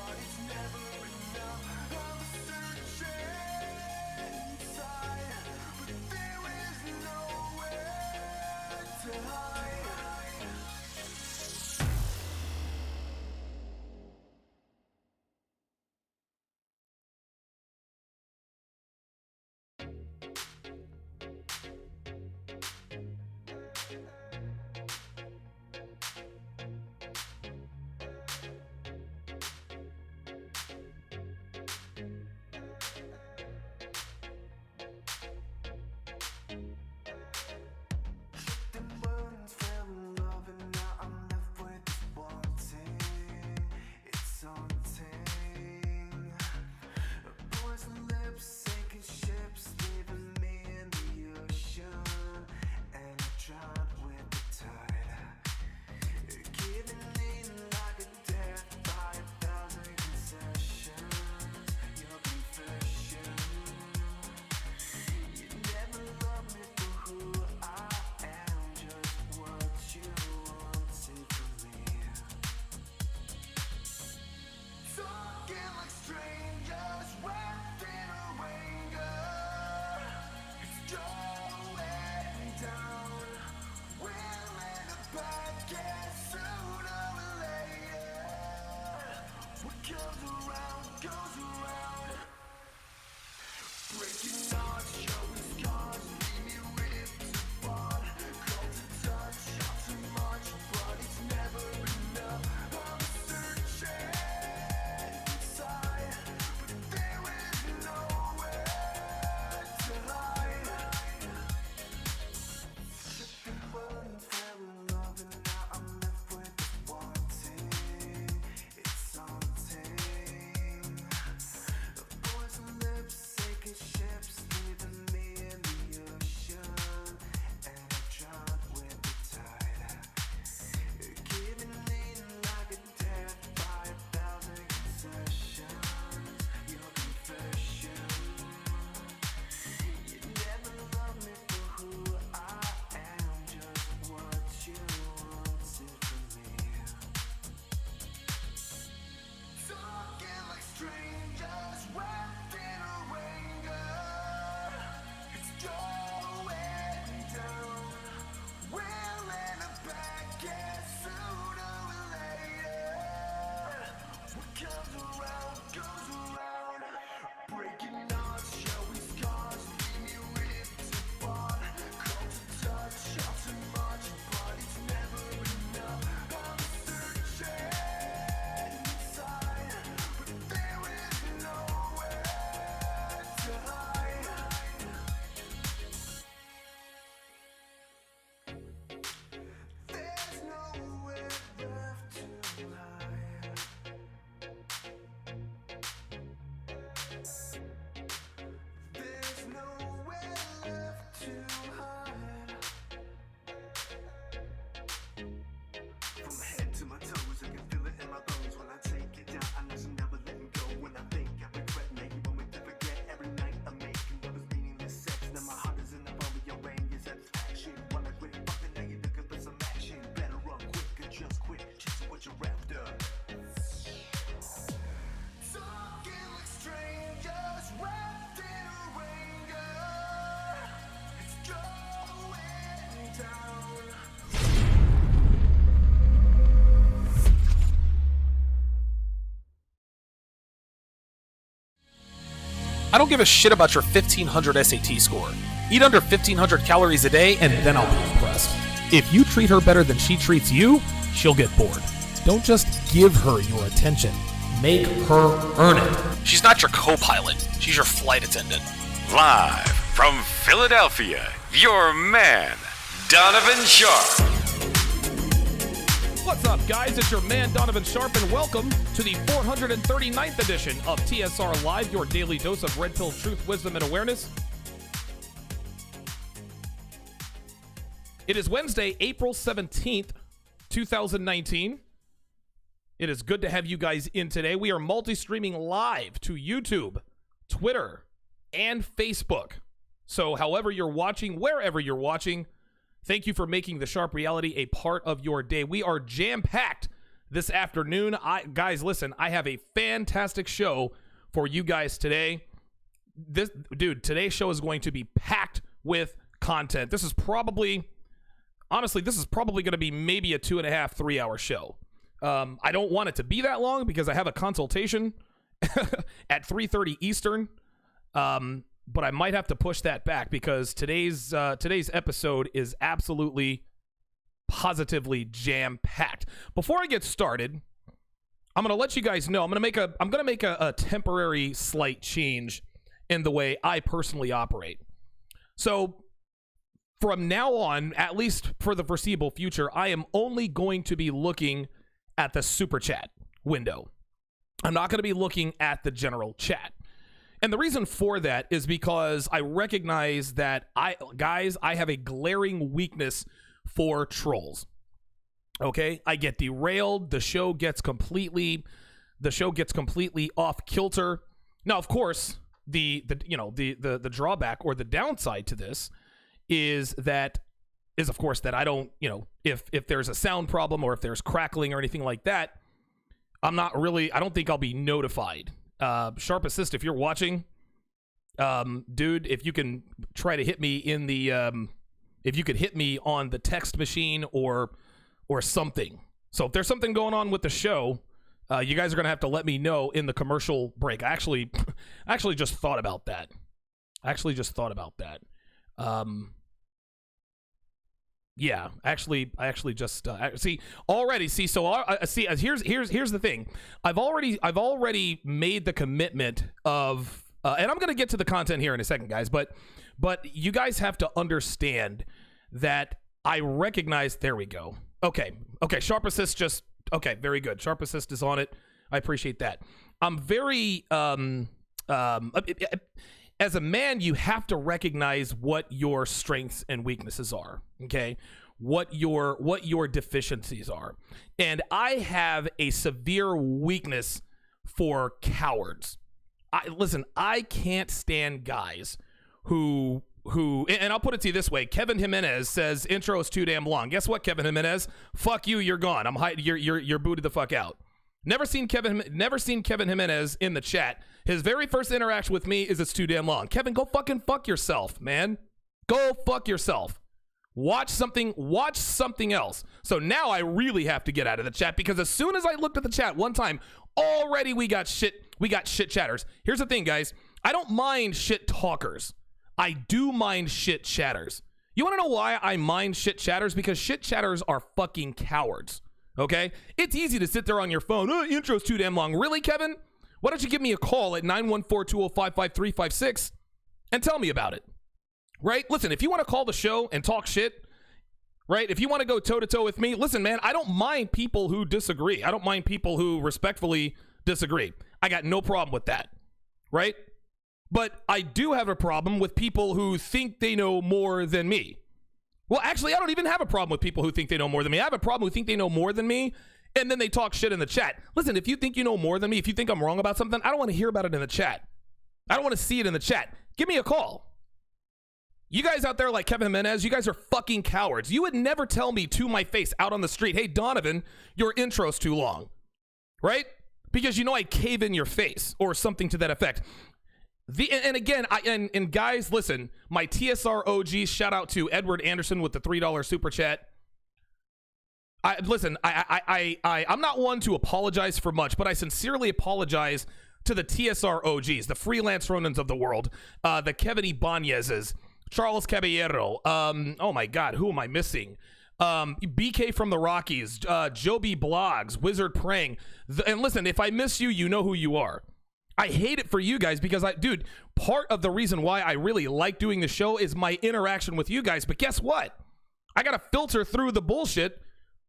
But it's never enough. I'm searching. I don't give a shit about your 1500 SAT score. Eat under 1500 calories a day and then I'll be impressed. If you treat her better than she treats you, she'll get bored. Don't just give her your attention. Make her earn it. She's not your co-pilot. She's your flight attendant. Live from Philadelphia, your man, Donovan Sharpe. What's up, guys? It's your man, Donovan Sharpe, and welcome to the 439th edition of TSR Live, your daily dose of red pill truth, wisdom, and awareness. It is Wednesday, April 17th, 2019. It is good to have you guys in today. We are multi-streaming live to YouTube, Twitter, and Facebook. So however you're watching, wherever you're watching, thank you for making the Sharpe reality a part of your day. We are jam-packed this afternoon. Guys, listen, I have a fantastic show for you guys today. Today's show is going to be packed with content. This is probably going to be maybe a 2.5, 3 hour show. I don't want it to be that long because I have a consultation at 3:30 Eastern. But I might have to push that back because today's episode is absolutely, positively jam-packed. Before I get started, I'm gonna let you guys know I'm gonna make a temporary slight change in the way I personally operate. So from now on, at least for the foreseeable future, I am only going to be looking at the super chat window. I'm not going to be looking at the general chat. And the reason for that is because I recognize that I have a glaring weakness for trolls. Okay? I get derailed, the show gets completely off kilter. Now, of course, the drawback or the downside to this is of course that I don't, if there's a sound problem or if there's crackling or anything like that, I don't think I'll be notified. Sharpe Assist, if you're watching, dude, if you can try to hit me in the, if you could hit me on the text machine or something. So if there's something going on with the show, you guys are going to have to let me know in the commercial break. I actually just thought about that. Yeah, I just here's the thing. I've already made the commitment of, and I'm going to get to the content here in a second, guys, but you guys have to understand that I recognize, there we go. Okay, Sharpe Assist okay, very good. Sharpe Assist is on it. I appreciate that. I'm very, as a man, you have to recognize what your strengths and weaknesses are, okay? What your deficiencies are. And I have a severe weakness for cowards. I can't stand guys who and I'll put it to you this way. Kevin Jimenez says intro is too damn long. Guess what, Kevin Jimenez? Fuck you, you're gone. You're booted the fuck out. Never seen Kevin Jimenez in the chat. His very first interaction with me is it's too damn long. Kevin, go fucking fuck yourself, man. Go fuck yourself. Watch something else. So now I really have to get out of the chat because as soon as I looked at the chat one time, already we got shit chatters. Here's the thing, guys. I don't mind shit talkers. I do mind shit chatters. You want to know why I mind shit chatters? Because shit chatters are fucking cowards. Okay? It's easy to sit there on your phone. Oh, intro's too damn long. Really, Kevin? Why don't you give me a call at 914-205-5356 and tell me about it? Right? Listen, if you want to call the show and talk shit, right? If you want to go toe-to-toe with me, listen, man, I don't mind people who disagree. I don't mind people who respectfully disagree. I got no problem with that, right? But I do have a problem with people who think they know more than me. Well, actually, I don't even have a problem with people who think they know more than me. I have a problem who think they know more than me, and then they talk shit in the chat. Listen, if you think you know more than me, if you think I'm wrong about something, I don't want to hear about it in the chat. I don't want to see it in the chat. Give me a call. You guys out there like Kevin Jimenez, you guys are fucking cowards. You would never tell me to my face out on the street, hey, Donovan, your intro's too long, right? Because you know I cave in your face or something to that effect. And guys, listen, my TSR OGs, shout out to Edward Anderson with the $3 super chat. I'm not one to apologize for much, but I sincerely apologize to the TSR OGs, the freelance Ronins of the world, the Kevin Ibanez's, Charles Caballero, oh my God, who am I missing? BK from the Rockies, Joby Blogs, Wizard Praying. And listen, if I miss you, you know who you are. I hate it for you guys because dude, part of the reason why I really like doing the show is my interaction with you guys. But guess what? I got to filter through the bullshit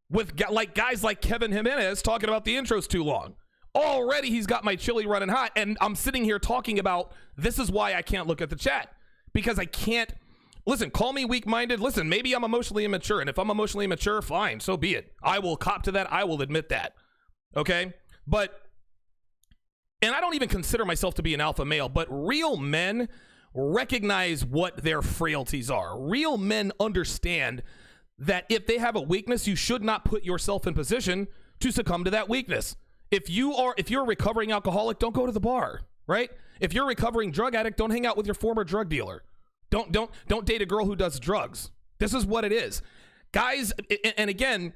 with guys like Kevin Jimenez talking about the intros too long. Already he's got my chili running hot, and I'm sitting here talking about this is why I can't look at the chat, because I can't. Listen, call me weak-minded. Listen, maybe I'm emotionally immature, and if I'm emotionally immature, fine, so be it. I will cop to that. I will admit that. Okay? And I don't even consider myself to be an alpha male, but real men recognize what their frailties are. Real men understand that if they have a weakness, you should not put yourself in position to succumb to that weakness. If you're a recovering alcoholic, don't go to the bar, right? If you're a recovering drug addict, don't hang out with your former drug dealer. Don't date a girl who does drugs. This is what it is. Guys, and again,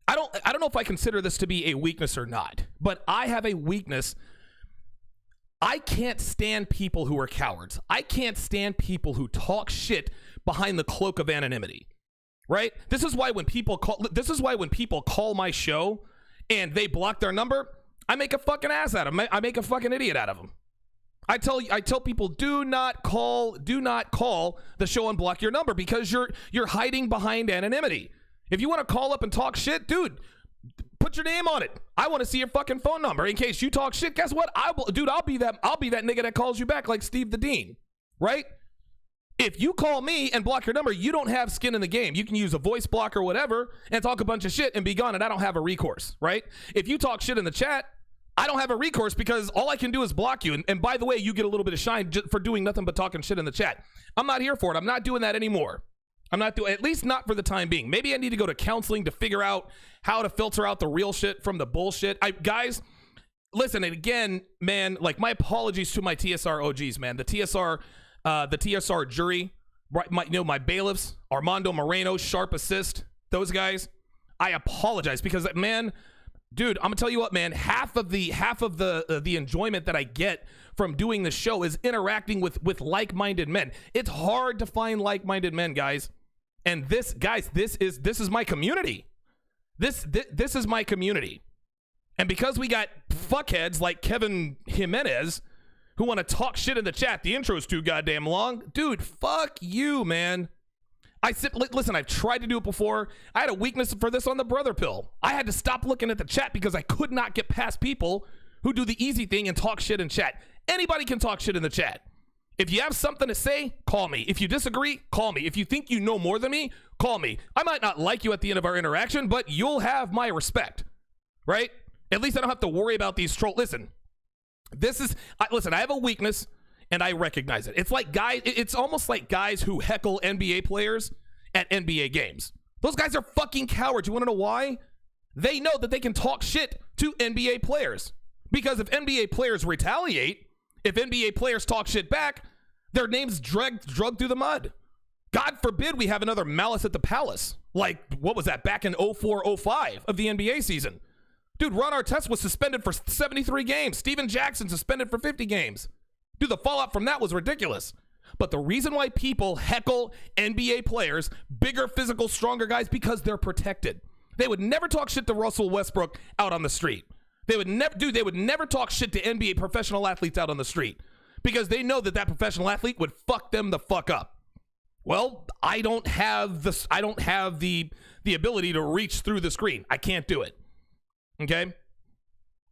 I don't know if I consider this to be a weakness or not, but I have a weakness. I can't stand people who are cowards. I can't stand people who talk shit behind the cloak of anonymity. Right? This is why when people call my show and they block their number, I make a fucking ass out of them. I make a fucking idiot out of them. I tell people, do not call the show and block your number because you're hiding behind anonymity. If you want to call up and talk shit, dude, put your name on it. I want to see your fucking phone number in case you talk shit. Guess what? I'll be that nigga that calls you back like Steve the Dean, right? If you call me and block your number, you don't have skin in the game. You can use a voice block or whatever and talk a bunch of shit and be gone, and I don't have a recourse, right? If you talk shit in the chat, I don't have a recourse because all I can do is block you. And by the way, you get a little bit of shine for doing nothing but talking shit in the chat. I'm not here for it. I'm not doing that anymore. I'm not doing, at least not for the time being. Maybe I need to go to counseling to figure out how to filter out the real shit from the bullshit. Guys, listen, and again, man, like my apologies to my TSR OGs, man. The TSR jury, my bailiffs, Armando Moreno, Sharpe Assist, those guys. I apologize because, man, dude, I'm gonna tell you what, man. Half of the enjoyment that I get from doing the show is interacting with like-minded men. It's hard to find like-minded men, guys. And this is my community. This is my community. And because we got fuckheads like Kevin Jimenez who want to talk shit in the chat, the intro's too goddamn long. Dude, fuck you, man. Listen, I've tried to do it before. I had a weakness for this on the brother pill. I had to stop looking at the chat because I could not get past people who do the easy thing and talk shit in chat. Anybody can talk shit in the chat. If you have something to say, call me. If you disagree, call me. If you think you know more than me, call me. I might not like you at the end of our interaction, but you'll have my respect, right? At least I don't have to worry about these trolls. Listen, I have a weakness and I recognize it. It's almost like guys who heckle NBA players at NBA games. Those guys are fucking cowards. You want to know why? They know that they can talk shit to NBA players. Because if NBA players retaliate, if NBA players talk shit back, their name's drugged through the mud. God forbid we have another Malice at the Palace. Like, what was that, back in 04-05 of the NBA season? Dude, Ron Artest was suspended for 73 games. Steven Jackson suspended for 50 games. Dude, the fallout from that was ridiculous. But the reason why people heckle NBA players, bigger, physical, stronger guys, because they're protected. They would never talk shit to Russell Westbrook out on the street. They would never talk shit to NBA professional athletes out on the street because they know that professional athlete would fuck them the fuck up. Well, I don't have the ability to reach through the screen. I can't do it. Okay?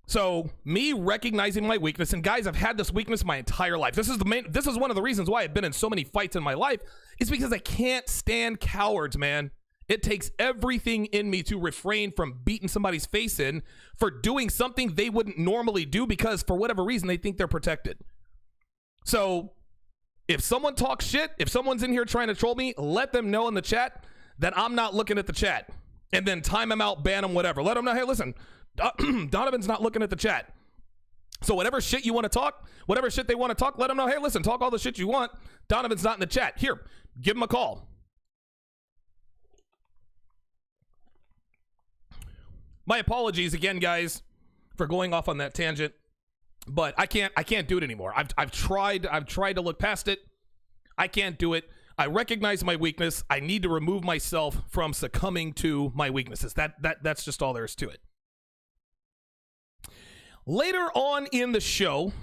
So, me recognizing my weakness, and guys, I've had this weakness my entire life. This is one of the reasons why I've been in so many fights in my life, is because I can't stand cowards, man. It takes everything in me to refrain from beating somebody's face in for doing something they wouldn't normally do because for whatever reason they think they're protected. So if someone talks shit, if someone's in here trying to troll me, let them know in the chat that I'm not looking at the chat. And then time them out, ban them, whatever. Let them know, hey, listen, Donovan's not looking at the chat. So whatever shit you want to talk, whatever shit they want to talk, let them know, hey, listen, talk all the shit you want. Donovan's not in the chat. Here, give him a call. My apologies again, guys, for going off on that tangent. But I can't do it anymore. I've tried to look past it. I can't do it. I recognize my weakness. I need to remove myself from succumbing to my weaknesses. That's just all there is to it. Later on in the show,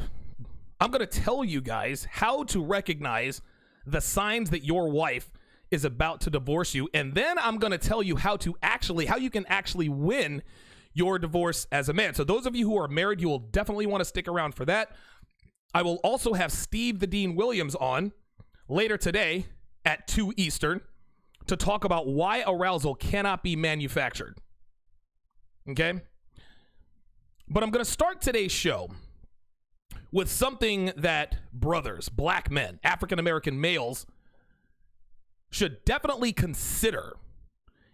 I'm going to tell you guys how to recognize the signs that your wife is about to divorce you, and then I'm going to tell you how you can actually win your divorce as a man. So those of you who are married, you will definitely want to stick around for that. I will also have Steve the Dean Williams on later today at 2 Eastern to talk about why arousal cannot be manufactured. Okay? But I'm going to start today's show with something that brothers, black men, African-American males should definitely consider,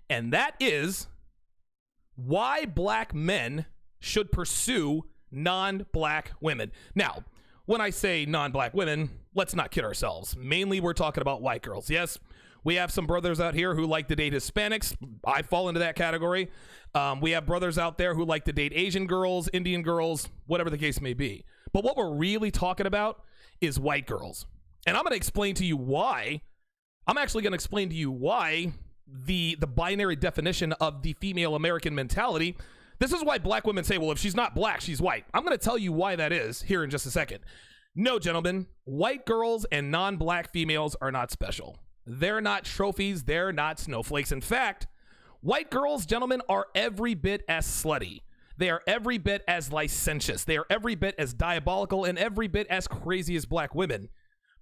and that is why black men should pursue non-black women. Now, when I say non-black women, let's not kid ourselves. Mainly, we're talking about white girls. Yes, we have some brothers out here who like to date Hispanics. I fall into that category. We have brothers out there who like to date Asian girls, Indian girls, whatever the case may be. But what we're really talking about is white girls. And I'm going to explain to you why. I'm actually going to explain to you why the binary definition of the female American mentality. This is why black women say, well, if she's not black, she's white. I'm going to tell you why that is here in just a second. No, gentlemen, white girls and non-black females are not special. They're not trophies. They're not snowflakes. In fact, white girls, gentlemen, are every bit as slutty. They are every bit as licentious. They are every bit as diabolical and every bit as crazy as black women.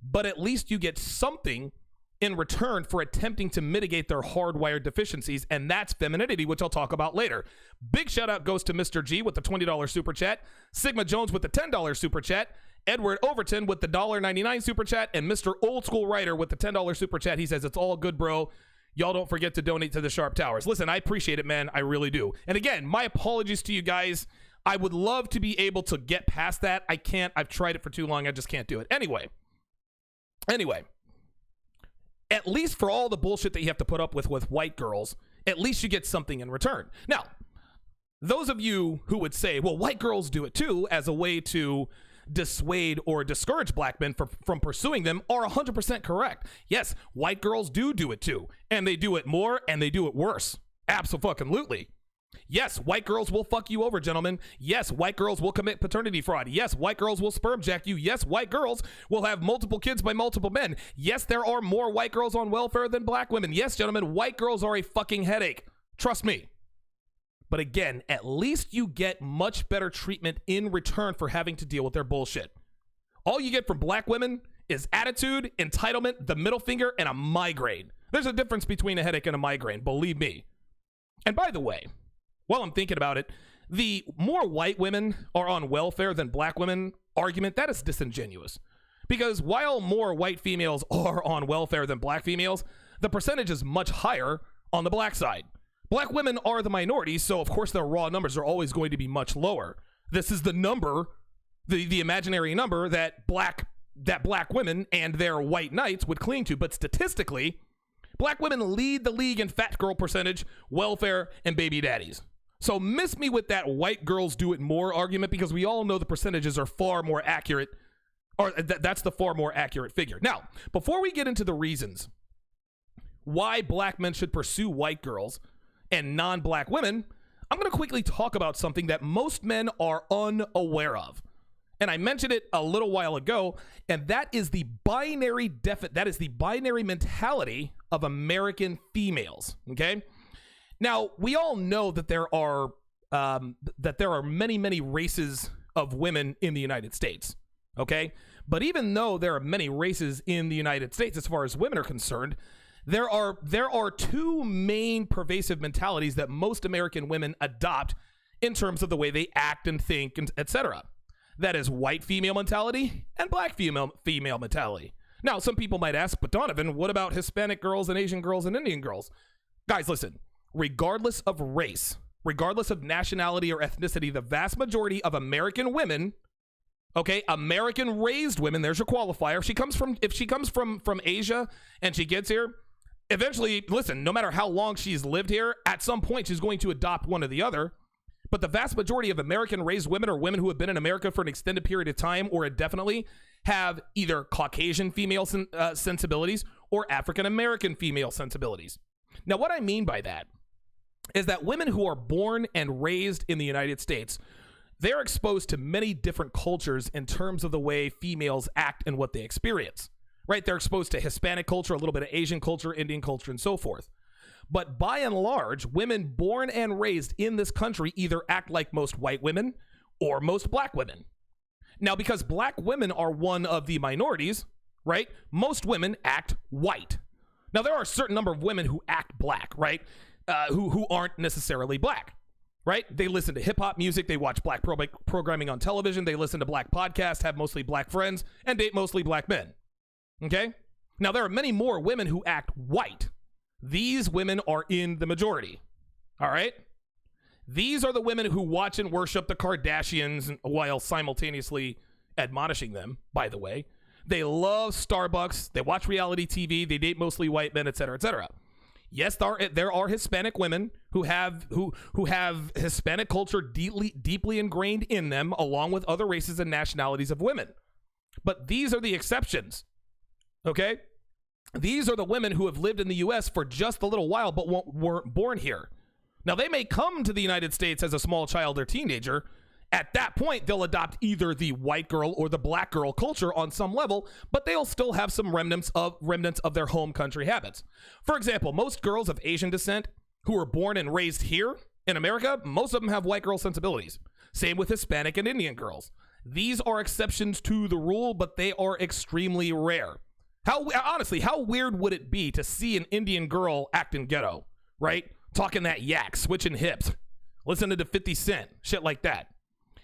But at least you get something in return for attempting to mitigate their hardwired deficiencies, and that's femininity, which I'll talk about later. Big shout out goes to Mr. G with the $20 super chat, Sigma Jones with the $10 super chat, Edward Overton with the $1.99 super chat, and Mr. Old School Writer with the $10 super chat. He says, it's all good, bro. Y'all don't forget to donate to the Sharpe Towers. Listen, I appreciate it, man. I really do. And again, my apologies to you guys. I would love to be able to get past that. I can't. I've tried it for too long. I just can't do it. Anyway, at least for all the bullshit that you have to put up with white girls, at least you get something in return. Now, those of you who would say, well, white girls do it too, as a way to dissuade or discourage black men from pursuing them, are 100% correct. Yes, white girls do it too, and they do it more, and they do it worse. Absolutely. Yes, white girls will fuck you over, gentlemen. Yes, white girls will commit paternity fraud. Yes, white girls will sperm jack you. Yes, white girls will have multiple kids by multiple men. Yes, there are more white girls on welfare than black women. Yes, gentlemen, white girls are a fucking headache. Trust me. But again, at least you get much better treatment in return for having to deal with their bullshit. All you get from black women is attitude, entitlement, the middle finger, and a migraine. There's a difference between a headache and a migraine, believe me. And by the way, while I'm thinking about it, the more white women are on welfare than black women argument, that is disingenuous. Because while more white females are on welfare than black females, the percentage is much higher on the black side. Black women are the minority, so of course their raw numbers are always going to be much lower. This is the number, the imaginary number that black women and their white knights would cling to. But statistically, black women lead the league in fat girl percentage, welfare, and baby daddies. So miss me with that white girls do it more argument, because we all know the percentages are far more accurate, or that's the far more accurate figure. Now, before we get into the reasons why black men should pursue white girls and non-black women, I'm going to quickly talk about something that most men are unaware of. And I mentioned it a little while ago, and that is the binary mentality of American females. Okay? Now, we all know that there are many races of women in the United States. Okay? But even though there are many races in the United States as far as women are concerned, there are two main pervasive mentalities that most American women adopt in terms of the way they act and think, and etc. That is white female mentality and black female mentality. Now, some people might ask, but Donovan, what about Hispanic girls and Asian girls and Indian girls? Guys, listen, regardless of race, regardless of nationality or ethnicity, the vast majority of American women, okay, American raised women, there's your qualifier. If she comes from Asia and she gets here, eventually, listen, no matter how long she's lived here, at some point she's going to adopt one or the other. But the vast majority of American-raised women or women who have been in America for an extended period of time or indefinitely have either Caucasian female sensibilities or African-American female sensibilities. Now, what I mean by that is that women who are born and raised in the United States, they're exposed to many different cultures in terms of the way females act and what they experience, right? They're exposed to Hispanic culture, a little bit of Asian culture, Indian culture, and so forth. But by and large, women born and raised in this country either act like most white women or most black women. Now, because black women are one of the minorities, right? Most women act white. Now, there are a certain number of women who act black, right? Who aren't necessarily black, right? They listen to hip hop music. They watch black programming on television. They listen to black podcasts, have mostly black friends, and date mostly black men. Okay? Now, there are many more women who act white. These women are in the majority. All right? These are the women who watch and worship the Kardashians while simultaneously admonishing them, by the way. They love Starbucks. They watch reality TV. They date mostly white men, et cetera, et cetera. Yes, there are Hispanic women who have Hispanic culture deeply ingrained in them, along with other races and nationalities of women. But these are the exceptions. Okay? These are the women who have lived in the U.S. for just a little while but weren't born here. Now, they may come to the United States as a small child or teenager. At that point, they'll adopt either the white girl or the black girl culture on some level, but they'll still have some remnants of their home country habits. For example, most girls of Asian descent who were born and raised here in America, most of them have white girl sensibilities. Same with Hispanic and Indian girls. These are exceptions to the rule, but they are extremely rare. Honestly, how weird would it be to see an Indian girl acting ghetto, right? Talking that yak, switching hips, listening to 50 Cent, shit like that.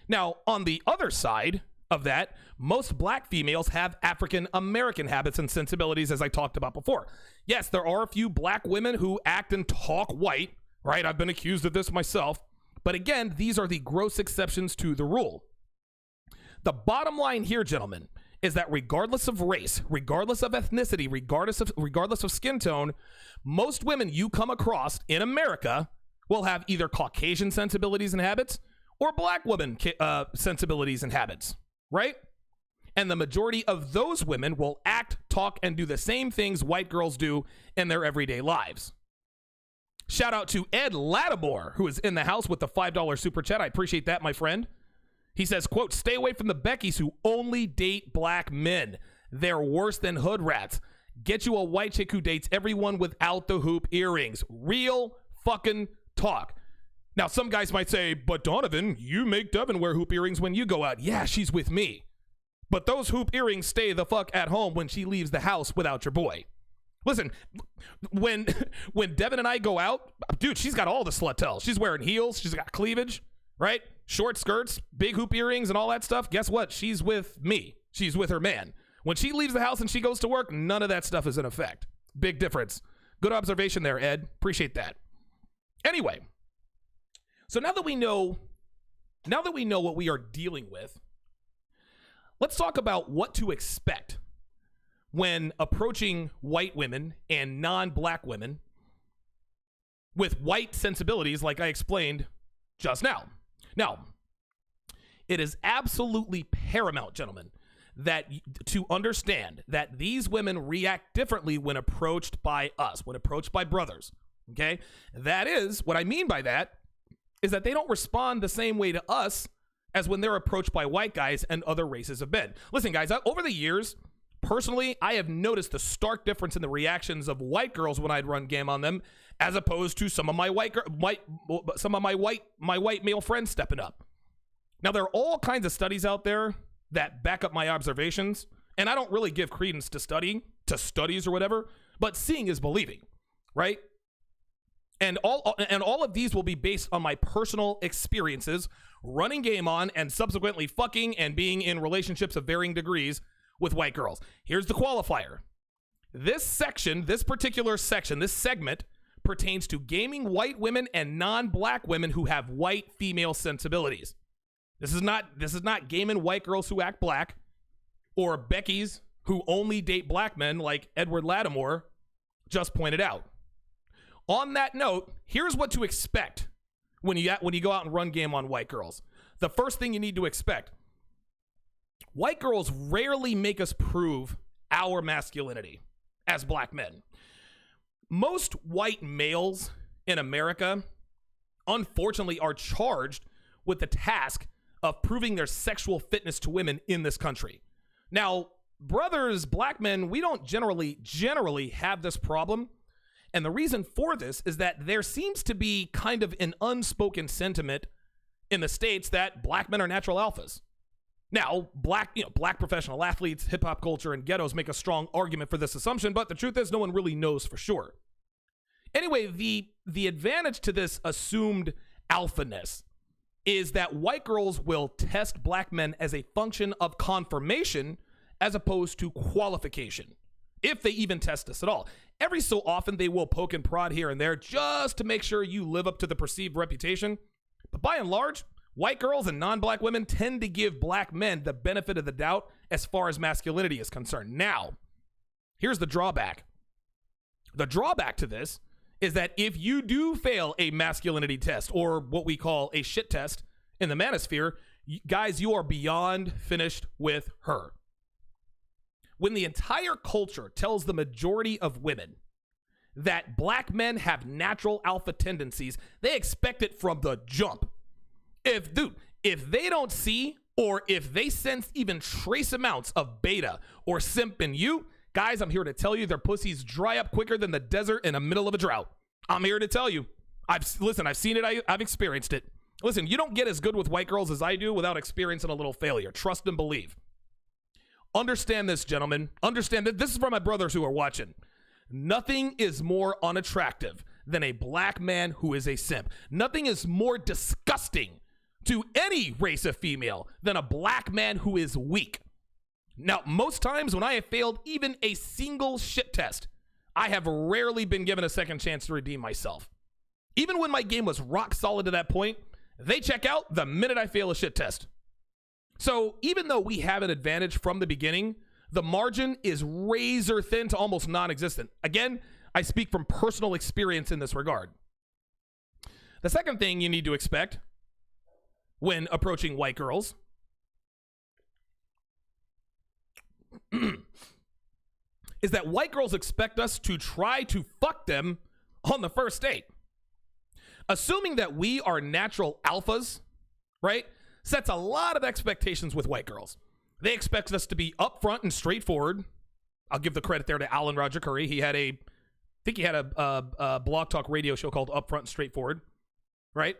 Now, on the other side of that, most black females have African American habits and sensibilities, as I talked about before. Yes, there are a few black women who act and talk white, right? I've been accused of this myself. But again, these are the gross exceptions to the rule. The bottom line here, gentlemen, is that regardless of race, regardless of ethnicity, regardless of skin tone, most women you come across in America will have either Caucasian sensibilities and habits or black woman sensibilities and habits, right? And the majority of those women will act, talk, and do the same things white girls do in their everyday lives. Shout out to Ed Lattimore, who is in the house with the $5 super chat. I appreciate that, my friend. He says, quote, "Stay away from the Beckys who only date black men. They're worse than hood rats. Get you a white chick who dates everyone without the hoop earrings." Real fucking talk. Now, some guys might say, but Donovan, you make Devin wear hoop earrings when you go out. Yeah, she's with me. But those hoop earrings stay the fuck at home when she leaves the house without your boy. Listen, when Devin and I go out, dude, she's got all the slut tells. She's wearing heels. She's got cleavage, right? Short skirts, big hoop earrings, and all that stuff. Guess what? She's with me. She's with her man. When she leaves the house and she goes to work, none of that stuff is in effect. Big difference. Good observation there, Ed. Appreciate that. Anyway, so now that we know what we are dealing with, let's talk about what to expect when approaching white women and non-black women with white sensibilities like I explained just now. Now, it is absolutely paramount, gentlemen, that to understand that these women react differently when approached by us, when approached by brothers, okay? That is, what I mean by that is that they don't respond the same way to us as when they're approached by white guys and other races of men. Listen, guys, over the years, personally, I have noticed the stark difference in the reactions of white girls when I'd run game on them, as opposed to some of my white male friends stepping up. Now, there are all kinds of studies out there that back up my observations, and I don't really give credence to studies or whatever, but seeing is believing, right? And all of these will be based on my personal experiences running game on and subsequently fucking and being in relationships of varying degrees with white girls. Here's the qualifier. This particular section, this segment pertains to gaming white women and non-black women who have white female sensibilities. This is not gaming white girls who act black or Beckys who only date black men like Edward Lattimore just pointed out. On that note, here's what to expect when you go out and run game on white girls. The first thing you need to expect, white girls rarely make us prove our masculinity as black men. Most white males in America, unfortunately, are charged with the task of proving their sexual fitness to women in this country. Now, brothers, black men, we don't generally have this problem. And the reason for this is that there seems to be kind of an unspoken sentiment in the States that black men are natural alphas. Now, black professional athletes, hip hop culture, and ghettos make a strong argument for this assumption, but the truth is no one really knows for sure. Anyway, the advantage to this assumed alphaness is that white girls will test black men as a function of confirmation as opposed to qualification, if they even test us at all. Every so often, they will poke and prod here and there just to make sure you live up to the perceived reputation. But by and large, white girls and non-black women tend to give black men the benefit of the doubt as far as masculinity is concerned. Now, here's the drawback. The drawback to this is that if you do fail a masculinity test, or what we call a shit test in the manosphere, guys, you are beyond finished with her. When the entire culture tells the majority of women that black men have natural alpha tendencies, they expect it from the jump. If they don't see, or if they sense even trace amounts of beta or simp in you, guys, I'm here to tell you their pussies dry up quicker than the desert in the middle of a drought. I'm here to tell you. I've seen it. I've experienced it. Listen, you don't get as good with white girls as I do without experiencing a little failure. Trust and believe. Understand this, gentlemen. Understand that this is for my brothers who are watching. Nothing is more unattractive than a black man who is a simp. Nothing is more disgusting to any race of female than a black man who is weak. Now, most times when I have failed even a single shit test, I have rarely been given a second chance to redeem myself. Even when my game was rock solid to that point, they check out the minute I fail a shit test. So even though we have an advantage from the beginning, the margin is razor thin to almost non-existent. Again, I speak from personal experience in this regard. The second thing you need to expect when approaching white girls is that white girls expect us to try to fuck them on the first date. Assuming that we are natural alphas, right, sets a lot of expectations with white girls. They expect us to be upfront and straightforward. I'll give the credit there to Alan Roger Curry. He had a blog talk radio show called Upfront and Straightforward, right?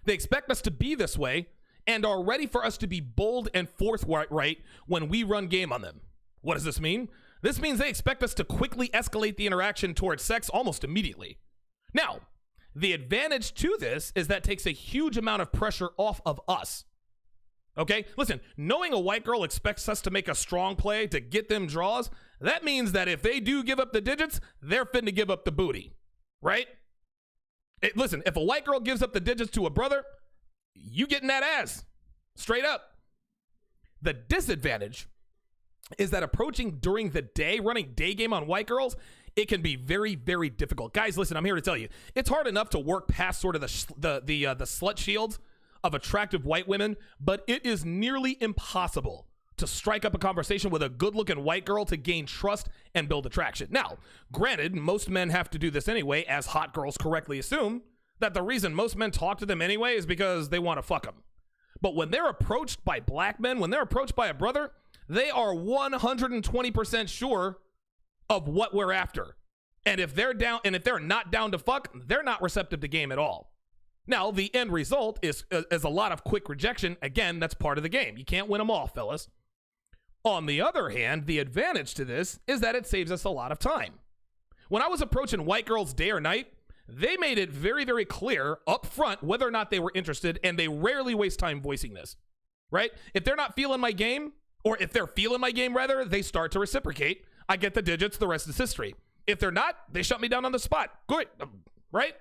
They expect us to be this way and are ready for us to be bold and forthright when we run game on them. What does this mean? This means they expect us to quickly escalate the interaction towards sex almost immediately. Now, the advantage to this is that takes a huge amount of pressure off of us. Okay? Listen, knowing a white girl expects us to make a strong play to get them draws, that means that if they do give up the digits, they're finna give up the booty. Right? Listen, if a white girl gives up the digits to a brother, you getting that ass. Straight up. The disadvantage is that approaching during the day, running day game on white girls, it can be very, very difficult. Guys, listen, I'm here to tell you, it's hard enough to work past sort of the slut shield of attractive white women, but it is nearly impossible to strike up a conversation with a good-looking white girl to gain trust and build attraction. Now, granted, most men have to do this anyway, as hot girls correctly assume that the reason most men talk to them anyway is because they want to fuck them. But when they're approached by black men, when they're approached by a brother, they are 120% sure of what we're after. And if they're not down to fuck, they're not receptive to game at all. Now, the end result is a lot of quick rejection. Again, that's part of the game. You can't win them all, fellas. On the other hand, the advantage to this is that it saves us a lot of time. When I was approaching white girls day or night, they made it very, very clear up front whether or not they were interested, and they rarely waste time voicing this, right? If they're not feeling my game, or if they're feeling my game, rather, they start to reciprocate. I get the digits, the rest is history. If they're not, they shut me down on the spot. Good, right?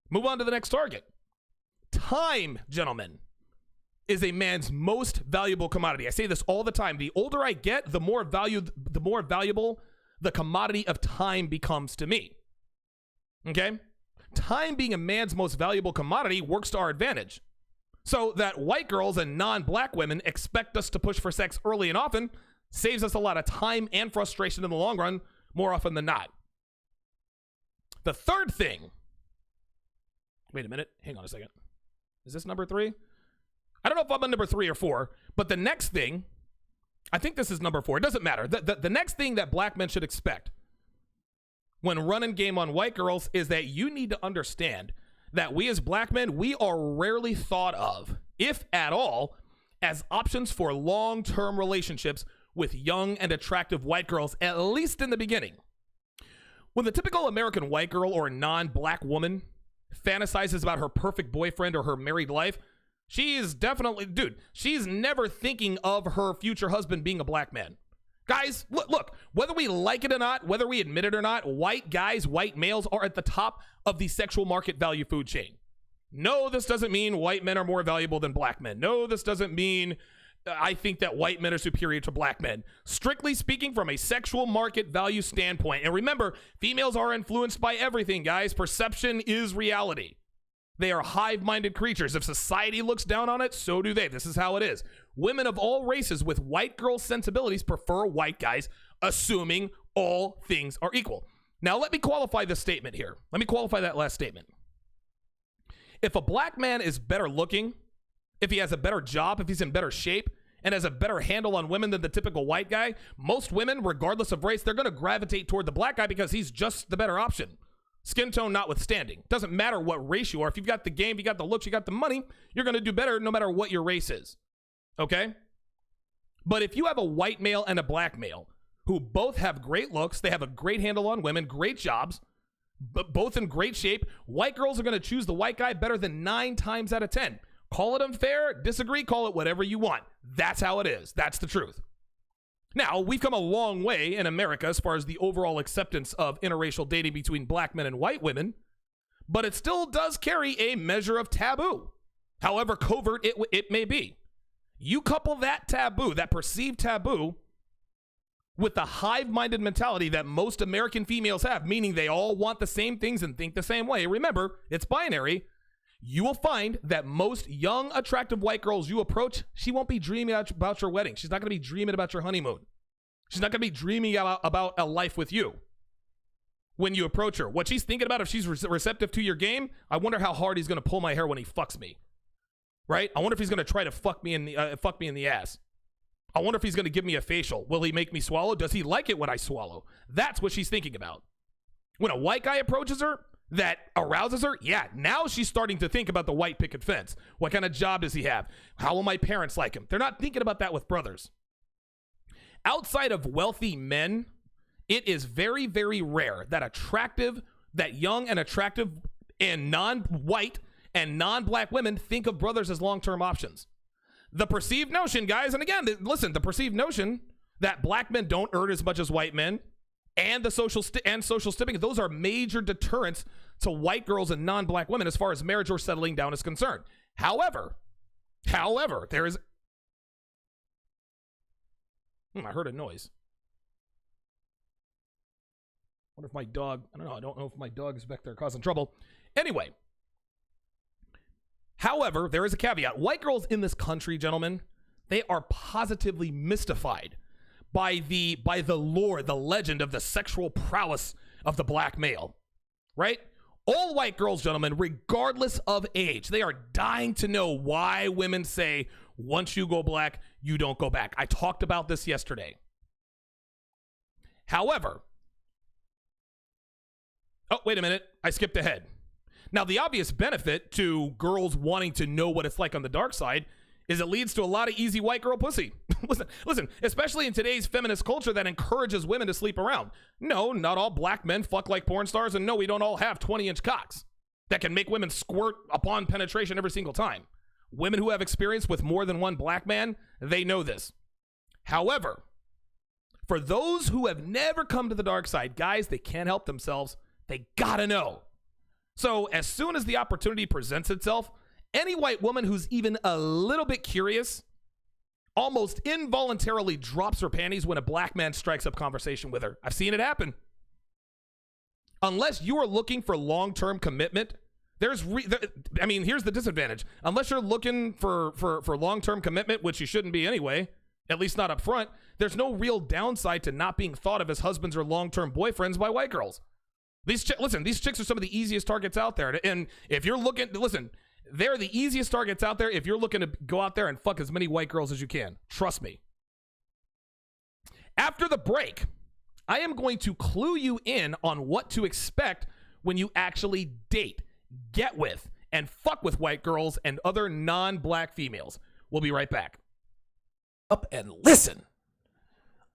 Move on to the next target. Time, gentlemen, is a man's most valuable commodity. I say this all the time. The older I get, the more valuable the commodity of time becomes to me. Okay? time being a man's most valuable commodity works to our advantage. So that white girls and non-black women expect us to push for sex early and often saves us a lot of time and frustration in the long run, more often than not. The third thing, wait a minute, hang on a second. Is this number 3? I don't know if I'm on number 3 or 4, but the next thing, I think this is number 4. It doesn't matter. The next thing that black men should expect when running game on white girls is that you need to understand that we as black men, we are rarely thought of, if at all, as options for long-term relationships with young and attractive white girls, at least in the beginning. When the typical American white girl or non-black woman fantasizes about her perfect boyfriend or her married life, she's never thinking of her future husband being a black man. Guys, look, whether we like it or not, whether we admit it or not, white guys, white males are at the top of the sexual market value food chain. No, this doesn't mean white men are more valuable than black men. No, this doesn't mean I think that white men are superior to black men. Strictly speaking, from a sexual market value standpoint. And remember, females are influenced by everything, guys. Perception is reality. They are hive-minded creatures. If society looks down on it, so do they. This is how it is. Women of all races with white girl sensibilities prefer white guys, assuming all things are equal. Now, let me qualify this statement here. Let me qualify that last statement. If a black man is better looking, if he has a better job, if he's in better shape, and has a better handle on women than the typical white guy, most women, regardless of race, they're going to gravitate toward the black guy because he's just the better option. Skin tone notwithstanding. Doesn't matter what race you are. If you've got the game, you got the looks, you got the money, you're going to do better no matter what your race is. Okay? But if you have a white male and a black male who both have great looks, they have a great handle on women, great jobs, but both in great shape, white girls are going to choose the white guy better than 9 times out of 10. Call it unfair, disagree, call it whatever you want. That's how it is. That's the truth. Now, we've come a long way in America as far as the overall acceptance of interracial dating between black men and white women, but it still does carry a measure of taboo, however covert it may be. You couple that taboo, that perceived taboo, with the hive-minded mentality that most American females have, meaning they all want the same things and think the same way. Remember, it's binary. You will find that most young, attractive white girls you approach, she won't be dreaming about your wedding. She's not going to be dreaming about your honeymoon. She's not going to be dreaming about a life with you when you approach her. What she's thinking about, if she's receptive to your game, I wonder how hard he's going to pull my hair when he fucks me. Right? I wonder if he's going to try to fuck me in the ass. I wonder if he's going to give me a facial. Will he make me swallow? Does he like it when I swallow? That's what she's thinking about. When a white guy approaches her, that arouses her, yeah, now she's starting to think about the white picket fence. What kind of job does he have? How will my parents like him? They're not thinking about that with brothers. Outside of wealthy men, it is very, very rare that young and attractive and non-white and non-black women think of brothers as long-term options. The perceived notion, guys, and again, listen, the perceived notion that black men don't earn as much as white men and the social stipping, those are major deterrents to white girls and non-black women as far as marriage or settling down is concerned. However, there is... I heard a noise. I don't know if my dog is back there causing trouble. Anyway. However, there is a caveat. White girls in this country, gentlemen, they are positively mystified by the lore, the legend of the sexual prowess of the black male, right? All white girls, gentlemen, regardless of age, they are dying to know why women say, once you go black, you don't go back. I talked about this yesterday. However, oh, wait a minute. I skipped ahead. Now, the obvious benefit to girls wanting to know what it's like on the dark side is it leads to a lot of easy white girl pussy. listen, especially in today's feminist culture that encourages women to sleep around. No, not all black men fuck like porn stars, and no, we don't all have 20-inch cocks that can make women squirt upon penetration every single time. Women who have experience with more than one black man, they know this. However, for those who have never come to the dark side, guys, they can't help themselves. They gotta know. So as soon as the opportunity presents itself, any white woman who's even a little bit curious almost involuntarily drops her panties when a black man strikes up conversation with her. I've seen it happen. unless you are looking for long-term commitment, here's the disadvantage. Unless you're looking for long-term commitment, which you shouldn't be anyway, at least not up front, there's no real downside to not being thought of as husbands or long-term boyfriends by white girls. These chicks are some of the easiest targets out there. And if you're looking, they're the easiest targets out there if you're looking to go out there and fuck as many white girls as you can. Trust me. After the break, I am going to clue you in on what to expect when you actually date, get with, and fuck with white girls and other non-black females. We'll be right back. Up and listen.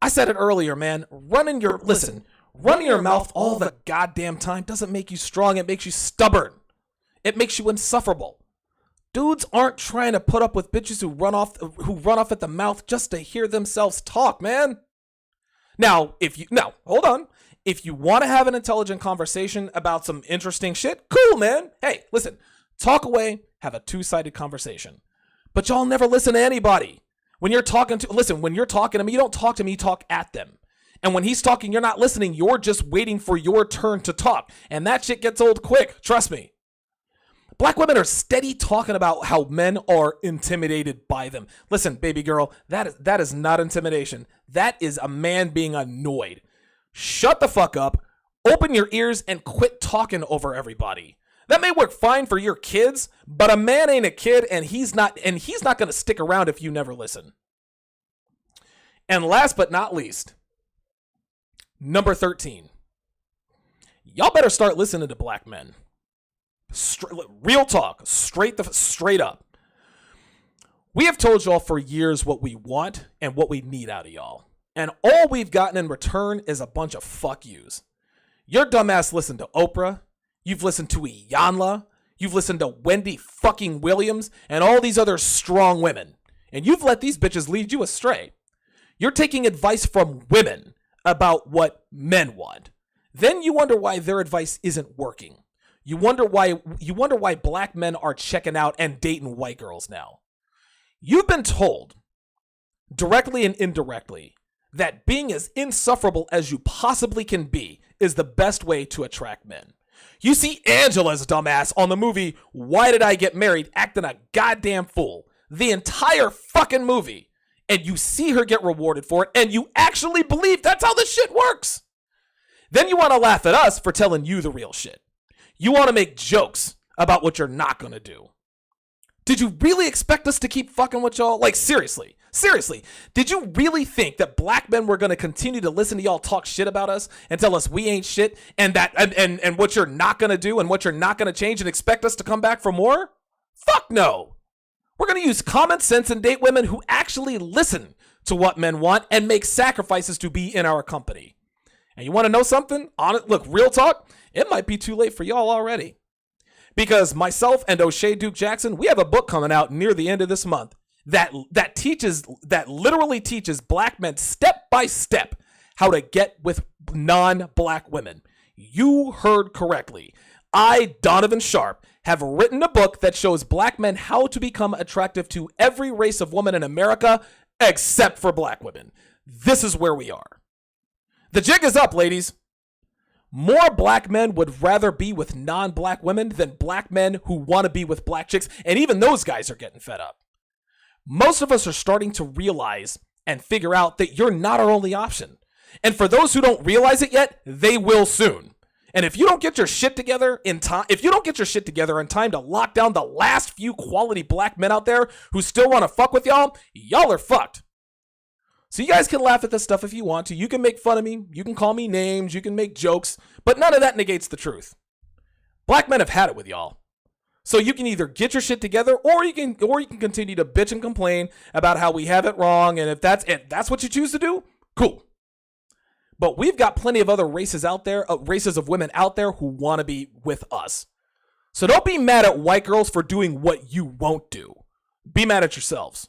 I said it earlier, man. Running your mouth all the goddamn time doesn't make you strong. It makes you stubborn. It makes you insufferable. Dudes aren't trying to put up with bitches who run off at the mouth just to hear themselves talk, man. Now, hold on. If you want to have an intelligent conversation about some interesting shit, cool, man. Hey, listen, talk away, have a two-sided conversation. But y'all never listen to anybody. When you're talking to me, you don't talk to me, you talk at them. And when he's talking, you're not listening. You're just waiting for your turn to talk. And that shit gets old quick. Trust me. Black women are steady talking about how men are intimidated by them. Listen, baby girl, that is not intimidation. That is a man being annoyed. Shut the fuck up, open your ears, and quit talking over everybody. That may work fine for your kids, but a man ain't a kid, and he's not going to stick around if you never listen. And last but not least, number 13. Y'all better start listening to black men. Real talk, straight up. We have told y'all for years what we want and what we need out of y'all. And all we've gotten in return is a bunch of fuck yous. Your dumbass listened to Oprah. You've listened to Iyanla. You've listened to Wendy fucking Williams and all these other strong women. And you've let these bitches lead you astray. You're taking advice from women about what men want. Then you wonder why their advice isn't working. You wonder why black men are checking out and dating white girls now. You've been told, directly and indirectly, that being as insufferable as you possibly can be is the best way to attract men. You see Angela's dumbass on the movie Why Did I Get Married acting a goddamn fool the entire fucking movie, and you see her get rewarded for it, and you actually believe that's how this shit works. Then you want to laugh at us for telling you the real shit. You want to make jokes about what you're not going to do. Did you really expect us to keep fucking with y'all? Like, seriously, did you really think that black men were going to continue to listen to y'all talk shit about us and tell us we ain't shit and that and what you're not going to do and what you're not going to change and expect us to come back for more? Fuck no. We're going to use common sense and date women who actually listen to what men want and make sacrifices to be in our company. And you want to know something? Look, real talk, it might be too late for y'all already. Because myself and O'Shea Duke Jackson, we have a book coming out near the end of this month that literally teaches black men step by step how to get with non-black women. You heard correctly. I, Donovan Sharpe, have written a book that shows black men how to become attractive to every race of woman in America except for black women. This is where we are. The jig is up, ladies. More black men would rather be with non-black women than black men who want to be with black chicks, and even those guys are getting fed up. Most of us are starting to realize and figure out that you're not our only option. And for those who don't realize it yet, they will soon. And if you don't get your shit together in time, to lock down the last few quality black men out there who still want to fuck with y'all are fucked. So you guys can laugh at this stuff if you want to. You can make fun of me. You can call me names. You can make jokes. But none of that negates the truth. Black men have had it with y'all. So you can either get your shit together or you can continue to bitch and complain about how we have it wrong. And if that's what you choose to do, cool. But we've got plenty of other races out there, races of women out there who want to be with us. So don't be mad at white girls for doing what you won't do. Be mad at yourselves.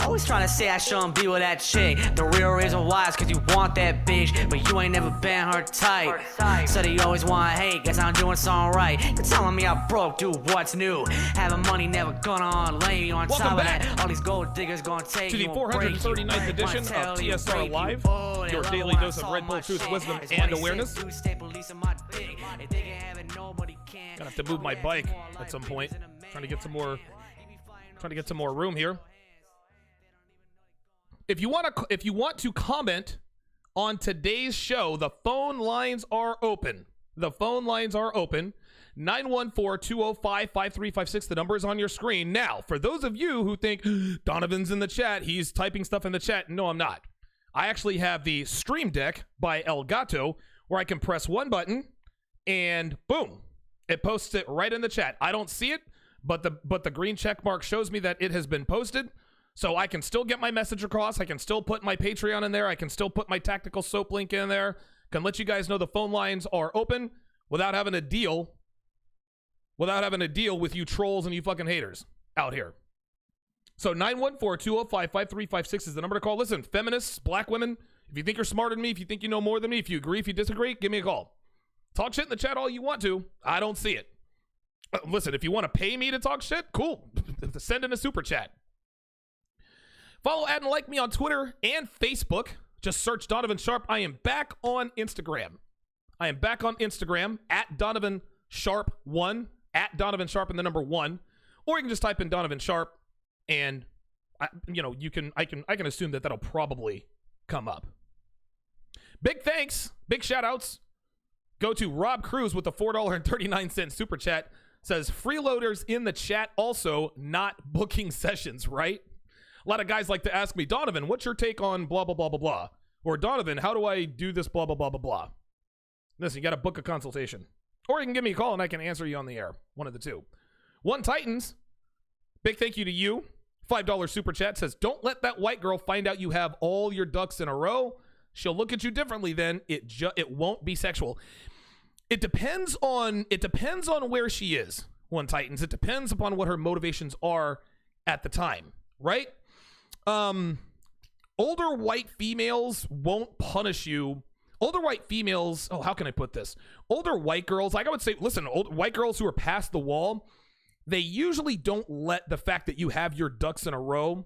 Always trying to say I shouldn't be with that chick. The real reason why is cause you want that bitch, but you ain't never been her type. Said you always want to hate, guess I'm doing something right. You're telling me I broke, dude, what's new? Having money never gonna lay you on top of that. All these gold diggers gonna take to the 439th edition of TSR Live, your daily dose of Red Bull truth, wisdom, and awareness. Gonna have to move my bike at some point. Trying to get some more room here. If you want to comment on today's show, the phone lines are open. The phone lines are open. 914-205-5356. The number is on your screen. Now, for those of you who think Donovan's in the chat, he's typing stuff in the chat. No, I'm not. I actually have the Stream Deck by El Gato where I can press one button and boom, it posts it right in the chat. I don't see it, but the green check mark shows me that it has been posted. So I can still get my message across. I can still put my Patreon in there. I can still put my Tactical Soap link in there. Can let you guys know the phone lines are open without having to deal with you trolls and you fucking haters out here. So 914-205-5356 is the number to call. Listen, feminists, black women, if you think you're smarter than me, if you think you know more than me, if you agree, if you disagree, give me a call. Talk shit in the chat all you want to. I don't see it. Listen, if you want to pay me to talk shit, cool. Send in a super chat. Follow, add, and like me on Twitter and Facebook. Just search Donovan Sharpe. I am back on Instagram. At Donovan Sharpe 1. At Donovan Sharpe and the number 1. Or you can just type in Donovan Sharpe and I can assume that that'll probably come up. Big thanks. Big shout outs. Go to Rob Cruz with the $4.39 super chat. Says freeloaders in the chat also not booking sessions, right? A lot of guys like to ask me, Donovan, what's your take on blah, blah, blah, blah, blah? Or Donovan, how do I do this blah, blah, blah, blah, blah? Listen, you got to book a consultation. Or you can give me a call and I can answer you on the air. One of the two. One Titans, big thank you to you. $5 super chat says, don't let that white girl find out you have all your ducks in a row. She'll look at you differently then. It won't be sexual. It depends on where she is, One Titans. It depends upon what her motivations are at the time, right? Older white females won't punish you. Older white females, how can I put this? Older white girls, like I would say, listen, old white girls who are past the wall, they usually don't let the fact that you have your ducks in a row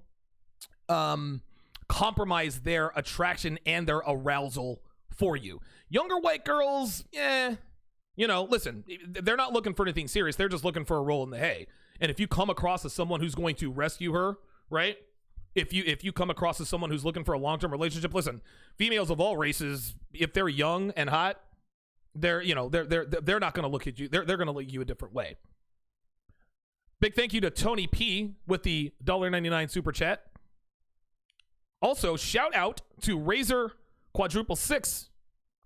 compromise their attraction and their arousal for you. Younger white girls, listen, they're not looking for anything serious. They're just looking for a roll in the hay. And if you come across as someone who's going to rescue her, right? If you come across as someone who's looking for a long-term relationship, listen, females of all races, if they're young and hot, they're not going to look at you. They're going to look at you a different way. Big thank you to Tony P with the $1.99 super chat. Also, shout out to Razor Quadruple 6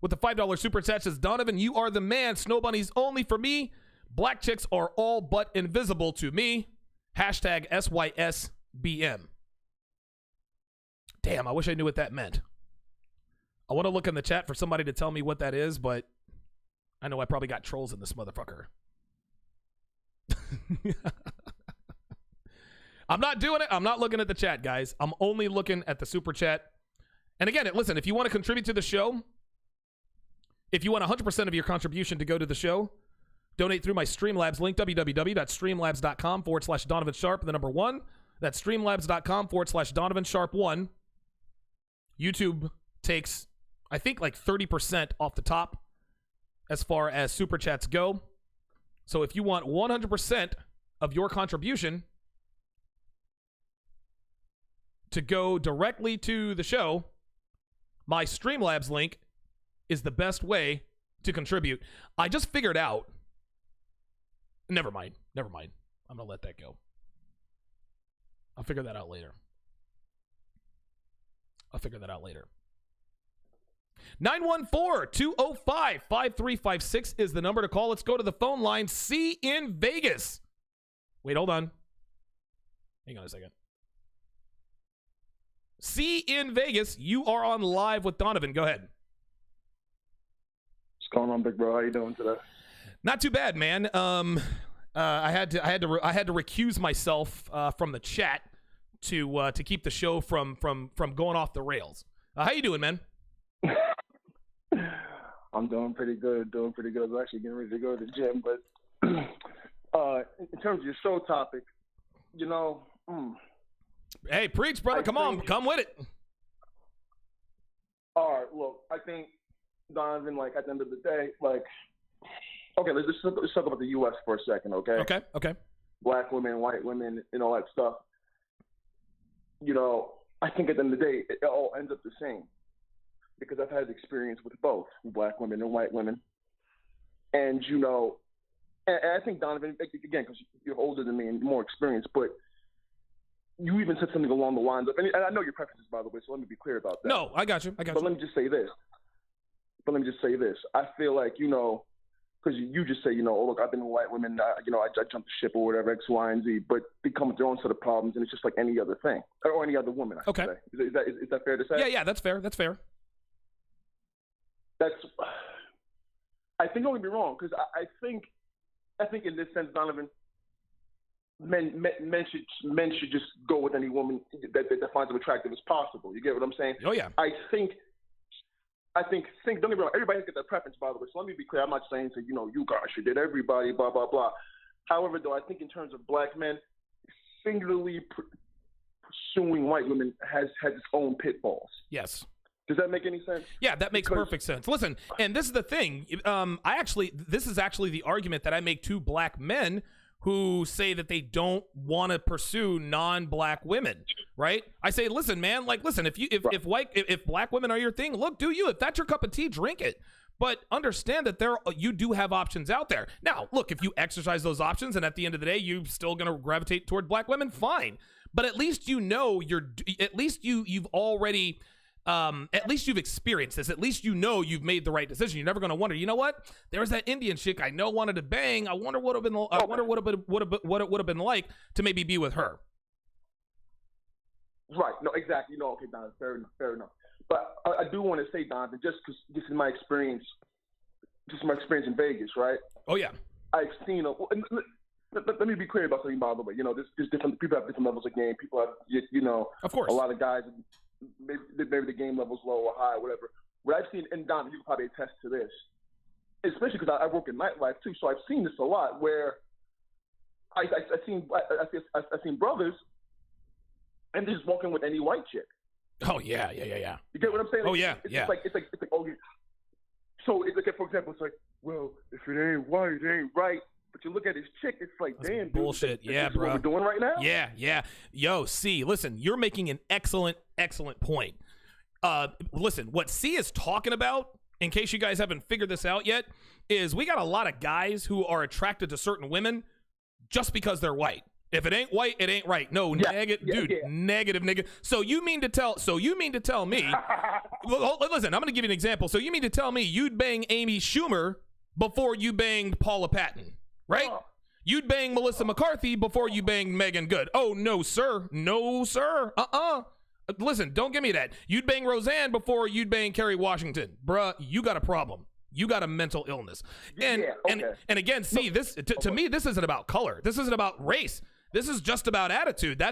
with the $5 super chat. Says, Donovan, you are the man. Snow bunnies only for me. Black chicks are all but invisible to me. Hashtag SYSBM. Damn, I wish I knew what that meant. I want to look in the chat for somebody to tell me what that is, but I know I probably got trolls in this motherfucker. I'm not doing it. I'm not looking at the chat, guys. I'm only looking at the super chat. And again, listen, if you want to contribute to the show, if you want 100% of your contribution to go to the show, donate through my Streamlabs link, www.streamlabs.com/Donovan Sharpe, the number 1. That's streamlabs.com/Donovan Sharpe 1. YouTube takes, I think, like 30% off the top as far as super chats go. So if you want 100% of your contribution to go directly to the show, my Streamlabs link is the best way to contribute. I just figured out. Never mind. I'm going to let that go. I'll figure that out later. 914-205-5356 is the number to call. Let's go to the phone line. C in Vegas. Wait, hold on. Hang on a second. C in Vegas, you are on live with Donovan. Go ahead. What's going on, big bro? How you doing today? Not too bad, man. I had to recuse myself from the chat to keep the show from going off the rails. How you doing, man? I'm doing pretty good. I was actually getting ready to go to the gym, but in terms of your show topic, Hey, preach, brother. Come with it. All right. Well, I think Donovan, like at the end of the day, like, okay, let's talk about the U.S. for a second, okay? Okay. Black women, white women, and all that stuff. I think at the end of the day, it all ends up the same. Because I've had experience with both black women and white women. And, and I think, Donovan, again, because you're older than me and more experienced, but you even said something along the lines of, and I know your preferences, by the way, so let me be clear about that. No, I got you. But let me just say this. I feel like, because you just say, oh, look, I've been with white women, I jumped the ship or whatever, X, Y, and Z, but they come with their own set of problems, and it's just like any other thing, or any other woman, I should say. Is that fair to say? Yeah, that's fair. I think, don't get me wrong, because I think in this sense, Donovan, men should just go with any woman that finds them attractive as possible. You get what I'm saying? Oh yeah. I think don't get me wrong. Everybody has that preference, by the way. So let me be clear. I'm not saying you guys should date everybody, blah blah blah. However, though, I think in terms of black men, singularly pursuing white women has its own pitfalls. Yes. Does that make any sense? Yeah, that makes perfect sense. Listen, and this is the thing. This is actually the argument that I make to black men who say that they don't want to pursue non-black women, right? I say, listen, man, if black women are your thing, look, do you? If that's your cup of tea, drink it. But understand that you do have options out there. Now, look, if you exercise those options and at the end of the day you're still going to gravitate toward black women, fine. But at least you've already. At least you've experienced this. At least you've made the right decision. You're never going to wonder. You know what? There was that Indian chick I know wanted to bang. I wonder what it would have been like to maybe be with her. Right. No, exactly. Okay, Don. Fair enough. But I do want to say, Don, that just because this is my experience, in Vegas, right? Oh yeah. I've seen let me be clear about something, by the way. There's different people have different levels of game. People have, of course, a lot of guys. Maybe the game level's low or high or whatever. What I've seen, and Don, you can probably attest to this, especially because I work in nightlife too, so I've seen this a lot where I've seen brothers and they're just walking with any white chick. Oh yeah. You get what I'm saying? Oh yeah, it's like oh yeah. So it's like, for example, it's like, well, if it ain't white, it ain't right. But you look at his chick, it's like, that's damn, bullshit. Dude, yeah, bro. What we're doing right now? Yeah. Yo, C, listen, you're making an excellent point. Listen, what C is talking about, in case you guys haven't figured this out yet, is we got a lot of guys who are attracted to certain women just because they're white. If it ain't white, it ain't right. No, negative, nigga. So you mean to tell me? Listen, I'm gonna give you an example. So you mean to tell me you'd bang Amy Schumer before you banged Paula Patton? Right? You'd bang Melissa McCarthy before you banged Megan Good. Oh, no, sir. Listen, don't give me that. You'd bang Roseanne before you'd bang Kerry Washington. Bruh, you got a problem. You got a mental illness. And again, see, this to me, this isn't about color. This isn't about race. This is just about attitude.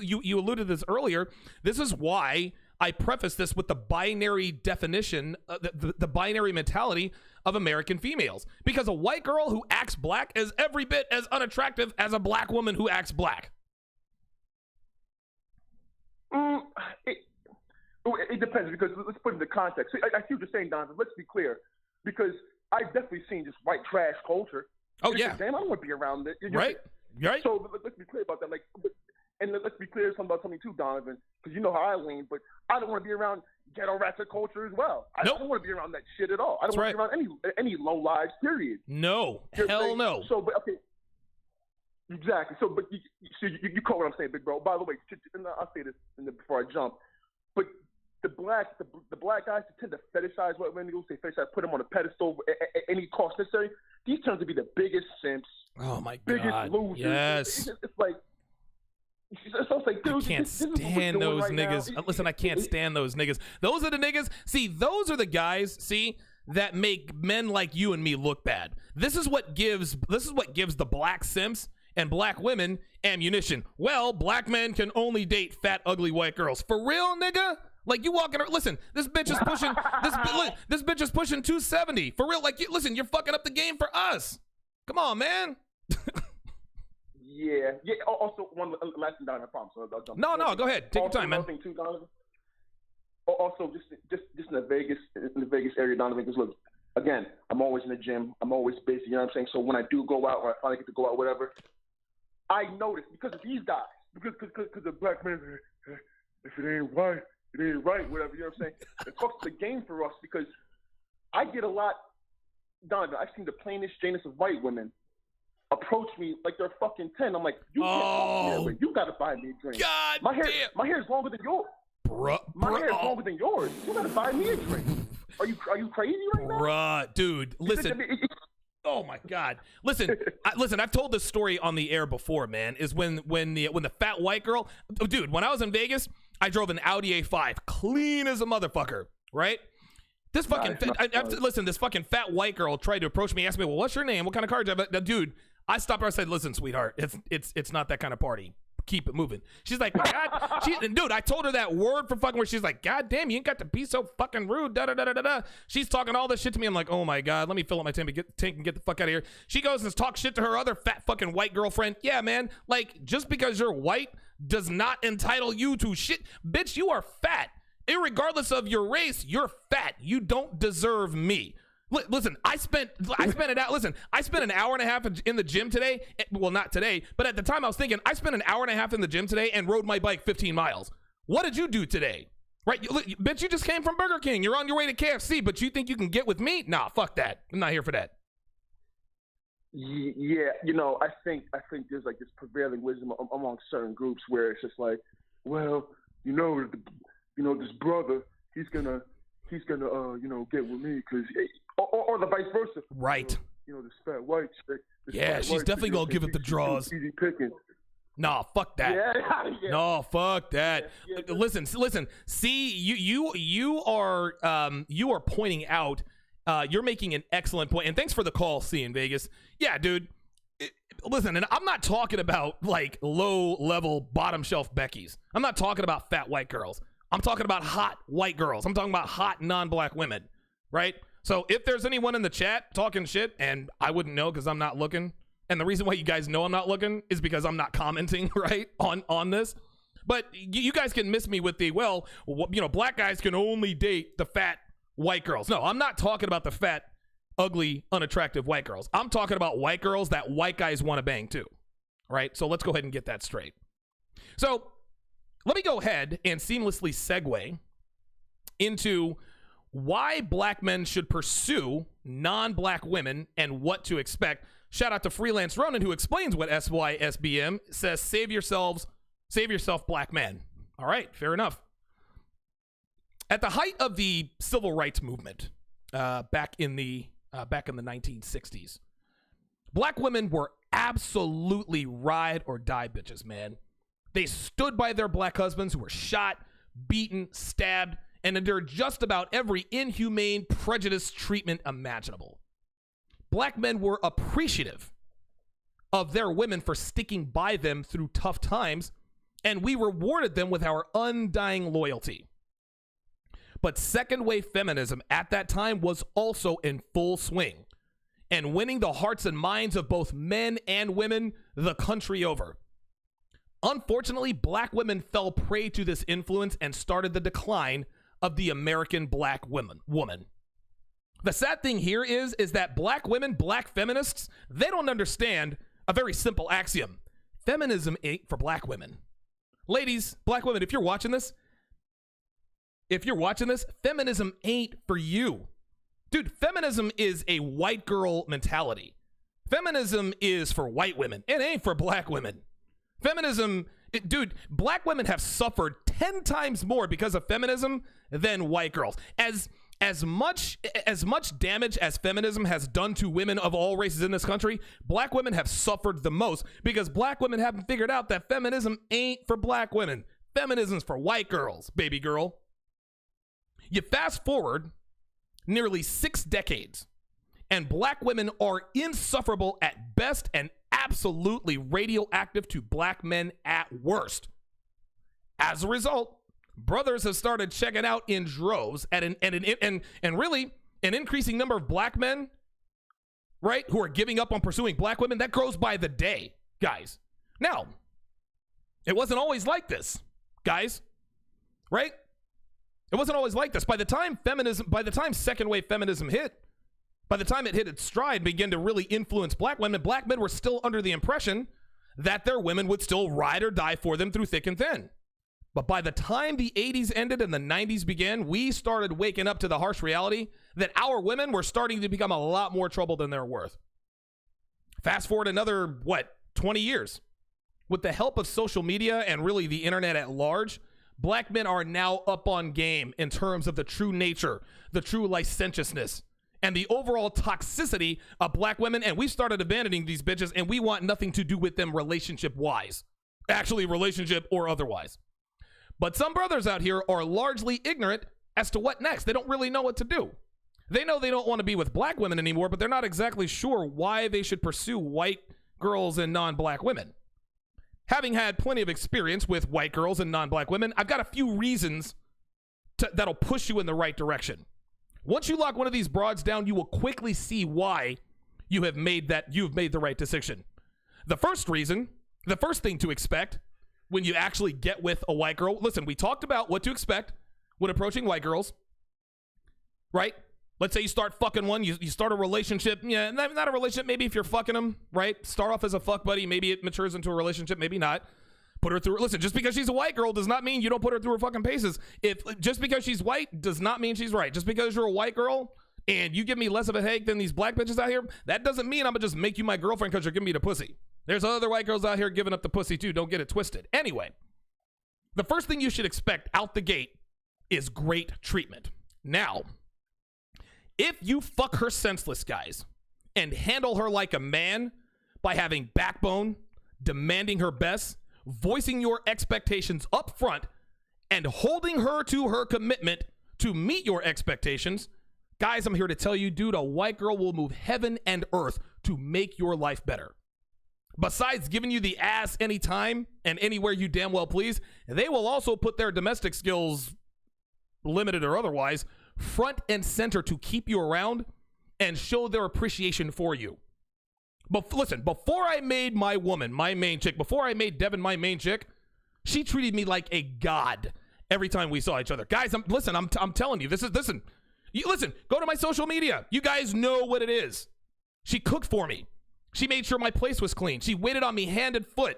You alluded to this earlier. This is why I preface this with the binary definition, the binary mentality of American females. Because a white girl who acts black is every bit as unattractive as a black woman who acts black. It depends, because let's put it into context. I see what you're saying, Donovan. Let's be clear, because I've definitely seen just white trash culture. Oh yeah, damn, I don't want to be around it. Right. So let's be clear about that. And let's be clear about something too, Donovan, because you know how I lean. But I don't want to be around ghetto ratchet culture as well. I don't want to be around that shit at all. I don't want to be around any low lives. Period. No, hell no. So, but okay. Exactly. So, but you call what I'm saying, big bro. By the way, and I'll say this before I jump, but the black guys tend to fetishize what women do. Say fetishize, put them on a pedestal at any cost necessary. These turn to be the biggest simps. Oh my god. Biggest losers. Yes. It's like. So it's like, dude, I can't stand those niggas. Listen, I can't stand those niggas. Those are the niggas. See, those are the guys. See, that make men like you and me look bad. This is what gives the black simps and black women ammunition. Well, black men can only date fat, ugly white girls. For real, nigga? Like, you walking around, listen, this bitch is pushing, this bitch is pushing 270. For real, like, listen, you're fucking up the game for us. Come on, man. Yeah. Also, one last thing, Donovan, I promise. I'll jump. No, go ahead. Take your time, man. Thing too, Donovan. Also, just in the Vegas area, Donovan, because look, again, I'm always in the gym. I'm always busy. You know what I'm saying? So when I do go out, or I finally get to go out, whatever, I notice because of these guys, because the black men, if it ain't white, it ain't right, whatever. You know what I'm saying? It fucks the game for us because I get a lot. Donovan, I've seen the plainest, janest of white women approach me like they're fucking 10. I'm like, you can't talk to me that way. You gotta buy me a drink. God my hair is longer than yours. My hair is longer than yours. You gotta buy me a drink. Are you crazy right now? Bruh, dude, listen. Oh my God. Listen, I've told this story on the air before, man, is when the fat white girl, dude, when I was in Vegas, I drove an Audi A5, clean as a motherfucker, right? This fucking, this fucking fat white girl tried to approach me, asked me, well, what's your name? What kind of car do you have? Now, dude, I stopped her, I said, listen, sweetheart, it's not that kind of party. Keep it moving. She's like, well, God, dude, I told her that word for fucking where she's like, God damn, you ain't got to be so fucking rude. Da da da da da. She's talking all this shit to me. I'm like, oh my God, let me fill up my tank and get the fuck out of here. She goes and talks shit to her other fat fucking white girlfriend. Yeah, man, like just because you're white does not entitle you to shit. Bitch, you are fat. Irregardless of your race, you're fat. You don't deserve me. Listen, I spent an hour and a half in the gym today. Well, not today, but at the time I was thinking, I spent an hour and a half in the gym today and rode my bike 15 miles. What did you do today? Right? Bitch, you just came from Burger King. You're on your way to KFC, but you think you can get with me? Nah, fuck that. I'm not here for that. Yeah, I think there's like this prevailing wisdom among certain groups where it's just like, well, this brother, he's gonna get with me because, or the vice versa. Right. This fat white chick. She's definitely gonna give it the draws. Easy picking. Nah, fuck that. Yeah. No, fuck that. Yeah. Listen. See, you are pointing out. You're making an excellent point, and thanks for the call, C in Vegas. Yeah, dude. Listen, and I'm not talking about like low level bottom shelf Beckys. I'm not talking about fat white girls. I'm talking about hot white girls. I'm talking about hot non-black women, right? So if there's anyone in the chat talking shit, and I wouldn't know because I'm not looking, and the reason why you guys know I'm not looking is because I'm not commenting, right, on this. But you guys can miss me with the, well, black guys can only date the fat white girls. No, I'm not talking about the fat, ugly, unattractive white girls. I'm talking about white girls that white guys want to bang too, right? So let's go ahead and get that straight. So let me go ahead and seamlessly segue into why black men should pursue non-black women and what to expect. Shout out to Freelance Ronan, who explains what SYSBM says. Save yourself, black man. All right, fair enough. At the height of the civil rights movement, back in the 1960s, black women were absolutely ride or die bitches, man. They stood by their black husbands who were shot, beaten, stabbed, and endured just about every inhumane, prejudiced treatment imaginable. Black men were appreciative of their women for sticking by them through tough times, and we rewarded them with our undying loyalty. But second wave feminism at that time was also in full swing and winning the hearts and minds of both men and women the country over. Unfortunately, black women fell prey to this influence and started the decline of the American black woman. The sad thing here is that black women, black feminists, they don't understand a very simple axiom. Feminism ain't for black women. Ladies, black women, if you're watching this, feminism ain't for you. Dude, feminism is a white girl mentality. Feminism is for white women. It ain't for black women. Feminism, dude, black women have suffered 10 times more because of feminism than white girls. As much damage as feminism has done to women of all races in this country, black women have suffered the most because black women haven't figured out that feminism ain't for black women. Feminism's for white girls, baby girl. You fast forward nearly 6 decades, and black women are insufferable at best and absolutely radioactive to black men at worst. As a result, brothers have started checking out in droves at and really an increasing number of black men, right, who are giving up on pursuing black women. That grows by the day, guys. Now, it wasn't always like this, guys, right? It wasn't always like this. By the time second wave feminism hit, by the time it hit its stride, began to really influence black women were still under the impression that their women would still ride or die for them through thick and thin. But by the time the 80s ended and the 90s began, we started waking up to the harsh reality that our women were starting to become a lot more trouble than they're worth. Fast forward another, 20 years. With the help of social media and really the internet at large, black men are now up on game in terms of the true nature, the true licentiousness, and the overall toxicity of black women. And we started abandoning these bitches, and we want nothing to do with them relationship-wise. Actually, relationship or otherwise. But some brothers out here are largely ignorant as to what next. They don't really know what to do. They know they don't want to be with black women anymore, but they're not exactly sure why they should pursue white girls and non-black women. Having had plenty of experience with white girls and non-black women, I've got a few reasons that'll push you in the right direction. Once you lock one of these broads down, you will quickly see why you've made the right decision. The first thing to expect when you actually get with a white girl, listen, we talked about what to expect when approaching white girls, right? Let's say you start fucking one, you start a relationship. Yeah, not a relationship, maybe if you're fucking them, right? Start off as a fuck buddy, maybe it matures into a relationship, maybe not. Put her through, listen, just because she's a white girl does not mean you don't put her through her fucking paces. Just because she's white does not mean she's right. Just because you're a white girl and you give me less of a headache than these black bitches out here, that doesn't mean I'm gonna just make you my girlfriend because you're giving me the pussy. There's other white girls out here giving up the pussy too. Don't get it twisted. Anyway, the first thing you should expect out the gate is great treatment. Now, if you fuck her senseless, guys, and handle her like a man by having backbone, demanding her best, voicing your expectations up front, and holding her to her commitment to meet your expectations, guys, I'm here to tell you, dude, a white girl will move heaven and earth to make your life better. Besides giving you the ass anytime and anywhere you damn well please, they will also put their domestic skills, limited or otherwise, front and center to keep you around and show their appreciation for you. But listen, before I made my woman my main chick, before I made Devin my main chick, she treated me like a god every time we saw each other. Guys, I'm telling you, listen, go to my social media. You guys know what it is. She cooked for me. She made sure my place was clean. She waited on me hand and foot.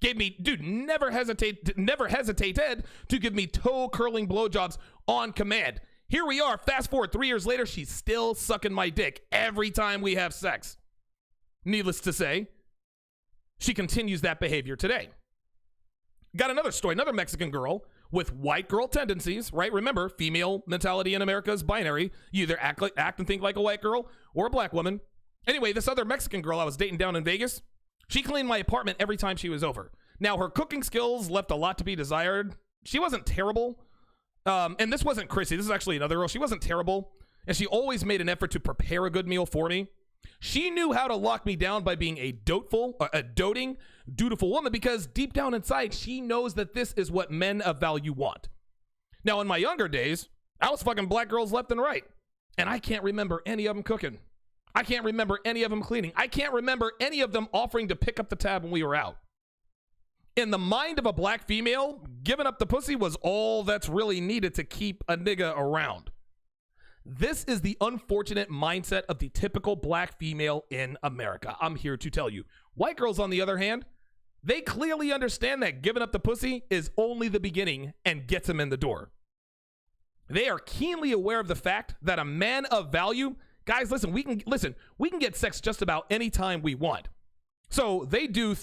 Gave me, dude, never hesitated to give me toe curling blowjobs on command. Here we are, fast forward 3 years later, she's still sucking my dick every time we have sex. Needless to say, she continues that behavior today. Got another story, another Mexican girl with white girl tendencies, right? Remember, female mentality in America is binary. You either act and think like a white girl or a black woman. Anyway, this other Mexican girl I was dating down in Vegas, she cleaned my apartment every time she was over. Now, her cooking skills left a lot to be desired. She wasn't terrible. And this wasn't Chrissy. This is actually another girl. She wasn't terrible. And she always made an effort to prepare a good meal for me. She knew how to lock me down by being a doting, dutiful woman, because deep down inside, she knows that this is what men of value want. Now, in my younger days, I was fucking black girls left and right. And I can't remember any of them cooking. I can't remember any of them cleaning. I can't remember any of them offering to pick up the tab when we were out. In the mind of a black female, giving up the pussy was all that's really needed to keep a nigga around. This is the unfortunate mindset of the typical black female in America. I'm here to tell you. White girls, on the other hand, they clearly understand that giving up the pussy is only the beginning and gets them in the door. They are keenly aware of the fact that a man of value, guys, we can get sex just about any time we want. So they do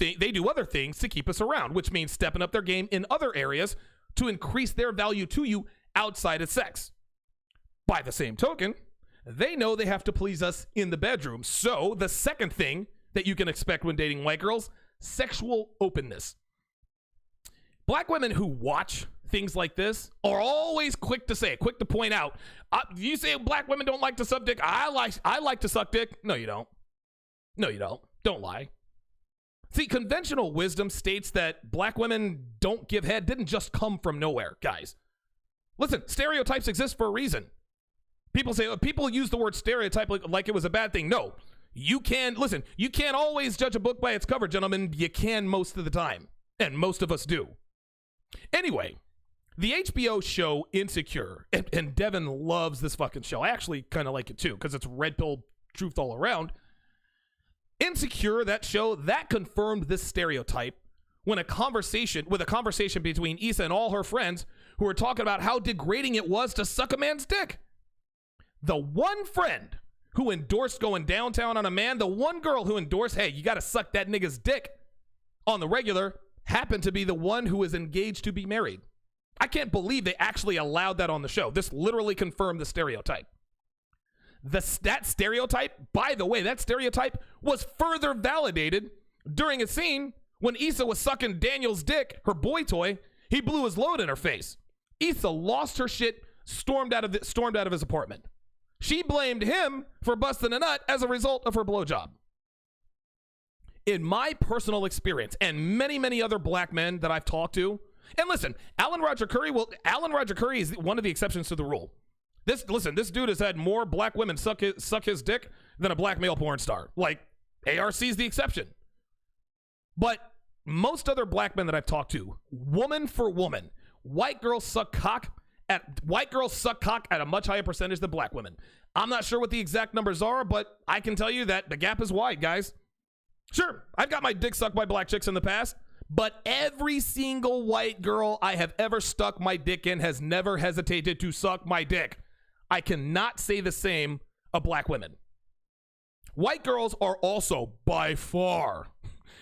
other things to keep us around, which means stepping up their game in other areas to increase their value to you outside of sex. By the same token, they know they have to please us in the bedroom. So the second thing that you can expect when dating white girls, sexual openness. Black women who watch, things like this are always quick to point out, you say black women don't like to suck dick. I like to suck dick. No, you don't. No, you don't. Don't lie. See, conventional wisdom states that black women don't give head didn't just come from nowhere, guys. Listen, stereotypes exist for a reason. People use the word stereotype like it was a bad thing. No, you can't always judge a book by its cover, gentlemen. You can most of the time, and most of us do. Anyway, the HBO show Insecure, and Devin loves this fucking show. I actually kind of like it too, because it's red pill truth all around. Insecure, that show, that confirmed this stereotype with a conversation between Issa and all her friends who were talking about how degrading it was to suck a man's dick. The one friend who endorsed going downtown on a man, the one girl who endorsed, hey, you got to suck that nigga's dick on the regular, happened to be the one who is engaged to be married. I can't believe they actually allowed that on the show. This literally confirmed the stereotype. That stereotype, by the way, that stereotype was further validated during a scene when Issa was sucking Daniel's dick, her boy toy. He blew his load in her face. Issa lost her shit, stormed out of his apartment. She blamed him for busting a nut as a result of her blowjob. In my personal experience, and many, many other black men that I've talked to, and listen, Alan Roger Curry is one of the exceptions to the rule. This dude has had more black women suck his dick than a black male porn star. Like, ARC's the exception. But most other black men that I've talked to, woman for woman, white girls suck cock at a much higher percentage than black women. I'm not sure what the exact numbers are, but I can tell you that the gap is wide, guys. Sure, I've got my dick sucked by black chicks in the past, but every single white girl I have ever stuck my dick in has never hesitated to suck my dick. I cannot say the same of black women. White girls are also by far,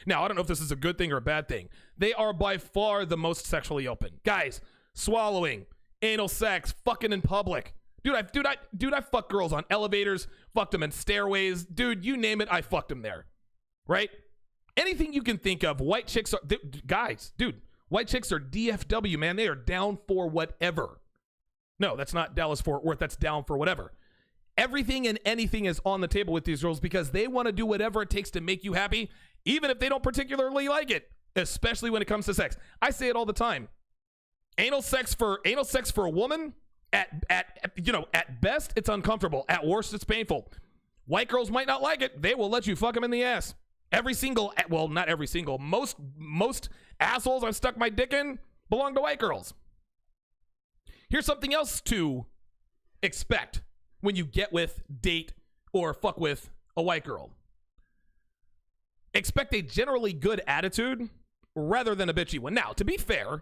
now I don't know if this is a good thing or a bad thing, they are by far the most sexually open. Guys, swallowing, anal sex, fucking in public. Dude, I fuck girls on elevators, fucked them in stairways. Dude, you name it, I fucked them there. Right? Anything you can think of, white chicks are, white chicks are DFW, man. They are down for whatever. No, that's not Dallas-Fort Worth. That's down for whatever. Everything and anything is on the table with these girls because they want to do whatever it takes to make you happy, even if they don't particularly like it, especially when it comes to sex. I say it all the time. Anal sex for a woman, at best, it's uncomfortable. At worst, it's painful. White girls might not like it. They will let you fuck them in the ass. Not every single. Most assholes I've stuck my dick in belong to white girls. Here's something else to expect when you get with, date, or fuck with a white girl. Expect a generally good attitude rather than a bitchy one. Now, to be fair,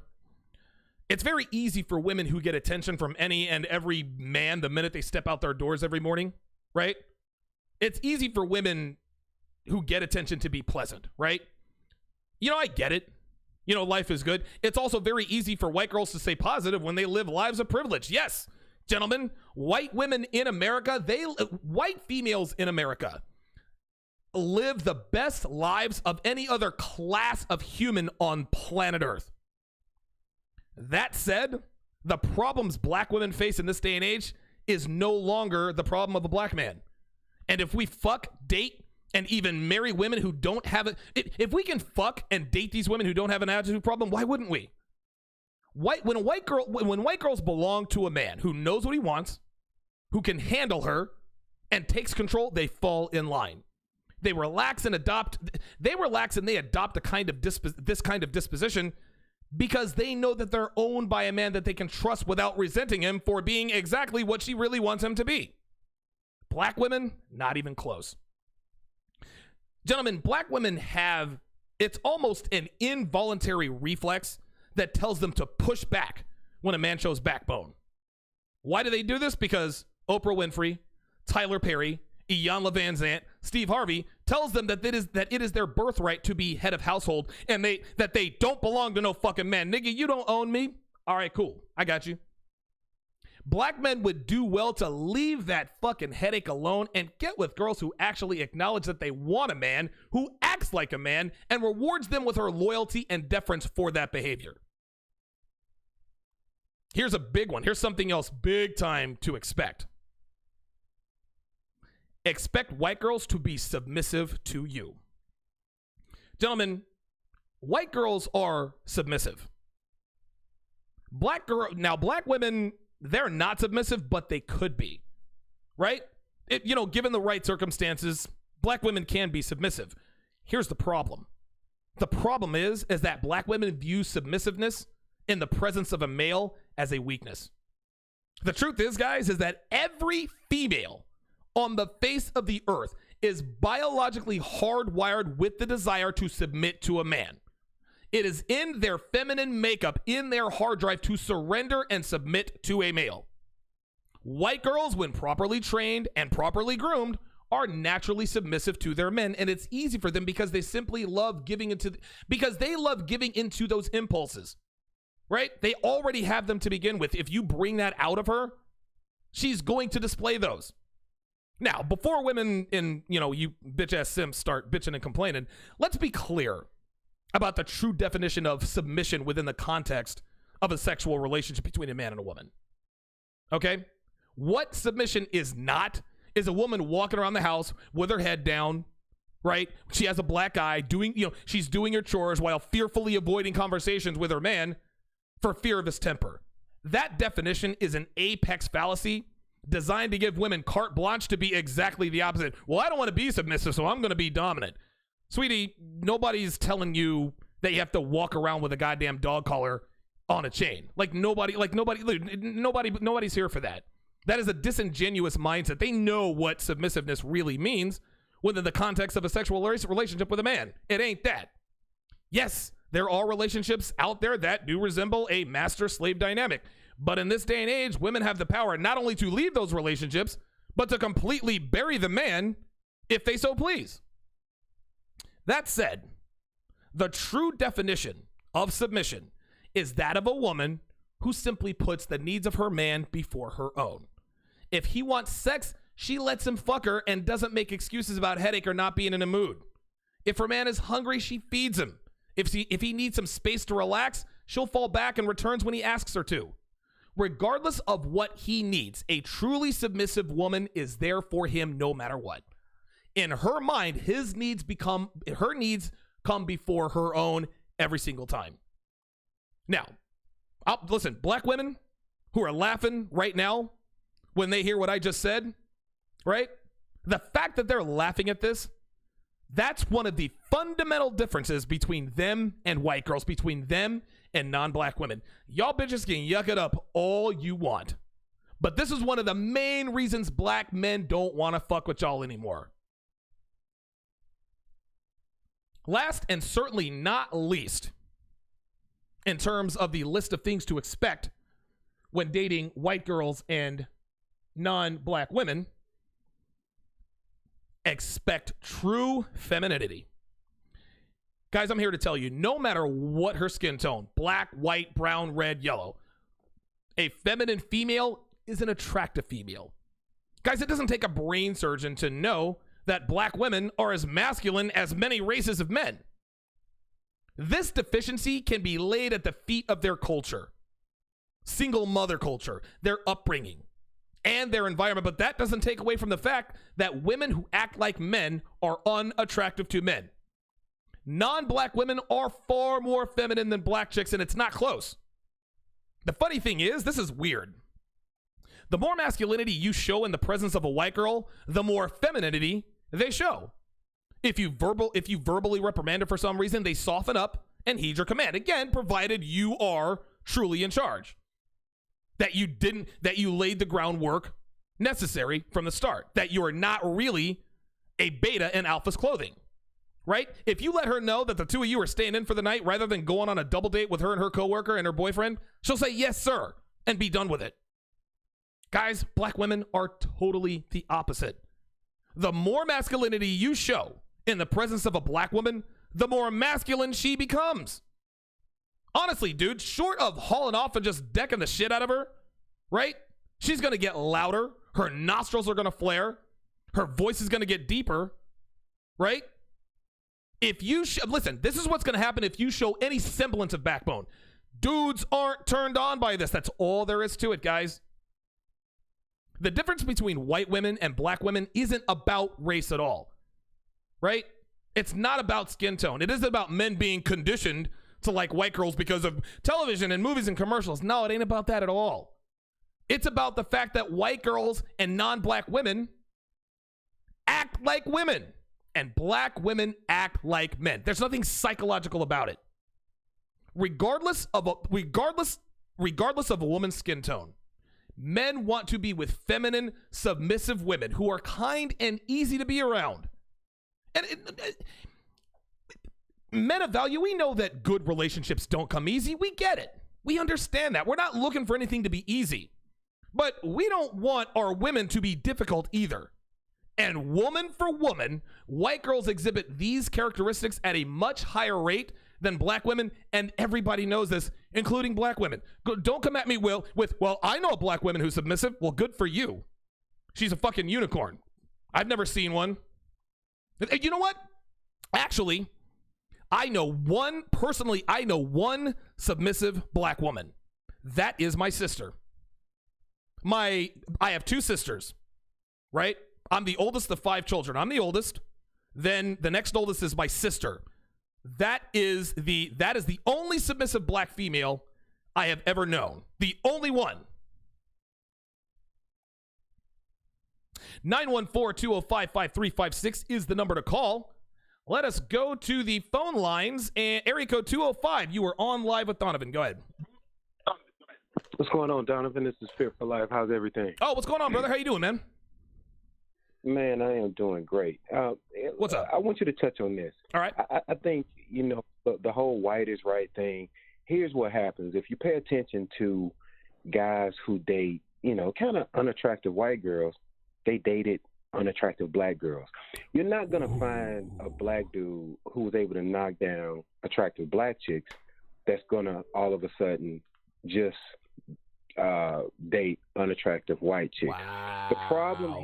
it's very easy for women who get attention from any and every man the minute they step out their doors every morning, right? It's easy for women who get attention to be pleasant, right? I get it. Life is good. It's also very easy for white girls to stay positive when they live lives of privilege. Yes, gentlemen, white females in America live the best lives of any other class of human on planet Earth. That said, the problems black women face in this day and age is no longer the problem of a black man. And if we fuck, date, and even marry women who don't have it, if we can fuck and date these women who don't have an attitude problem, why wouldn't we? When white girls belong to a man who knows what he wants, who can handle her, and takes control, they fall in line. They relax and adopt this kind of disposition because they know that they're owned by a man that they can trust without resenting him for being exactly what she really wants him to be. Black women, not even close. Gentlemen, black women it's almost an involuntary reflex that tells them to push back when a man shows backbone. Why do they do this? Because Oprah Winfrey, Tyler Perry, Iyanla Vanzant, Steve Harvey tells them that it is their birthright to be head of household and that they don't belong to no fucking man. Nigga, you don't own me. All right, cool. I got you. Black men would do well to leave that fucking headache alone and get with girls who actually acknowledge that they want a man, who acts like a man, and rewards them with her loyalty and deference for that behavior. Here's a big one. Here's something else big time to expect. Expect white girls to be submissive to you. Gentlemen, white girls are submissive. Black women, they're not submissive, but they could be, right? Given the right circumstances, black women can be submissive. Here's the problem. The problem is that black women view submissiveness in the presence of a male as a weakness. The truth is, guys, is that every female on the face of the earth is biologically hardwired with the desire to submit to a man. It is in their feminine makeup, in their hard drive, to surrender and submit to a male. White girls, when properly trained and properly groomed, are naturally submissive to their men, and it's easy for them because they simply love giving into those impulses, right? They already have them to begin with. If you bring that out of her, she's going to display those. Now, before women you bitch-ass simps start bitching and complaining, let's be clear about the true definition of submission within the context of a sexual relationship between a man and a woman. Okay? What submission is not is a woman walking around the house with her head down, right? She has a black eye, she's doing her chores while fearfully avoiding conversations with her man for fear of his temper. That definition is an apex fallacy designed to give women carte blanche to be exactly the opposite. Well, I don't want to be submissive, so I'm going to be dominant. Sweetie, nobody's telling you that you have to walk around with a goddamn dog collar on a chain. Nobody's here for that. That is a disingenuous mindset. They know what submissiveness really means within the context of a sexual relationship with a man. It ain't that. Yes, there are relationships out there that do resemble a master-slave dynamic. But in this day and age, women have the power not only to leave those relationships, but to completely bury the man if they so please. That said, the true definition of submission is that of a woman who simply puts the needs of her man before her own. If he wants sex, she lets him fuck her and doesn't make excuses about headache or not being in a mood. If her man is hungry, she feeds him. If he needs some space to relax, she'll fall back and returns when he asks her to. Regardless of what he needs, a truly submissive woman is there for him no matter what. In her mind, her needs come before her own every single time. Now, listen, black women who are laughing right now when they hear what I just said, right? The fact that they're laughing at this, that's one of the fundamental differences between them and white girls, between them and non-black women. Y'all bitches can yuck it up all you want. But this is one of the main reasons black men don't want to fuck with y'all anymore. Last and certainly not least, in terms of the list of things to expect when dating white girls and non-black women, expect true femininity. Guys, I'm here to tell you, no matter what her skin tone, black, white, brown, red, yellow, a feminine female is an attractive female. Guys, it doesn't take a brain surgeon to know that black women are as masculine as many races of men. This deficiency can be laid at the feet of their culture, single mother culture, their upbringing, and their environment. But that doesn't take away from the fact that women who act like men are unattractive to men. Non-black women are far more feminine than black chicks, and it's not close. The funny thing is, this is weird. The more masculinity you show in the presence of a white girl, the more femininity they show. If you verbally reprimand her for some reason, they soften up and heed your command. Again, provided you are truly in charge. That you laid the groundwork necessary from the start. That you are not really a beta in alpha's clothing. Right? If you let her know that the two of you are staying in for the night rather than going on a double date with her and her coworker and her boyfriend, she'll say, yes, sir, and be done with it. Guys, black women are totally the opposite. The more masculinity you show in the presence of a black woman, the more masculine she becomes. Honestly, dude, short of hauling off and just decking the shit out of her, right? She's going to get louder. Her nostrils are going to flare. Her voice is going to get deeper, right? If you listen, this is what's going to happen if you show any semblance of backbone. Dudes aren't turned on by this. That's all there is to it, guys. The difference between white women and black women isn't about race at all, right? It's not about skin tone. It isn't about men being conditioned to like white girls because of television and movies and commercials. No, it ain't about that at all. It's about the fact that white girls and non-black women act like women and black women act like men. There's nothing psychological about it. Regardless of a woman's skin tone, men want to be with feminine, submissive women who are kind and easy to be around. And men of value, we know that good relationships don't come easy. We get it. We understand that. We're not looking for anything to be easy. But we don't want our women to be difficult either. And woman for woman, white girls exhibit these characteristics at a much higher rate than black women, and everybody knows this, including black women. Don't come at me, Will, with, well, I know a black woman who's submissive. Well, good for you. She's a fucking unicorn. I've never seen one. You know what? Actually, I know one submissive black woman. That is my sister. I have two sisters, right? I'm the oldest of 5 children. I'm the oldest. Then the next oldest is my sister. That is the only submissive black female I have ever known. The only one. 914-205-5356 is the number to call. Let us go to the phone lines. And area code 205, you are on live with Donovan. Go ahead. What's going on, Donovan? This is Fear for Life. How's everything? Oh, what's going on, brother? How you doing, man? Man, I am doing great. What's up? I want you to touch on this. All right. I think, the whole white is right thing. Here's what happens. If you pay attention to guys who date, kind of unattractive white girls, they dated unattractive black girls. You're not going to find a black dude who's able to knock down attractive black chicks that's going to all of a sudden just date unattractive white chicks. Wow. The problem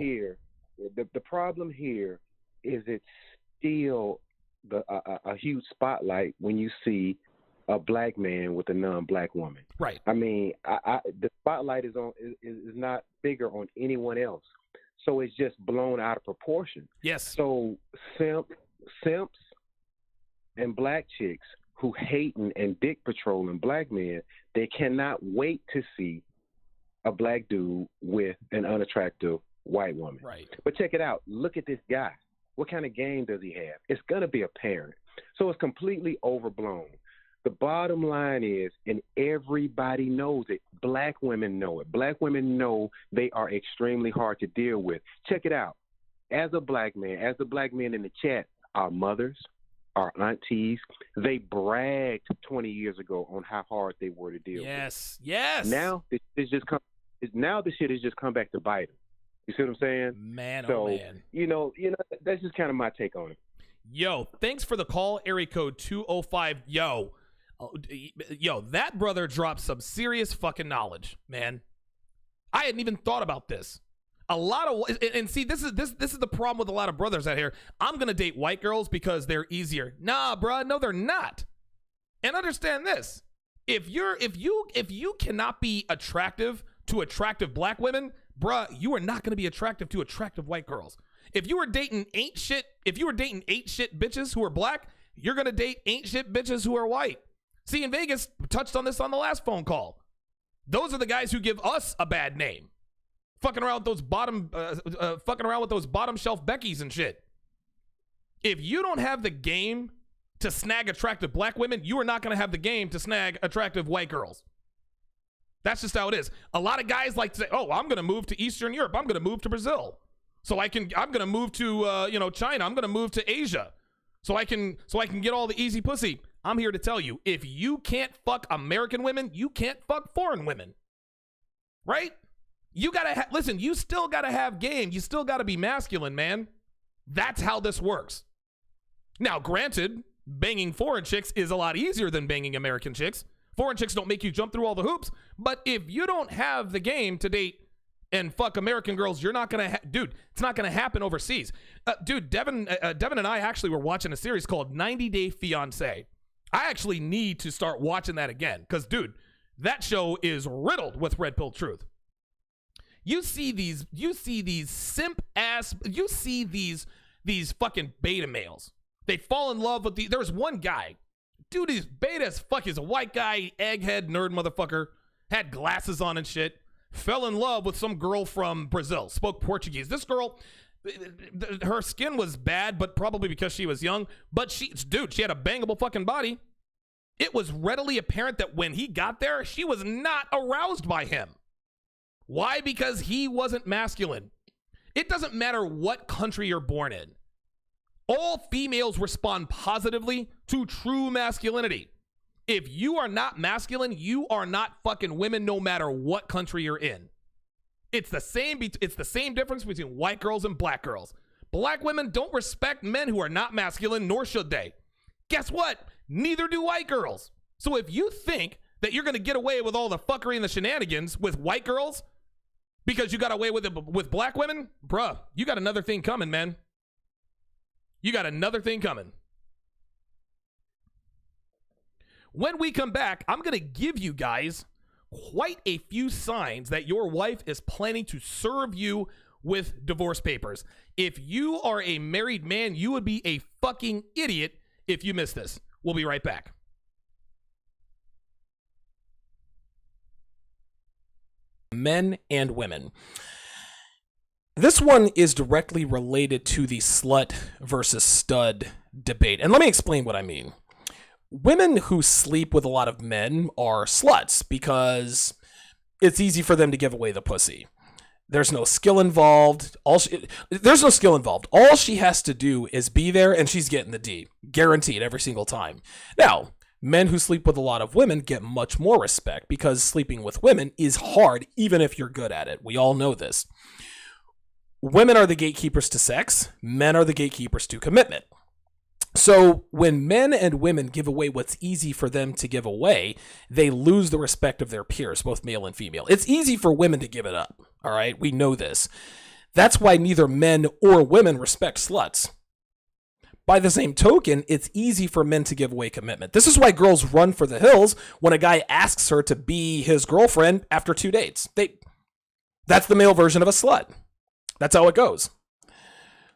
here is it's still a huge spotlight when you see a black man with a non-black woman. Right. I mean, the spotlight is not bigger on anyone else, so it's just blown out of proportion. Yes. So simps and black chicks who hating and dick patrolling black men, they cannot wait to see a black dude with an unattractive white woman. Right. But check it out. Look at this guy. What kind of game does he have? It's going to be apparent. So it's completely overblown. The bottom line is, and everybody knows it, black women know it. Black women know they are extremely hard to deal with. Check it out. As the black men in the chat, our mothers, our aunties, they bragged 20 years ago on how hard they were to deal with. Yes, yes. Now this shit has just come back to bite them. You see what I'm saying? Man, so, oh man. That's just kind of my take on it. Yo, thanks for the call. Area code 205. Yo, that brother dropped some serious fucking knowledge, man. I hadn't even thought about this. A lot of, and see, this is the problem with a lot of brothers out here. I'm gonna date white girls because they're easier. Nah, bruh, no, they're not. And understand this: if you cannot be attractive to attractive black women, bruh, you are not gonna be attractive to attractive white girls. If you were dating ain't shit bitches who are black, you're gonna date ain't shit bitches who are white. See, in Vegas, touched on this on the last phone call. Those are the guys who give us a bad name. Fucking around with those bottom shelf Beckys and shit. If you don't have the game to snag attractive black women, you are not going to have the game to snag attractive white girls. That's just how it is. A lot of guys like to say, "Oh, I'm going to move to Eastern Europe. I'm going to move to Brazil. I'm going to move to China. I'm going to move to Asia. So I can get all the easy pussy." I'm here to tell you, if you can't fuck American women, you can't fuck foreign women. Right? You gotta listen, you still gotta have game. You still gotta be masculine, man. That's how this works. Now, granted, banging foreign chicks is a lot easier than banging American chicks. Foreign chicks don't make you jump through all the hoops. But if you don't have the game to date and fuck American girls, you're not gonna dude, it's not gonna happen overseas. Dude, Devin and I actually were watching a series called 90 Day Fiancé. I actually need to start watching that again because, dude, that show is riddled with red pill truth. You see these simp ass, you see these fucking beta males. They fall in love with there's one guy, dude, he's beta as fuck. He's a white guy, egghead nerd motherfucker, had glasses on and shit, fell in love with some girl from Brazil, spoke Portuguese. This girl, her skin was bad, but probably because she was young, but she had a bangable fucking body. It was readily apparent that when he got there, she was not aroused by him. Why? Because he wasn't masculine. It doesn't matter what country you're born in. All females respond positively to true masculinity. If you are not masculine, you are not fucking women no matter what country you're in. It's the same difference between white girls and black girls. Black women don't respect men who are not masculine, nor should they. Guess what? Neither do white girls. So if you think that you're going to get away with all the fuckery and the shenanigans with white girls because you got away with it with black women, bruh, you got another thing coming, man. You got another thing coming. When we come back, I'm going to give you guys quite a few signs that your wife is planning to serve you with divorce papers. If you are a married man, you would be a fucking idiot if you miss this. We'll be right back. Men and women. This one is directly related to the slut versus stud debate. And let me explain what I mean. Women who sleep with a lot of men are sluts because it's easy for them to give away the pussy. There's no skill involved. There's no skill involved. All she has to do is be there and she's getting the D. Guaranteed every single time. Now, men who sleep with a lot of women get much more respect because sleeping with women is hard even if you're good at it. We all know this. Women are the gatekeepers to sex. Men are the gatekeepers to commitment. So when men and women give away what's easy for them to give away, they lose the respect of their peers, both male and female. It's easy for women to give it up, all right? We know this. That's why neither men or women respect sluts. By the same token, it's easy for men to give away commitment. This is why girls run for the hills when a guy asks her to be his girlfriend after 2 dates. That's the male version of a slut. That's how it goes.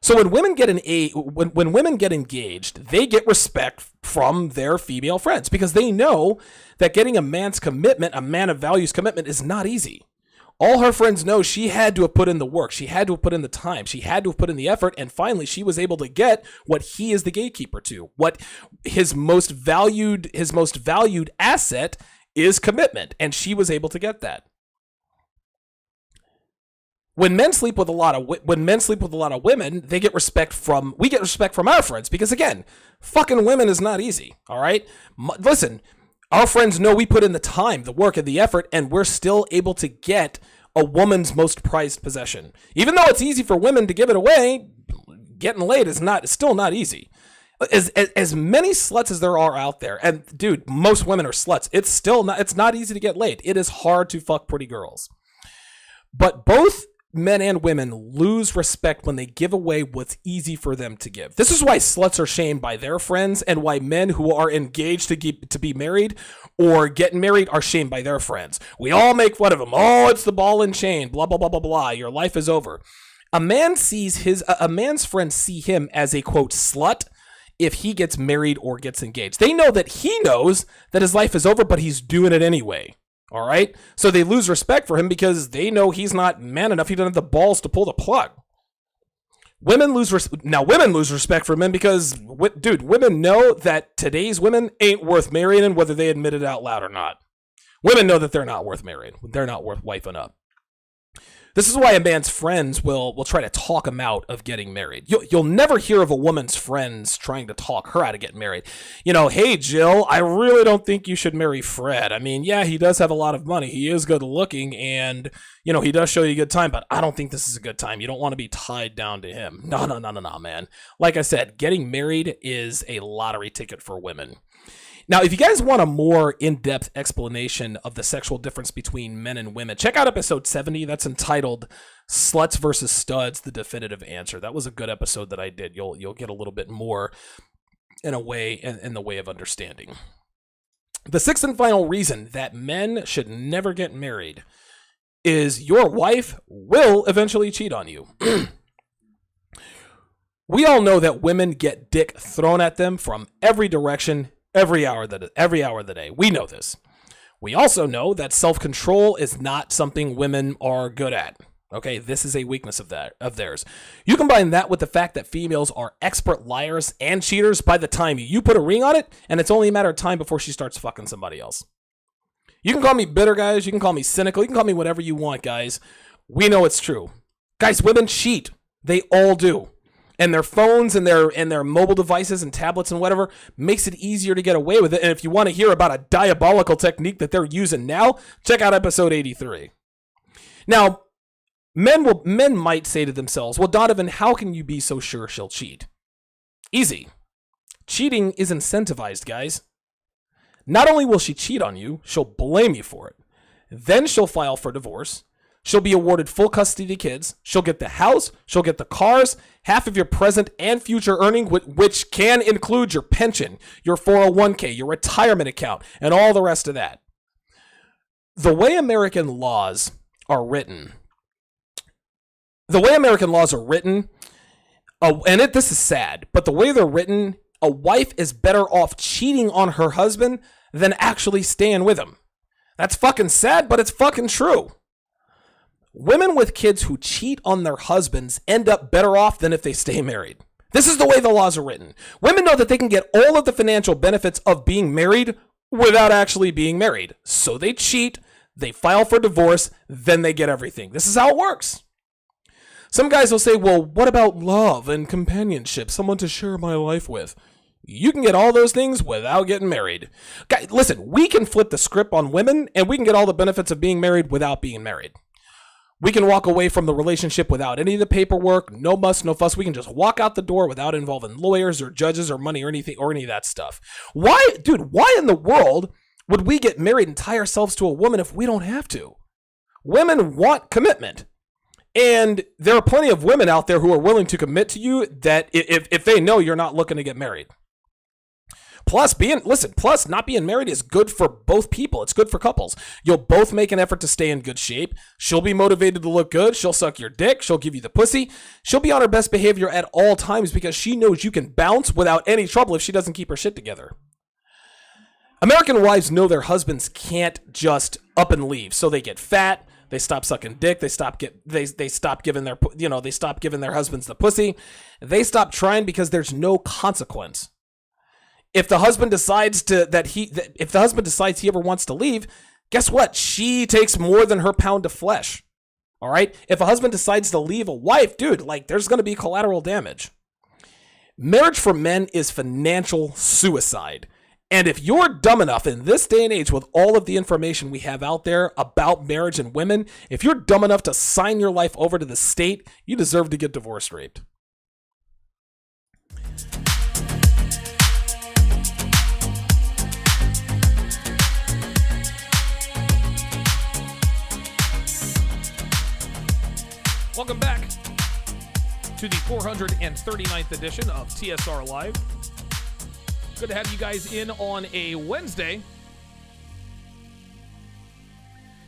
So when women get when women get engaged, they get respect from their female friends because they know that getting a man's commitment, a man of values commitment, is not easy. All her friends know she had to have put in the work, she had to have put in the time, she had to have put in the effort, and finally she was able to get what he is the gatekeeper to. What his most valued asset is commitment, and she was able to get that. When men sleep with a lot of women, we get respect from our friends because again, fucking women is not easy. All right, listen, our friends know we put in the time, the work, and the effort, and we're still able to get a woman's most prized possession. Even though it's easy for women to give it away, getting laid is still not easy. As many sluts as there are out there, and dude, most women are sluts. It's not easy to get laid. It is hard to fuck pretty girls, but both men and women lose respect when they give away what's easy for them to give. This is why sluts are shamed by their friends and why men who are engaged to be married or getting married are shamed by their friends. We all make fun of them. Oh, it's the ball and chain, blah, blah, blah, blah, blah. Your life is over. A man's friends see him as a, quote, slut if he gets married or gets engaged. They know that he knows that his life is over, but he's doing it anyway. All right. So they lose respect for him because they know he's not man enough. He doesn't have the balls to pull the plug. Women lose respect for men because, dude, women know that today's women ain't worth marrying, whether they admit it out loud or not. Women know that they're not worth marrying. They're not worth wifing up. This is why a man's friends will try to talk him out of getting married. You'll never hear of a woman's friends trying to talk her out of getting married. You know, hey, Jill, I really don't think you should marry Fred. I mean, yeah, he does have a lot of money. He is good looking and, you know, he does show you a good time, but I don't think this is a good time. You don't want to be tied down to him. No, man. Like I said, getting married is a lottery ticket for women. Now, if you guys want a more in-depth explanation of the sexual difference between men and women, check out episode 70. That's entitled Sluts versus Studs, The Definitive Answer. That was a good episode that I did. You'll get a little bit more in the way of understanding. The sixth and final reason that men should never get married is your wife will eventually cheat on you. We all know that women get dick thrown at them from every direction, every hour of the day. We know this. We also know that self-control is not something women are good at. Okay, this is a weakness of theirs. You combine that with the fact that females are expert liars and cheaters by the time you put a ring on it, and it's only a matter of time before she starts fucking somebody else. You can call me bitter, guys. You can call me cynical. You can call me whatever you want, guys. We know it's true. Guys, women cheat. They all do. And their phones and their mobile devices and tablets and whatever makes it easier to get away with it. And if you want to hear about a diabolical technique that they're using now, check out episode 83. Now, men might say to themselves, well, Donovan, how can you be so sure she'll cheat? Easy. Cheating is incentivized, guys. Not only will she cheat on you, she'll blame you for it. Then she'll file for divorce. She'll be awarded full custody of the kids. She'll get the house. She'll get the cars, half of your present and future earning, which can include your pension, your 401k, your retirement account, and all the rest of that. The way American laws are written, this is sad, but the way they're written, a wife is better off cheating on her husband than actually staying with him. That's fucking sad, but it's fucking true. Women with kids who cheat on their husbands end up better off than if they stay married. This is the way the laws are written. Women know that they can get all of the financial benefits of being married without actually being married. So they cheat, they file for divorce, then they get everything. This is how it works. Some guys will say, well, what about love and companionship, someone to share my life with? You can get all those things without getting married. Guys, listen, we can flip the script on women, and we can get all the benefits of being married without being married. We can walk away from the relationship without any of the paperwork, no muss, no fuss. We can just walk out the door without involving lawyers or judges or money or anything or any of that stuff. Why in the world would we get married and tie ourselves to a woman if we don't have to? Women want commitment. And there are plenty of women out there who are willing to commit to you that if they know you're not looking to get married. Plus, not being married is good for both people. It's good for couples. You'll both make an effort to stay in good shape. She'll be motivated to look good. She'll suck your dick. She'll give you the pussy. She'll be on her best behavior at all times because she knows you can bounce without any trouble if she doesn't keep her shit together. American wives know their husbands can't just up and leave, so they get fat. They stop sucking dick. They stop giving their husbands the pussy. They stop trying because there's no consequence. If the husband decides he ever wants to leave, guess what? She takes more than her pound of flesh. All right? If a husband decides to leave a wife, dude, there's going to be collateral damage. Marriage for men is financial suicide. And if you're dumb enough in this day and age with all of the information we have out there about marriage and women, if you're dumb enough to sign your life over to the state, you deserve to get divorced, raped. Welcome back to the 439th edition of TSR Live. Good to have you guys in on a Wednesday.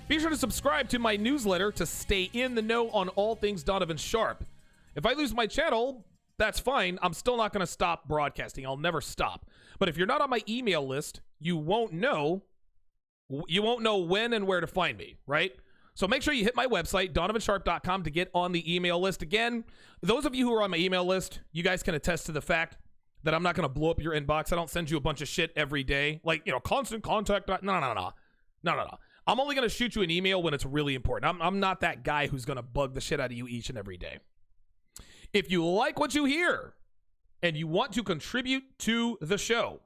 Be sure to subscribe to my newsletter to stay in the know on all things Donovan Sharpe. If I lose my channel, that's fine. I'm still not going to stop broadcasting. I'll never stop. But if you're not on my email list, you won't know when and where to find me, right? So make sure you hit my website, donovansharpe.com, to get on the email list. Again, those of you who are on my email list, you guys can attest to the fact that I'm not going to blow up your inbox. I don't send you a bunch of shit every day. Constant contact. No. I'm only going to shoot you an email when it's really important. I'm not that guy who's going to bug the shit out of you each and every day. If you like what you hear and you want to contribute to the show,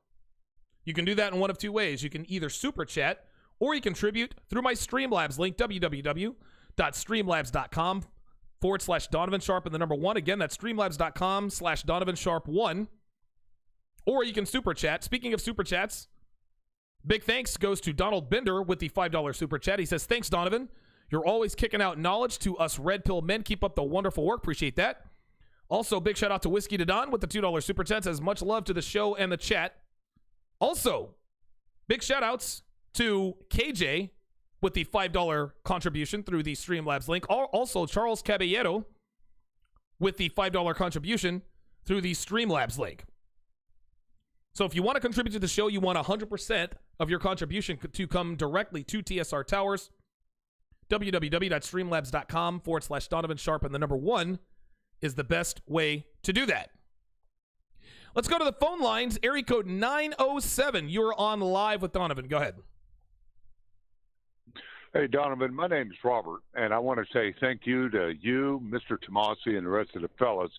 you can do that in one of two ways. You can either super chat or you contribute through my Streamlabs link, www.streamlabs.com/Donovan Sharpe and the number 1. Again, that's streamlabs.com/Donovan Sharpe 1. Or you can super chat. Speaking of super chats, big thanks goes to Donald Bender with the $5 super chat. He says, thanks, Donovan. You're always kicking out knowledge to us red pill men. Keep up the wonderful work. Appreciate that. Also, big shout out to Whiskey to Don with the $2 super chat. Says much love to the show and the chat. Also, big shout outs to KJ with the $5 contribution through the Streamlabs link. Also, Charles Caballero with the $5 contribution through the Streamlabs link. So if you want to contribute to the show, you want 100% of your contribution to come directly to TSR Towers. www.streamlabs.com/Donovan Sharpe and the number 1 is the best way to do that. Let's go to the phone lines. Area code 907. You're on live with Donovan. Go ahead. Hey, Donovan, my name is Robert, and I want to say thank you to you, Mr. Tomasi, and the rest of the fellas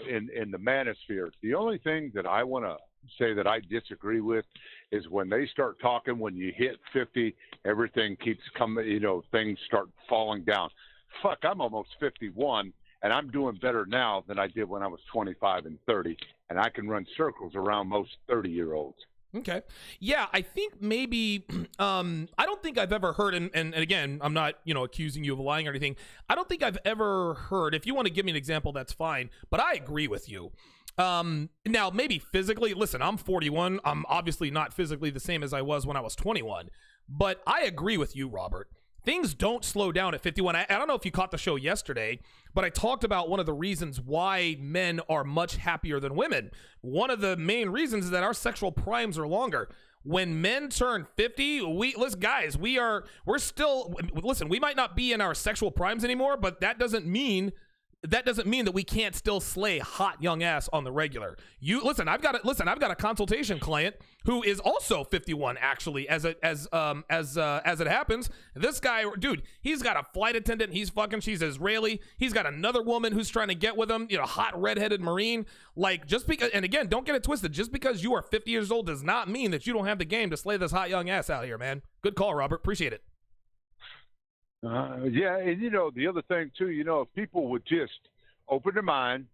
in the manosphere. The only thing that I want to say that I disagree with is when they start talking, when you hit 50, everything keeps coming, things start falling down. Fuck, I'm almost 51, and I'm doing better now than I did when I was 25 and 30, and I can run circles around most 30-year-olds. Okay. Yeah, I think maybe I don't think I've ever heard, and again, I'm not, accusing you of lying or anything. I don't think I've ever heard, if you want to give me an example, that's fine, but I agree with you. Now, maybe physically, listen, I'm 41. I'm obviously not physically the same as I was when I was 21, but I agree with you, Robert. Things don't slow down at 51. I don't know if you caught the show yesterday, but I talked about one of the reasons why men are much happier than women. One of the main reasons is that our sexual primes are longer. When men turn 50, we're still, listen, we might not be in our sexual primes anymore, but that doesn't mean that we can't still slay hot young ass on the regular. I've got a consultation client who is also 51 actually, as it happens. This guy, dude, he's got a flight attendant, she's Israeli. He's got another woman who's trying to get with him, hot redheaded Marine. Like, just because, and again, don't get it twisted, just because you are 50 years old does not mean that you don't have the game to slay this hot young ass out here, man. Good call, Robert. Appreciate it. Yeah, and the other thing too, if people would just open their mind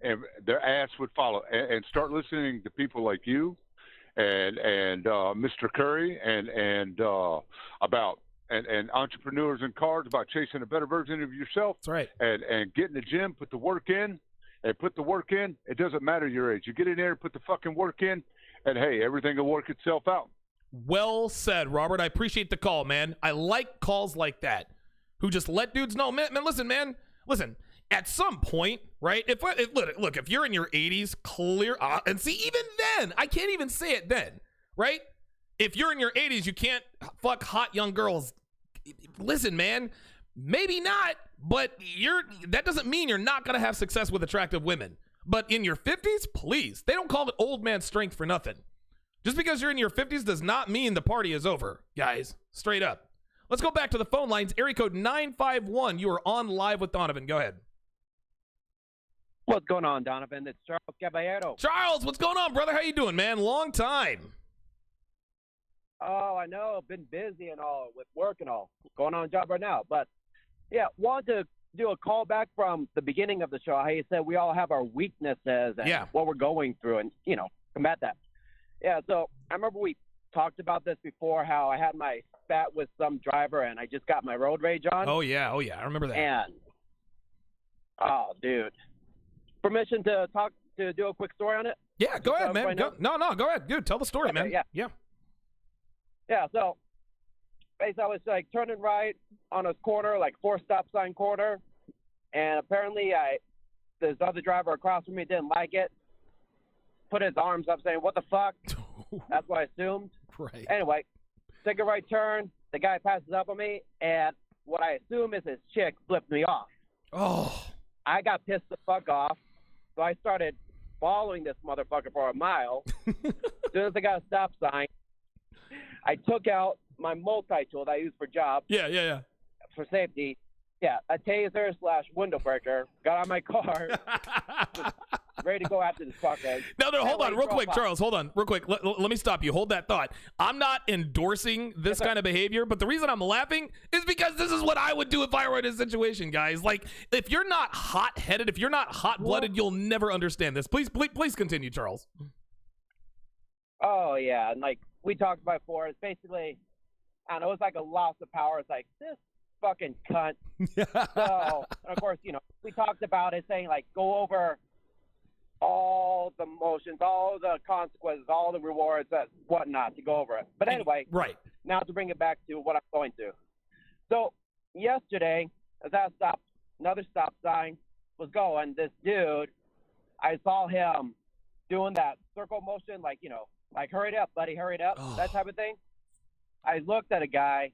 and their ass would follow and start listening to people like you and Mr. Curry and about entrepreneurs in cars, about chasing a better version of yourself. That's right. And get in the gym, put the work in. It doesn't matter your age. You get in there, put the fucking work in, and hey, everything will work itself out. Well said, Robert. I appreciate the call, man. I like calls like that, who just let dudes know, man. Listen. At some point, right? If you're in your 80s, clear. And see, even then, I can't even say it then, right? If you're in your 80s, you can't fuck hot young girls. Listen, man. Maybe not, but that doesn't mean you're not gonna have success with attractive women. But in your 50s, please. They don't call it old man strength for nothing. Just because you're in your 50s does not mean the party is over, guys. Straight up. Let's go back to the phone lines. Area code 951. You are on live with Donovan. Go ahead. What's going on, Donovan? It's Charles Caballero. Charles, what's going on, brother? How you doing, man? Long time. Oh, I know. I've been busy and all with work and all. Going on a job right now. But, yeah, wanted to do a call back from the beginning of the show. How you said we all have our weaknesses and what we're going through and, combat that. Yeah, so I remember we talked about this before, how I had my spat with some driver and I just got my road rage on. Oh, yeah. I remember that. And, oh, dude. Permission to do a quick story on it? Yeah, go ahead, man. Go ahead. Dude, tell the story, okay, man. Yeah, so basically I was like turning right on a corner, like 4 stop sign corner, and apparently this other driver across from me didn't like it. Put his arms up saying, "What the fuck?" That's what I assumed. Right. Anyway, take a right turn. The guy passes up on me, and what I assume is his chick flipped me off. Oh. I got pissed the fuck off, so I started following this motherfucker for a mile. As soon as I got a stop sign, I took out my multi-tool that I use for jobs. Yeah. For safety. Yeah, a taser / window breaker. Got out of my car. Ready to go after this fuckhead. No, hold on real quick, Charles. Hold on real quick. Let me stop you. Hold that thought. I'm not endorsing this kind of behavior, but the reason I'm laughing is because this is what I would do if I were in this situation, guys. Like, if you're not hot-headed, if you're not hot-blooded, you'll never understand this. Please continue, Charles. Oh, yeah. And, like, we talked about before, it's basically, I don't know, it's like a loss of power. It's like, this fucking cunt. So, of course, we talked about it, saying, like, go over all the motions, all the consequences, all the rewards, whatnot, to go over it. But anyway, right now to bring it back to what I'm going to. So, yesterday, as another stop sign was going, this dude, I saw him doing that circle motion, like, like, hurry up, buddy, hurry up, that type of thing. I looked at a guy.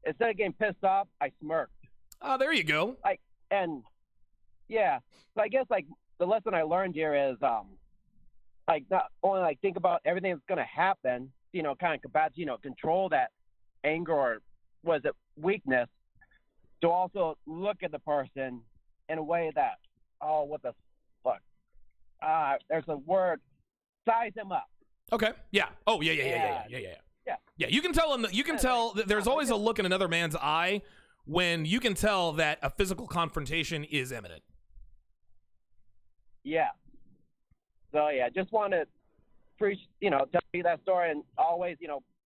Instead of getting pissed off, I smirked. Oh, there you go. Yeah. So I guess, like, the lesson I learned here is, like, not only, like, think about everything that's going to happen, kind of combat, control that anger or, weakness, to also look at the person in a way that, oh, what the fuck? There's a word, size him up. Okay. Yeah. Oh, yeah. Yeah, you can tell him. You can tell that there's always a look in another man's eye when you can tell that a physical confrontation is imminent. Yeah. So yeah, just want to tell you that story, and always,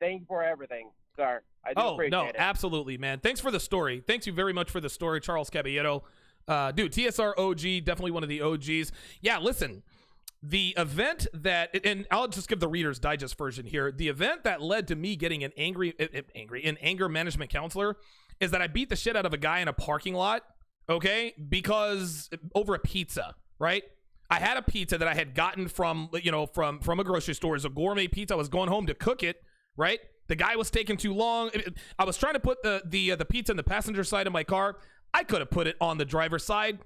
thank you for everything, sir. I do appreciate it. Absolutely, man. Thanks for the story. Thanks you very much for the story, Charles Caballero. Dude, TSR OG, definitely one of the OGs. Yeah, listen. The event that, and I'll just give the Reader's Digest version here. The event that led to me getting an anger management counselor is that I beat the shit out of a guy in a parking lot, okay? Because over a pizza, right? I had a pizza that I had gotten from a grocery store. It's a gourmet pizza. I was going home to cook it, right? The guy was taking too long. I was trying to put the pizza in the passenger side of my car. I could have put it on the driver's side.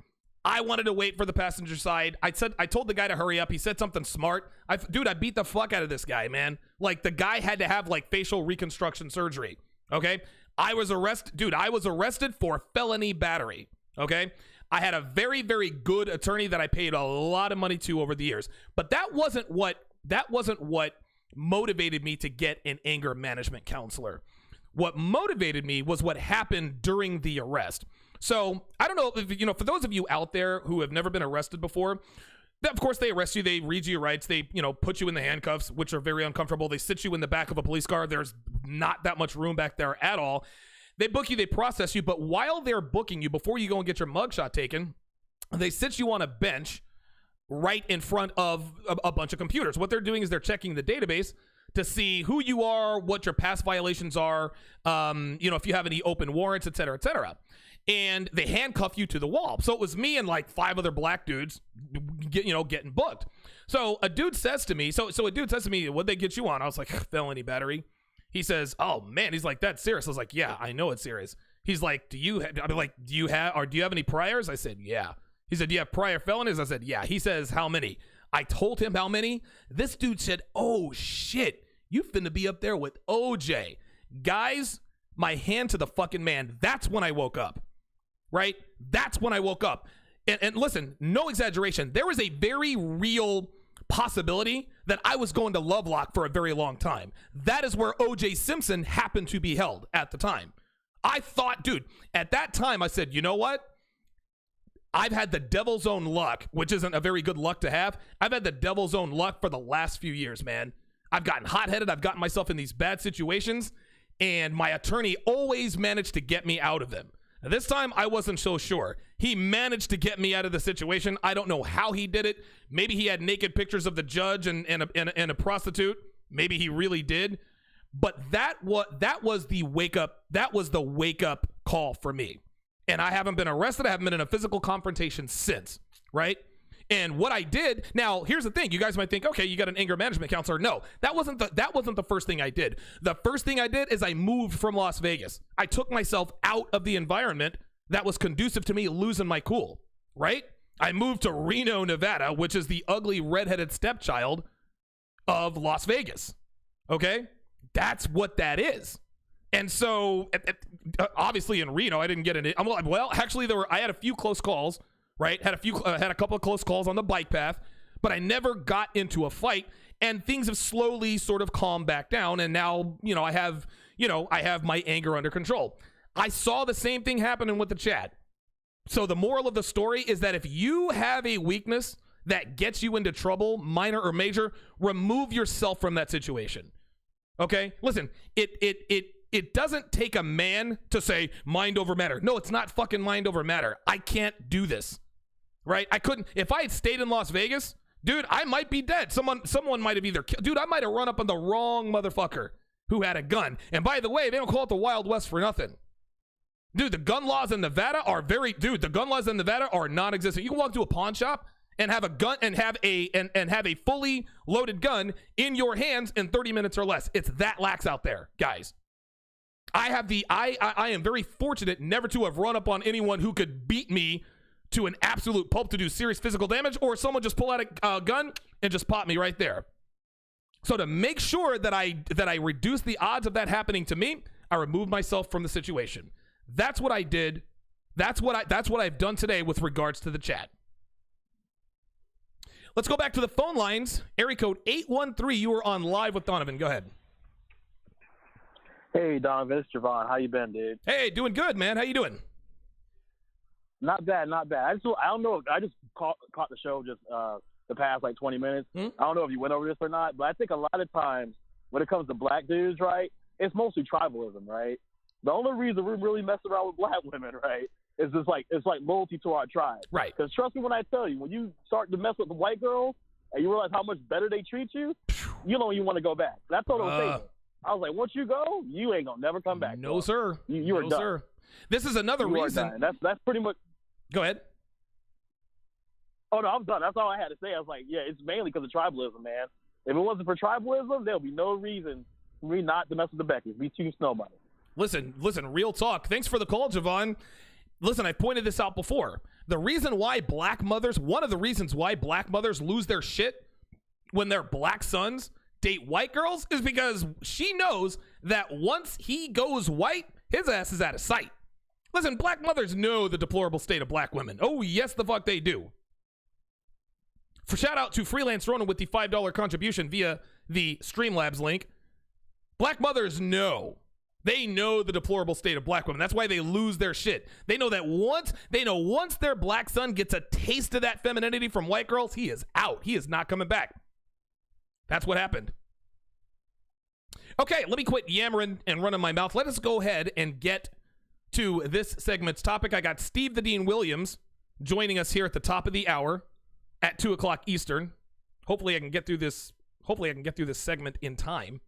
I wanted to wait for the passenger side. I told the guy to hurry up. He said something smart. I beat the fuck out of this guy, man. Like, the guy had to have, like, facial reconstruction surgery. Okay. I was arrested for felony battery. Okay. I had a very, very good attorney that I paid a lot of money to over the years, but that wasn't what motivated me to get an anger management counselor. What motivated me was what happened during the arrest. So I don't know if, for those of you out there who have never been arrested before, of course they arrest you, they read you your rights, they, put you in the handcuffs, which are very uncomfortable. They sit you in the back of a police car. There's not that much room back there at all. They book you, they process you, but while they're booking you, before you go and get your mugshot taken, they sit you on a bench right in front of a bunch of computers. What they're doing is they're checking the database to see who you are, what your past violations are, if you have any open warrants, et cetera, et cetera. And they handcuff you to the wall. So it was me and like 5 other black dudes, getting booked. So a dude says to me, what'd they get you on? I was like, felony battery. He says, oh man, he's like, that's serious. I was like, yeah, I know it's serious. He's like, do you have any priors? I said, yeah. He said, do you have prior felonies? I said, yeah. He says, how many? I told him how many. This dude said, oh shit, you finna be up there with OJ. Guys, my hand to the fucking man. That's when I woke up, right? That's when I woke up. And listen, no exaggeration. There was a very real possibility that I was going to Lovelock for a very long time. That is where OJ Simpson happened to be held at the time. I thought, dude, at that time, I said, you know what? I've had the devil's own luck, which isn't a very good luck to have. I've had the devil's own luck for the last few years, man. I've gotten hot-headed. I've gotten myself in these bad situations, and my attorney always managed to get me out of them. Now, this time, I wasn't so sure. He managed to get me out of the situation. I don't know how he did it. Maybe he had naked pictures of the judge and a prostitute. Maybe he really did. But that was the wake-up call for me. And I haven't been arrested. I haven't been in a physical confrontation since, right? And what I did, now here's the thing. You guys might think, okay, you got an anger management counselor. No, that wasn't the first thing I did. The first thing I did is I moved from Las Vegas. I took myself out of the environment that was conducive to me losing my cool, right? I moved to Reno, Nevada, which is the ugly redheaded stepchild of Las Vegas, okay? That's what that is. And so, obviously in Reno, I didn't get any. Well, actually, I had a few close calls, right? Had a couple of close calls on the bike path, but I never got into a fight. And things have slowly sort of calmed back down. And now, I have my anger under control. I saw the same thing happening with the chat. So the moral of the story is that if you have a weakness that gets you into trouble, minor or major, remove yourself from that situation. Okay, listen, it doesn't take a man to say mind over matter. No, it's not fucking mind over matter. I can't do this, right? I couldn't. If I had stayed in Las Vegas, dude, I might be dead. Someone might have either killed. Dude, I might have run up on the wrong motherfucker who had a gun. And by the way, they don't call it the Wild West for nothing. Dude, the gun laws in Nevada are non-existent. You can walk to a pawn shop and have a gun and have a fully loaded gun in your hands in 30 minutes or less. It's that lax out there, guys. I am very fortunate never to have run up on anyone who could beat me to an absolute pulp to do serious physical damage, or someone just pull out a gun and just pop me right there. So to make sure that I reduce the odds of that happening to me, I removed myself from the situation. That's what I did. That's what I've done today with regards to the chat. Let's go back to the phone lines. Area code 813. You are on live with Donovan. Go ahead. Hey, Donovan. It's Javon. How you been, dude? Hey, doing good, man. How you doing? Not bad, not bad. I don't know. I just caught the show just the past like 20 minutes. I don't know if you went over this or not, but I think a lot of times when it comes to black dudes, right, it's mostly tribalism, right? The only reason we really mess around with black women, right, is just like it's like loyalty to our tribe. Right. Because trust me when I tell you, when you start to mess with the white girls and you realize how much better they treat you, you don't even want to go back. That's all I'm saying. I was like, once you go, you ain't gonna never come back. No, bro. Sir. You are done. Sir. This is another reason. That's pretty much. Go ahead. Oh no, I'm done. That's all I had to say. I was like, yeah, it's mainly because of tribalism, man. If it wasn't for tribalism, there'll be no reason for me not to mess with the Beckys. We choose nobody. Listen, real talk. Thanks for the call, Javon. Listen, I pointed this out before. The reason why one of the reasons why black mothers lose their shit when their black sons date white girls is because she knows that once he goes white, his ass is out of sight. Listen, black mothers know the deplorable state of black women. Oh, yes, the fuck they do. For shout out to Freelance Ronan with the $5 contribution via the Streamlabs link. Black mothers know. They know the deplorable state of black women. That's why they lose their shit. They know that once their black son gets a taste of that femininity from white girls, he is out. He is not coming back. That's what happened. Okay, let me quit yammering and running my mouth. Let us go ahead and get to this segment's topic. I got Steve the Dean Williams joining us here at the top of the hour at 2 o'clock Eastern. Hopefully I can get through this segment in time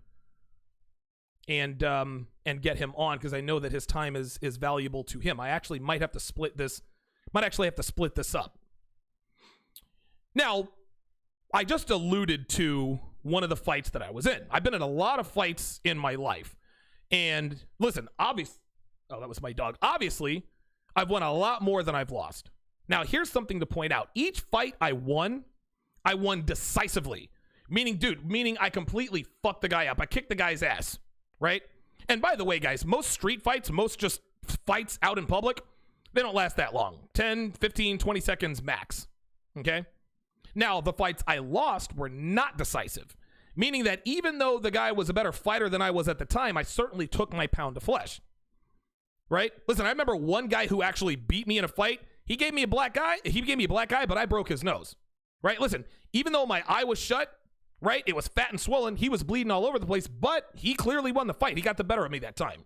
and get him on, because I know that his time is valuable to him. I actually might have to split this up. Now, I just alluded to one of the fights that I was in. I've been in a lot of fights in my life. And listen, that was my dog. Obviously, I've won a lot more than I've lost. Now, here's something to point out. Each fight I won decisively. Meaning I completely fucked the guy up. I kicked the guy's ass, right? And by the way, guys, most street fights, most just fights out in public, they don't last that long. 10, 15, 20 seconds max, okay? Now, the fights I lost were not decisive, meaning that even though the guy was a better fighter than I was at the time, I certainly took my pound of flesh, right? Listen, I remember one guy who actually beat me in a fight. He gave me a black eye, but I broke his nose, right? Listen, even though my eye was shut, right, it was fat and swollen, he was bleeding all over the place, but he clearly won the fight. He got the better of me that time.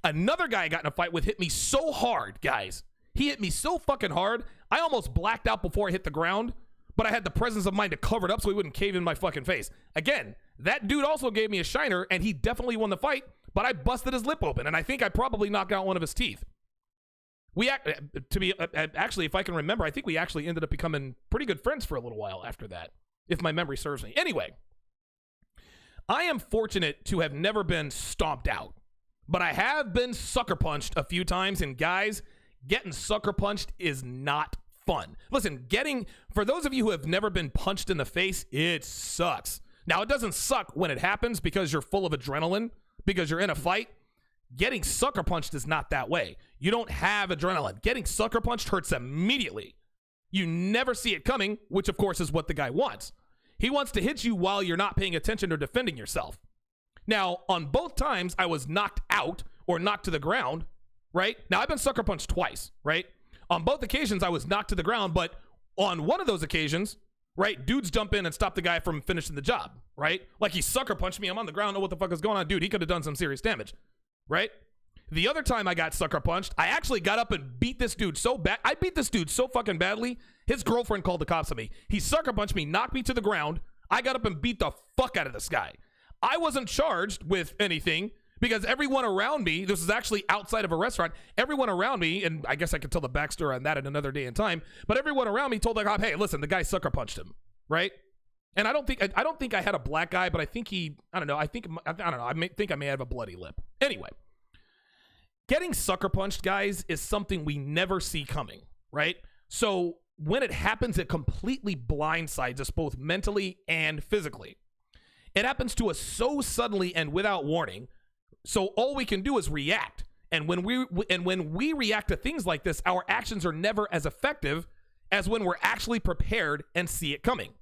Another guy I got in a fight with hit me so hard, guys. He hit me so fucking hard, I almost blacked out before I hit the ground, but I had the presence of mind to cover it up so he wouldn't cave in my fucking face. Again, that dude also gave me a shiner, and he definitely won the fight, but I busted his lip open, and I think I probably knocked out one of his teeth. Actually, if I can remember, I think we actually ended up becoming pretty good friends for a little while after that, if my memory serves me. Anyway, I am fortunate to have never been stomped out, but I have been sucker punched a few times, and guys, getting sucker punched is not fun. Listen, for those of you who have never been punched in the face, it sucks. Now, it doesn't suck when it happens because you're full of adrenaline, because you're in a fight. Getting sucker punched is not that way. You don't have adrenaline. Getting sucker punched hurts immediately. You never see it coming, which of course is what the guy wants. He wants to hit you while you're not paying attention or defending yourself. Now, on both times I was knocked out or knocked to the ground, right? Now, I've been sucker punched twice, right? On both occasions, I was knocked to the ground, but on one of those occasions, right, dudes jump in and stop the guy from finishing the job, right? Like he sucker punched me. I'm on the ground. Know what the fuck is going on? Dude, he could have done some serious damage. right? The other time I got sucker punched, I actually got up and beat this dude so bad. I beat this dude so fucking badly, his girlfriend called the cops on me. He sucker punched me, knocked me to the ground. I got up and beat the fuck out of this guy. I wasn't charged with anything because everyone around me, this is actually outside of a restaurant, everyone around me, and I guess I could tell the backstory on that in another day and time, but everyone around me told the cop, hey, listen, the guy sucker punched him, right? And I don't think I had a black guy, but I think I don't know, I think I may have a bloody lip. Anyway, getting sucker punched, guys, is something we never see coming, right? So when it happens, it completely blindsides us both mentally and physically. It happens to us so suddenly and without warning. So all we can do is react. And when we react to things like this, our actions are never as effective as when we're actually prepared and see it coming.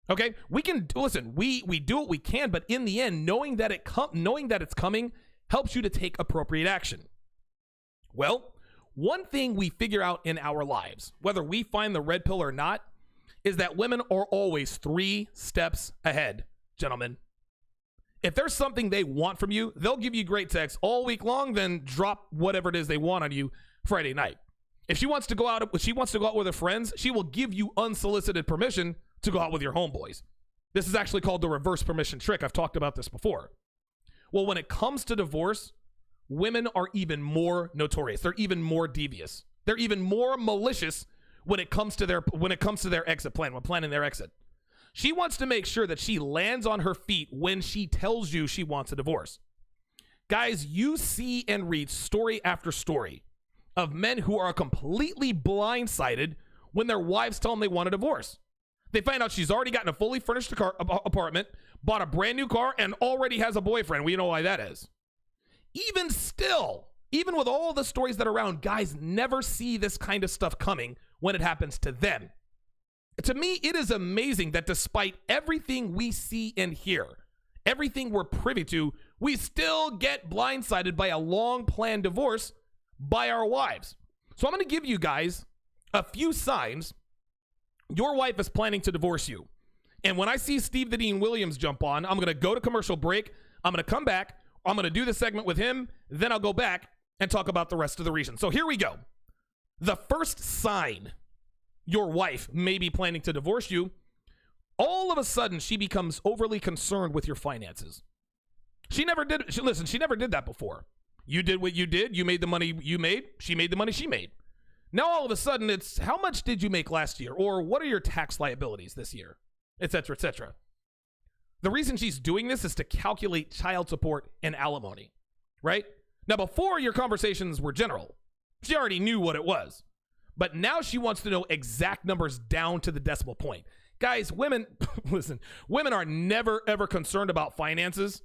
Okay? We can listen, we do what we can, but in the end, knowing that it's coming helps you to take appropriate action. Well, one thing we figure out in our lives, whether we find the red pill or not, is that women are always 3 steps ahead, gentlemen. If there's something they want from you, they'll give you great sex all week long, then drop whatever it is they want on you Friday night. If she wants to go out with her friends, she will give you unsolicited permission to go out with your homeboys. This is actually called the reverse permission trick. I've talked about this before. Well, when it comes to divorce, women are even more notorious. They're even more devious. They're even more malicious when it comes to their exit plan, when planning their exit. She wants to make sure that she lands on her feet when she tells you she wants a divorce. Guys, you see and read story after story of men who are completely blindsided when their wives tell them they want a divorce. They find out she's already gotten a fully furnished apartment, bought a brand new car, and already has a boyfriend. We know why that is. Even still, even with all the stories that are around, guys never see this kind of stuff coming when it happens to them. To me, it is amazing that despite everything we see and hear, everything we're privy to, we still get blindsided by a long-planned divorce by our wives. So I'm going to give you guys a few signs your wife is planning to divorce you. And when I see Steve the Dean Williams jump on, I'm going to go to commercial break. I'm going to come back. I'm going to do the segment with him. Then I'll go back and talk about the rest of the reasons. So here we go. The first sign your wife may be planning to divorce you, all of a sudden she becomes overly concerned with your finances. She never did that before. You did what you did. You made the money you made. She made the money she made. Now all of a sudden it's, how much did you make last year? Or what are your tax liabilities this year? Etc., etc. The reason she's doing this is to calculate child support and alimony, right? Now before, your conversations were general. She already knew what it was. But now she wants to know exact numbers down to the decimal point. Guys, women, listen, women are never ever concerned about finances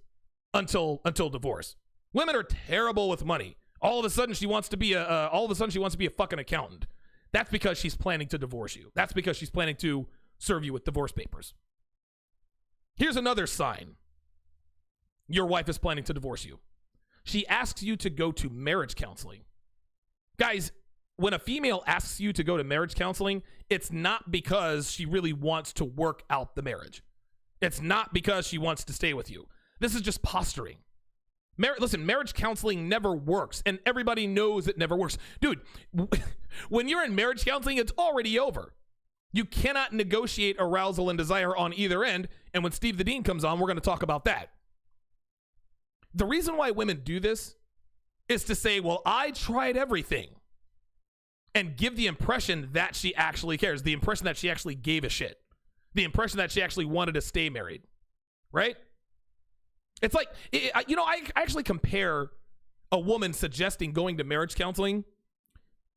until divorce. Women are terrible with money. All of a sudden she wants to be a fucking accountant. That's because she's planning to divorce you. That's because she's planning to serve you with divorce papers. Here's another sign your wife is planning to divorce you. She asks you to go to marriage counseling. Guys, when a female asks you to go to marriage counseling, it's not because she really wants to work out the marriage. It's not because she wants to stay with you. This is just posturing. Listen, marriage counseling never works, and everybody knows it never works. Dude, when you're in marriage counseling, it's already over. You cannot negotiate arousal and desire on either end, and when Steve the Dean comes on, we're going to talk about that. The reason why women do this is to say, well, I tried everything, and give the impression that she actually cares, the impression that she actually gave a shit, the impression that she actually wanted to stay married, right? It's like, I actually compare a woman suggesting going to marriage counseling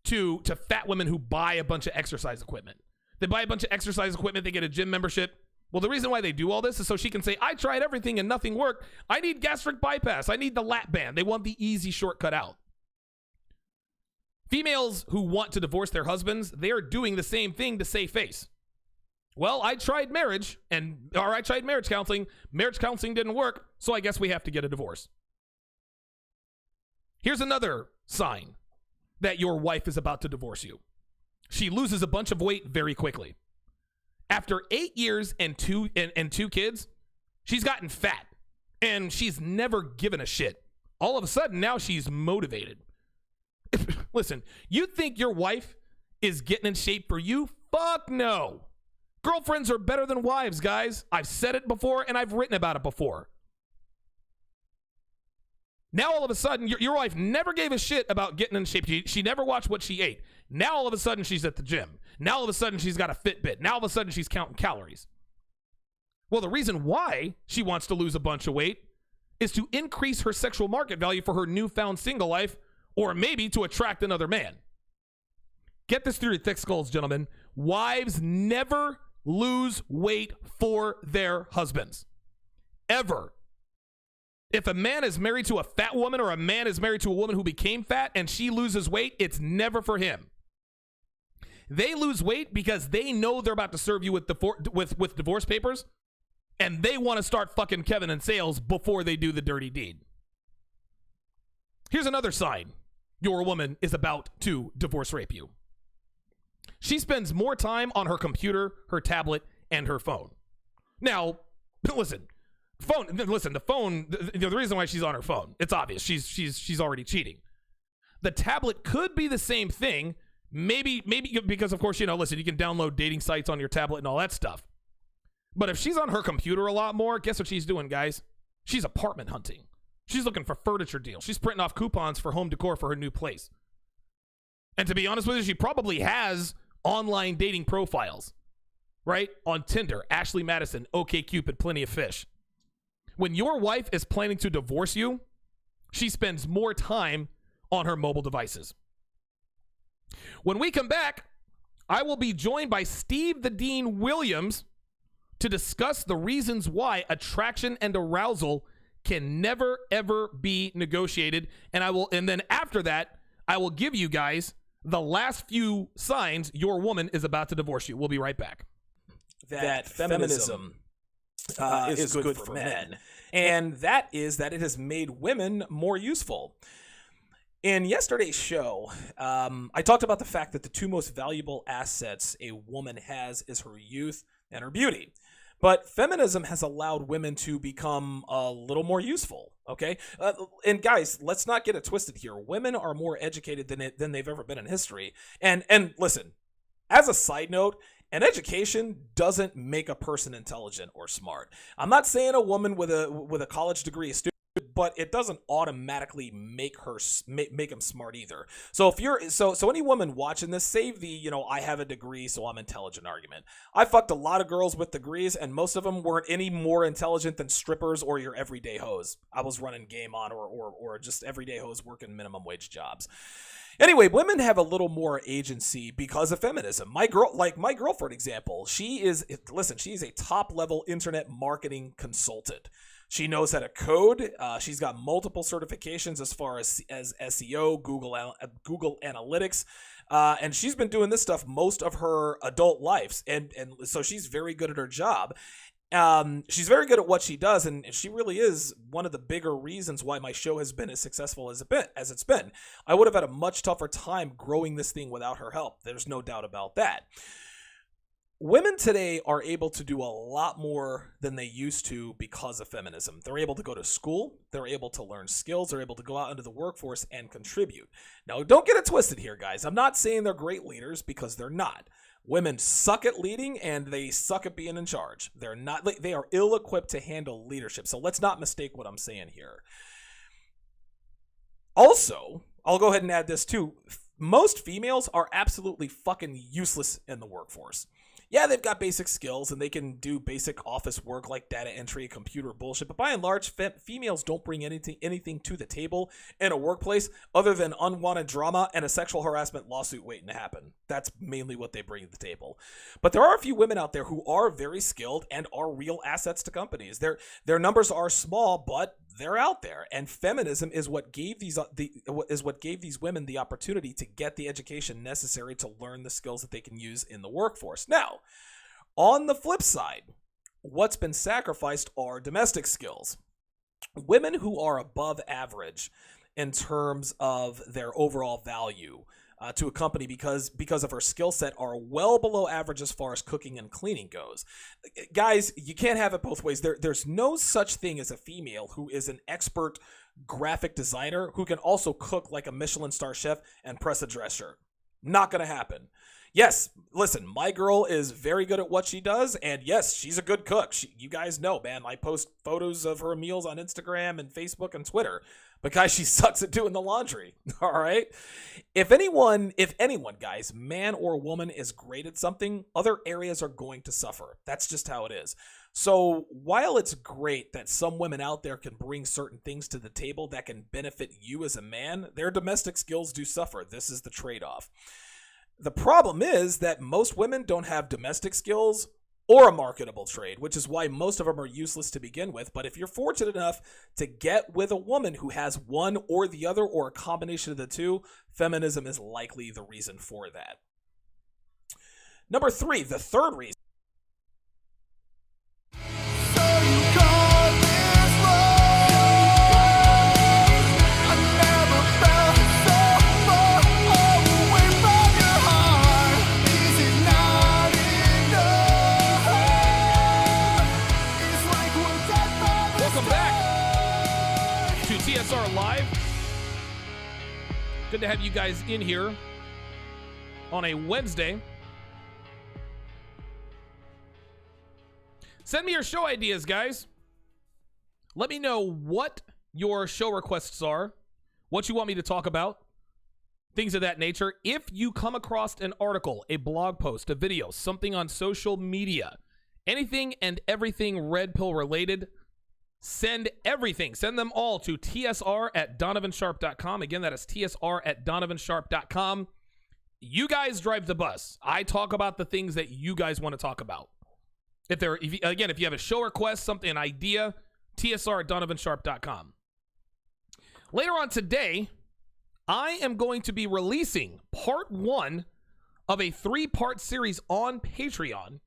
to fat women who buy a bunch of exercise equipment. They buy a bunch of exercise equipment, they get a gym membership. Well, the reason why they do all this is so she can say, I tried everything and nothing worked. I need gastric bypass. I need the lap band. They want the easy shortcut out. Females who want to divorce their husbands, they are doing the same thing to save face. Well, I tried marriage counseling. Marriage counseling didn't work, so I guess we have to get a divorce. Here's another sign that your wife is about to divorce you. She loses a bunch of weight very quickly. After 8 years and two kids, she's gotten fat, and she's never given a shit All of a sudden, now she's motivated. Listen, you think your wife is getting in shape for you? Fuck no. Girlfriends are better than wives, guys. I've said it before, and I've written about it before. Now, all of a sudden, your wife never gave a shit about getting in shape. She never watched what she ate. Now, all of a sudden, she's at the gym. Now, all of a sudden, she's got a Fitbit. Now, all of a sudden, she's counting calories. Well, the reason why she wants to lose a bunch of weight is to increase her sexual market value for her newfound single life, or maybe to attract another man. Get this through your thick skulls, gentlemen. Wives never lose weight for their husbands. Ever. If a man is married to a fat woman or a man is married to a woman who became fat and she loses weight, it's never for him. They lose weight because they know they're about to serve you with divorce papers, and they want to start fucking Kevin in sales before they do the dirty deed. Here's another sign your woman is about to divorce rape you. She spends more time on her computer, her tablet, and her phone. Now, listen, the phone, the reason why she's on her phone, it's obvious. She's already cheating. The tablet could be the same thing. Maybe because, of course, listen, you can download dating sites on your tablet and all that stuff. But if she's on her computer a lot more, guess what she's doing, guys? She's apartment hunting. She's looking for furniture deals. She's printing off coupons for home decor for her new place. And to be honest with you, she probably has online dating profiles, right? On Tinder, Ashley Madison, OkCupid, Plenty of Fish. When your wife is planning to divorce you, she spends more time on her mobile devices. When we come back, I will be joined by Steve the Dean Williams to discuss the reasons why attraction and arousal can never, ever be negotiated. And then after that, I will give you guys the last few signs your woman is about to divorce you. We'll be right back. That feminism is good for men. And that is that it has made women more useful. In yesterday's show, I talked about the fact that the two most valuable assets a woman has is her youth and her beauty. But feminism has allowed women to become a little more useful, okay? And guys, let's not get it twisted here. Women are more educated than they've ever been in history. And listen, as a side note, an education doesn't make a person intelligent or smart. I'm not saying a woman with a college degree is stupid, but it doesn't automatically make them smart either. So if you're so any woman watching this, save the I have a degree so I'm intelligent argument. I fucked a lot of girls with degrees, and most of them weren't any more intelligent than strippers or your everyday hoes I was running game on, or just everyday hoes working minimum wage jobs. Anyway, women have a little more agency because of feminism. My girl, for example, she is a top-level internet marketing consultant. She knows how to code. She's got multiple certifications as far as SEO, Google Analytics, and she's been doing this stuff most of her adult life, and so she's very good at her job. She's very good at what she does, and she really is one of the bigger reasons why my show has been as successful as it's been. I would have had a much tougher time growing this thing without her help. There's no doubt about that. Women today are able to do a lot more than they used to because of feminism. They're able to go to school, they're able to learn skills, they're able to go out into the workforce and contribute. Now, don't get it twisted here, guys. I'm not saying they're great leaders, because they're not. Women suck at leading, and they suck at being in charge. They are ill-equipped to handle leadership. So let's not mistake what I'm saying here. Also, I'll go ahead and add this too. Most females are absolutely fucking useless in the workforce. Yeah, they've got basic skills and they can do basic office work like data entry, computer bullshit, but by and large, females don't bring anything to the table in a workplace other than unwanted drama and a sexual harassment lawsuit waiting to happen. That's mainly what they bring to the table. But there are a few women out there who are very skilled and are real assets to companies. Their numbers are small, but they're out there, and feminism is what gave these women the opportunity to get the education necessary to learn the skills that they can use in the workforce. Now, on the flip side, what's been sacrificed are domestic skills. Women who are above average in terms of their overall value to a company because of her skill set are well below average as far as cooking and cleaning goes. Guys, you can't have it both ways. There's no such thing as a female who is an expert graphic designer who can also cook like a Michelin star chef and press a dress shirt. Not going to happen. Yes, listen, my girl is very good at what she does, and yes, she's a good cook. You guys know, man, I post photos of her meals on Instagram and Facebook and Twitter, but guys, she sucks at doing the laundry, all right? If anyone, guys, man or woman is great at something, other areas are going to suffer. That's just how it is. So while it's great that some women out there can bring certain things to the table that can benefit you as a man, their domestic skills do suffer. This is the trade-off. The problem is that most women don't have domestic skills or a marketable trade, which is why most of them are useless to begin with. But if you're fortunate enough to get with a woman who has one or the other or a combination of the two, feminism is likely the reason for that. Number 3, the third reason. TSR Live. Good to have you guys in here on a Wednesday. Send me your show ideas, guys. Let me know what your show requests are, what you want me to talk about, things of that nature. If you come across an article, a blog post, a video, something on social media, anything and everything Red Pill related, send everything. Send them all to tsr@donovansharpe.com. Again, that is tsr@donovansharpe.com. You guys drive the bus. I talk about the things that you guys want to talk about. If you have a show request, something, an idea, tsr@donovansharpe.com. Later on today, I am going to be releasing part 1 of a 3-part series on Patreon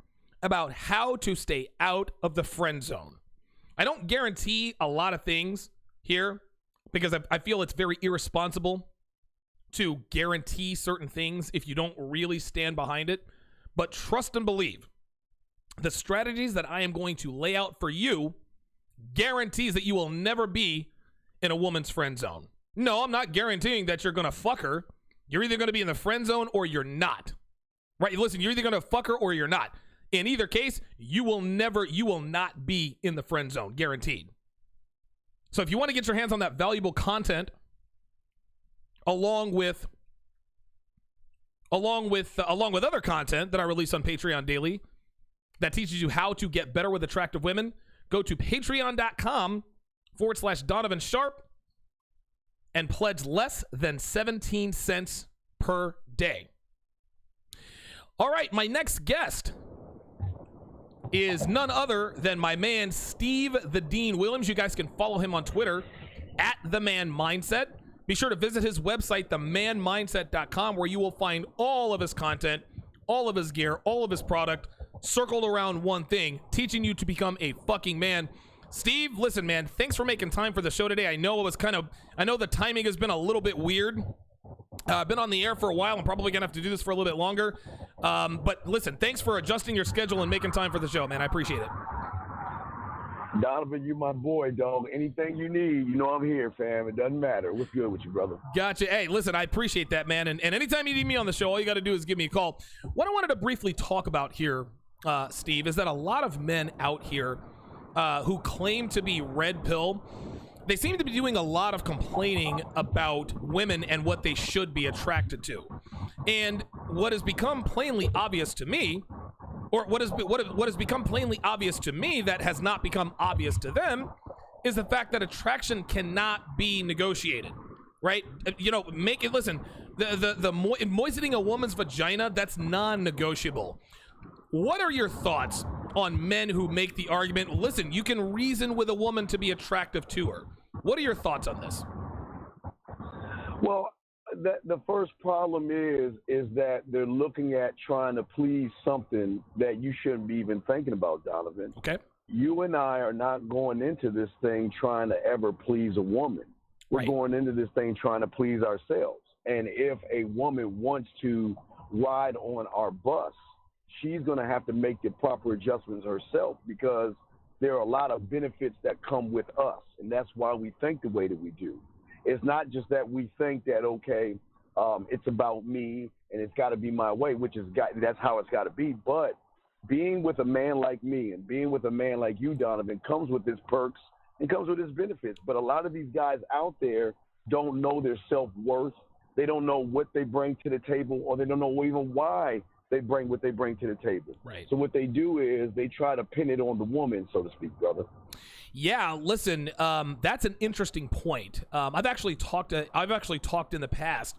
about how to stay out of the friend zone. I don't guarantee a lot of things here because I feel it's very irresponsible to guarantee certain things if you don't really stand behind it. But trust and believe, the strategies that I am going to lay out for you guarantees that you will never be in a woman's friend zone. No, I'm not guaranteeing that you're going to fuck her. You're either going to be in the friend zone or you're not. Right? Listen, you're either going to fuck her or you're not. In either case, you will not be in the friend zone, guaranteed. So if you want to get your hands on that valuable content, along with other content that I release on Patreon daily, that teaches you how to get better with attractive women, go to patreon.com/Donovan Sharpe and pledge less than 17 cents per day. All right, my next guest is none other than my man Steve the Dean Williams. You guys can follow him on Twitter @TheManMindset. Be sure to visit his website, themanmindset.com, where you will find all of his content, all of his gear, all of his product, circled around one thing, teaching you to become a fucking man. Steve, listen, man, thanks for making time for the show today. I know the timing has been a little bit weird. I've been on the air for a while. I'm probably going to have to do this for a little bit longer. But listen, thanks for adjusting your schedule and making time for the show, man. I appreciate it. Donovan, you my boy, dog. Anything you need, you know I'm here, fam. It doesn't matter. What's good with you, brother? Gotcha. Hey, listen, I appreciate that, man. And anytime you need me on the show, all you got to do is give me a call. What I wanted to briefly talk about here, Steve, is that a lot of men out here who claim to be red pill, they seem to be doing a lot of complaining about women and what they should be attracted to. And what has become plainly obvious to me, or what has become plainly obvious to me that has not become obvious to them, is the fact that attraction cannot be negotiated, right? Listen, moistening a woman's vagina, that's non-negotiable. What are your thoughts on men who make the argument, listen, you can reason with a woman to be attractive to her? What are your thoughts on this? Well, the first problem is that they're looking at trying to please something that you shouldn't be even thinking about, Donovan. Okay. You and I are not going into this thing trying to ever please a woman. We're going into this thing trying to please ourselves. And if a woman wants to ride on our bus, she's going to have to make the proper adjustments herself, because there are a lot of benefits that come with us. And that's why we think the way that we do. It's not just that we think that, okay, it's about me and it's got to be my way, that's how it's got to be. But being with a man like me and being with a man like you, Donovan, comes with its perks and comes with its benefits. But a lot of these guys out there don't know their self-worth. They don't know what they bring to the table, or they don't know even why they bring what they bring to the table. Right. So what they do is they try to pin it on the woman, so to speak, brother. Yeah, listen, that's an interesting point. I've actually talked in the past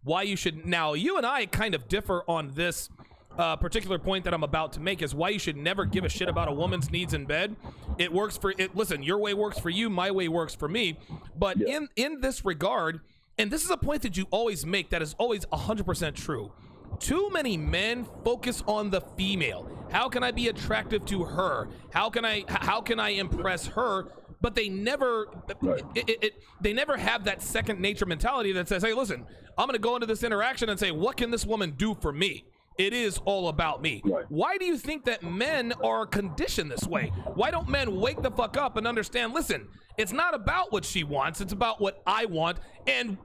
why you should. Now, you and I kind of differ on this particular point that I'm about to make, is why you should never give a shit about a woman's needs in bed. It works for it. Listen, your way works for you, my way works for me. But in this regard, and this is a point that you always make that is always 100% true. Too many men focus on the female. How can I be attractive to her? How can I impress her? But they never they never have that second nature mentality that says, hey, listen, I'm going to go into this interaction and say, what can this woman do for me? It is all about me. Right. Why do you think that men are conditioned this way? Why don't men wake the fuck up and understand, listen, it's not about what she wants, it's about what I want. And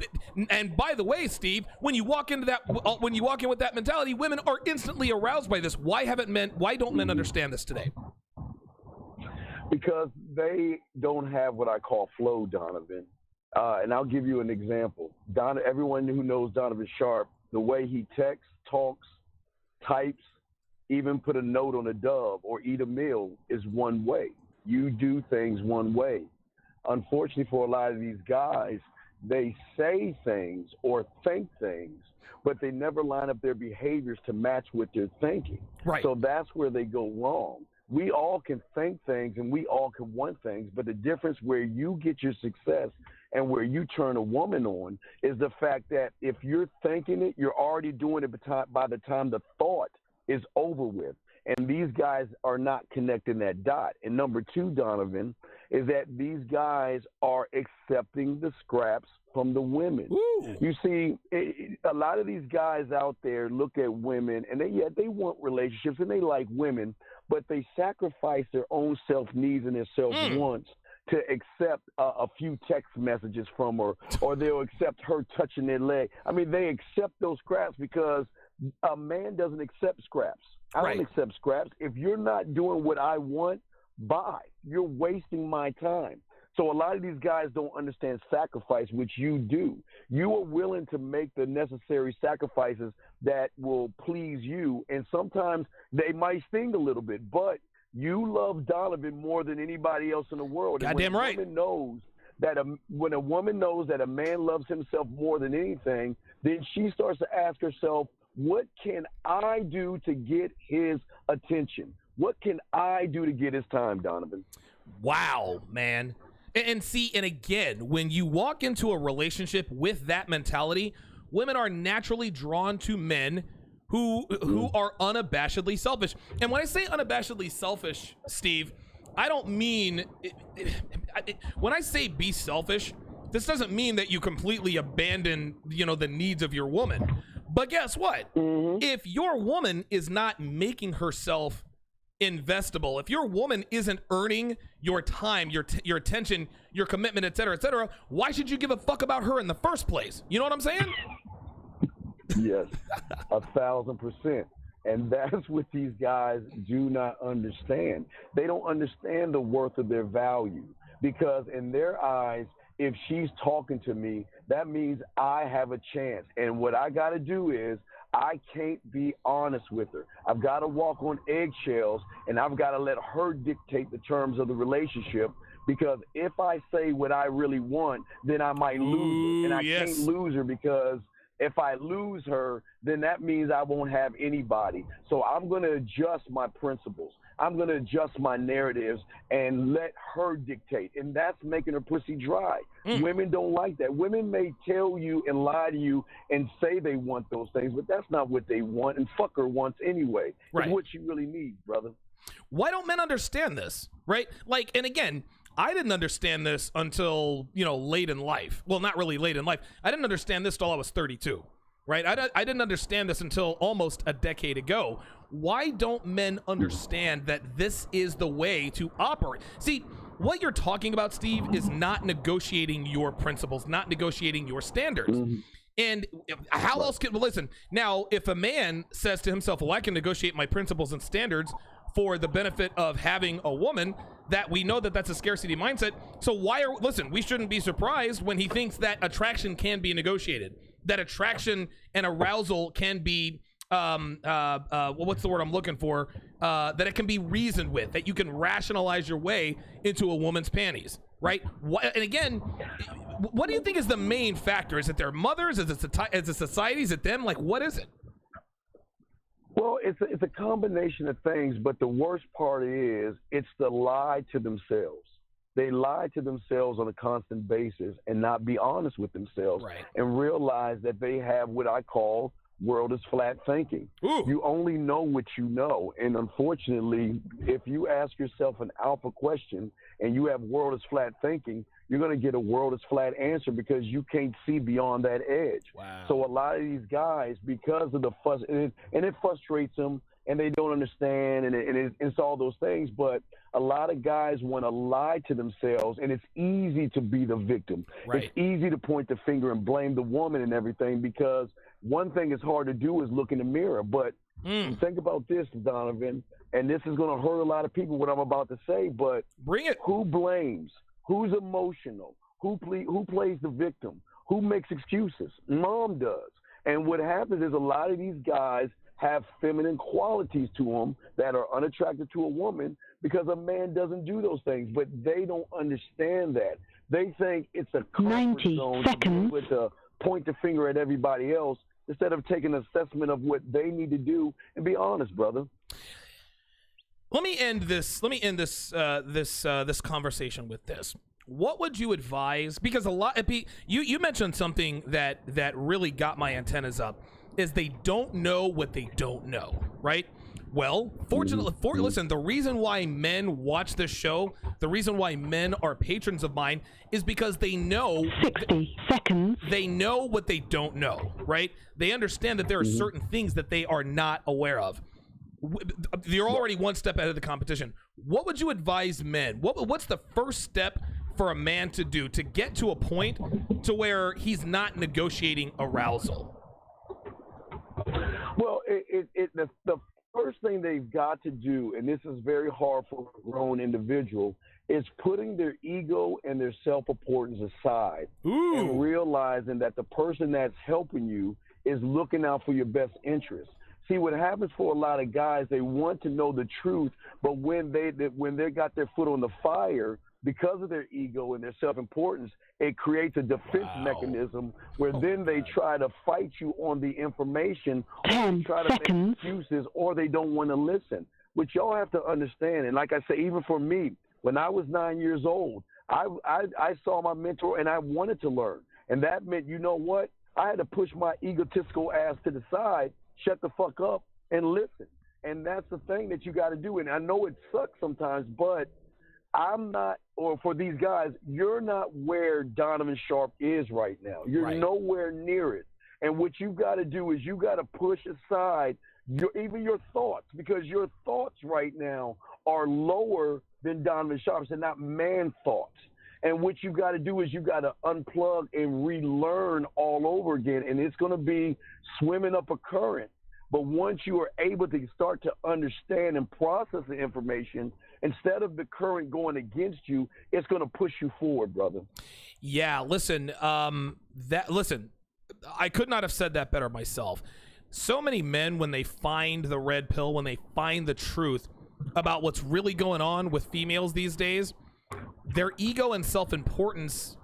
by the way, Steve, when you walk in with that mentality, women are instantly aroused by this. Why don't men understand this today? Because they don't have what I call flow, Donovan. And I'll give you an example. Everyone who knows Donovan Sharpe, the way he texts, talks, types, even put a note on a dove or eat a meal is one way. You do things one way. Unfortunately, for a lot of these guys, they say things or think things, but they never line up their behaviors to match what they're thinking. Right. So that's where they go wrong. We all can think things and we all can want things, but the difference where you get your success and where you turn a woman on is the fact that if you're thinking it, you're already doing it by the time the thought is over with. And these guys are not connecting that dot. And number two, Donovan, is that these guys are accepting the scraps from the women. Ooh. You see, a lot of these guys out there look at women and they want relationships and they like women, but they sacrifice their own self-needs and their self-wants to accept a few text messages from her, or they'll accept her touching their leg. I mean, they accept those scraps because a man doesn't accept scraps. I don't accept scraps. If you're not doing what I want, bye. You're wasting my time. So a lot of these guys don't understand sacrifice, which you do. You are willing to make the necessary sacrifices that will please you, and sometimes they might sting a little bit, but you love Donovan more than anybody else in the world. Goddamn right. When a woman knows that a man loves himself more than anything, then she starts to ask herself, what can I do to get his attention? What can I do to get his time, Donovan? Wow, man. And see, and again, when you walk into a relationship with that mentality, women are naturally drawn to men who are unabashedly selfish. And when I say unabashedly selfish, Steve, I don't mean when I say be selfish, this doesn't mean that you completely abandon, the needs of your woman. But guess what? Mm-hmm. If your woman is not making herself investable, if your woman isn't earning your time, your attention, your commitment, et cetera, why should you give a fuck about her in the first place? You know what I'm saying? Yes, 1,000%. And that's what these guys do not understand. They don't understand the worth of their value, because in their eyes, if she's talking to me, that means I have a chance. And what I got to do is I can't be honest with her. I've got to walk on eggshells, and I've got to let her dictate the terms of the relationship, because if I say what I really want, then I might lose her. And I can't lose her, because if I lose her, then that means I won't have anybody. So I'm going to adjust my principles. I'm going to adjust my narratives and let her dictate. And that's making her pussy dry. Women don't like that. Women may tell you and lie to you and say they want those things, but that's not what they want. And fucker wants anyway. Right. It's what you really need, brother. Why don't men understand this? Right? Like, and again, I didn't understand this until, late in life. Well, not really late in life. I didn't understand this till I was 32, right? I didn't understand this until almost a decade ago. Why don't men understand that this is the way to operate? See, what you're talking about, Steve, is not negotiating your principles, not negotiating your standards. And how else can, listen, now, if a man says to himself, well, I can negotiate my principles and standards for the benefit of having a woman, that we know that that's a scarcity mindset. So listen, we shouldn't be surprised when he thinks that attraction can be negotiated, that attraction and arousal can be, what's the word I'm looking for? That it can be reasoned with, that you can rationalize your way into a woman's panties, right? And again, what do you think is the main factor? Is it their mothers? Is it society? Is it them? Like, what is it? Well, it's a combination of things, but the worst part is it's the lie to themselves. They lie to themselves on a constant basis and not be honest with themselves, right, and realize that they have what I call world is flat thinking. Ooh. You only know what you know. And unfortunately, if you ask yourself an alpha question and you have world is flat thinking, you're going to get a world is flat answer because you can't see beyond that edge. Wow. So a lot of these guys, because of the fuss, and it frustrates them, and they don't understand, and it's all those things. But a lot of guys want to lie to themselves, and it's easy to be the victim. Right. It's easy to point the finger and blame the woman and everything, because one thing it's hard to do is look in the mirror. But think about this, Donovan, and this is going to hurt a lot of people, what I'm about to say, but bring it. Who blames? Who's emotional? Who plays the victim? Who makes excuses? Mom does. And what happens is a lot of these guys have feminine qualities to them that are unattractive to a woman because a man doesn't do those things. But they don't understand that. They think it's a comfort zone to be able to point the finger at everybody else instead of taking an assessment of what they need to do and be honest, brother. Let me end this conversation with this. What would you advise? Because you mentioned something that really got my antennas up. Is they don't know what they don't know, right? Well, fortunately, listen, the reason why men watch this show, the reason why men are patrons of mine, is because they know 60 seconds. They know what they don't know, right? They understand that there are certain things that they are not aware of. You're already one step ahead of the competition. What would you advise men? What's the first step for a man to do to get to a point to where he's not negotiating arousal? Well, the first thing they've got to do, and this is very hard for a grown individual, is putting their ego and their self-importance aside and realizing that the person that's helping you is looking out for your best interest. See, what happens for a lot of guys, they want to know the truth, but when they got their foot on the fire, because of their ego and their self-importance, it creates a defense mechanism where then they try to fight you on the information, or they try to make excuses, or they don't want to listen. Which y'all have to understand, and like I say, even for me, when I was 9 years old, I saw my mentor and I wanted to learn. And that meant, you know what? I had to push my egotistical ass to the side, shut the fuck up, and listen. And that's the thing that you got to do. And I know it sucks sometimes, but I'm not, or for these guys, you're not where Donovan Sharpe is right now. You're nowhere near it. And what you've got to do is you got to push aside even your thoughts, because your thoughts right now are lower than Donovan Sharpe's and not man thoughts. And what you got to do is you got to unplug and relearn all over again. And it's going to be swimming up a current. But once you are able to start to understand and process the information, instead of the current going against you, it's going to push you forward, brother. Yeah, listen, I could not have said that better myself. So many men, when they find the red pill, when they find the truth about what's really going on with females these days, their ego and self-importance,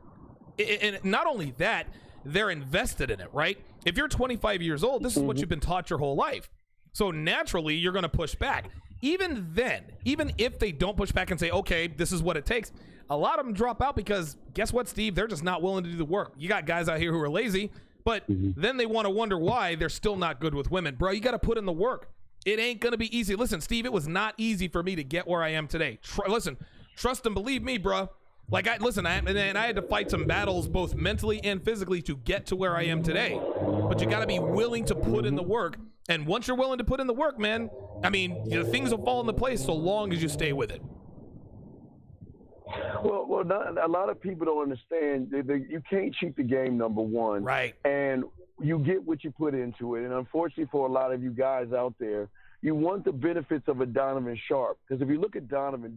and not only that, they're invested in it, right? If you're 25 years old, this is what you've been taught your whole life. So naturally, you're going to push back. Even then, even if they don't push back and say, okay, this is what it takes, a lot of them drop out because guess what, Steve? They're just not willing to do the work. You got guys out here who are lazy, but then they want to wonder why they're still not good with women. Bro, you got to put in the work. It ain't going to be easy. Listen, Steve, it was not easy for me to get where I am today. Listen, trust and believe me, bro. Like, I had to fight some battles both mentally and physically to get to where I am today. But you got to be willing to put in the work. And once you're willing to put in the work, man, I mean, things will fall into place so long as you stay with it. Well, a lot of people don't understand. You can't cheat the game, number one. Right. And you get what you put into it. And unfortunately for a lot of you guys out there, you want the benefits of a Donovan Sharpe. Because if you look at Donovan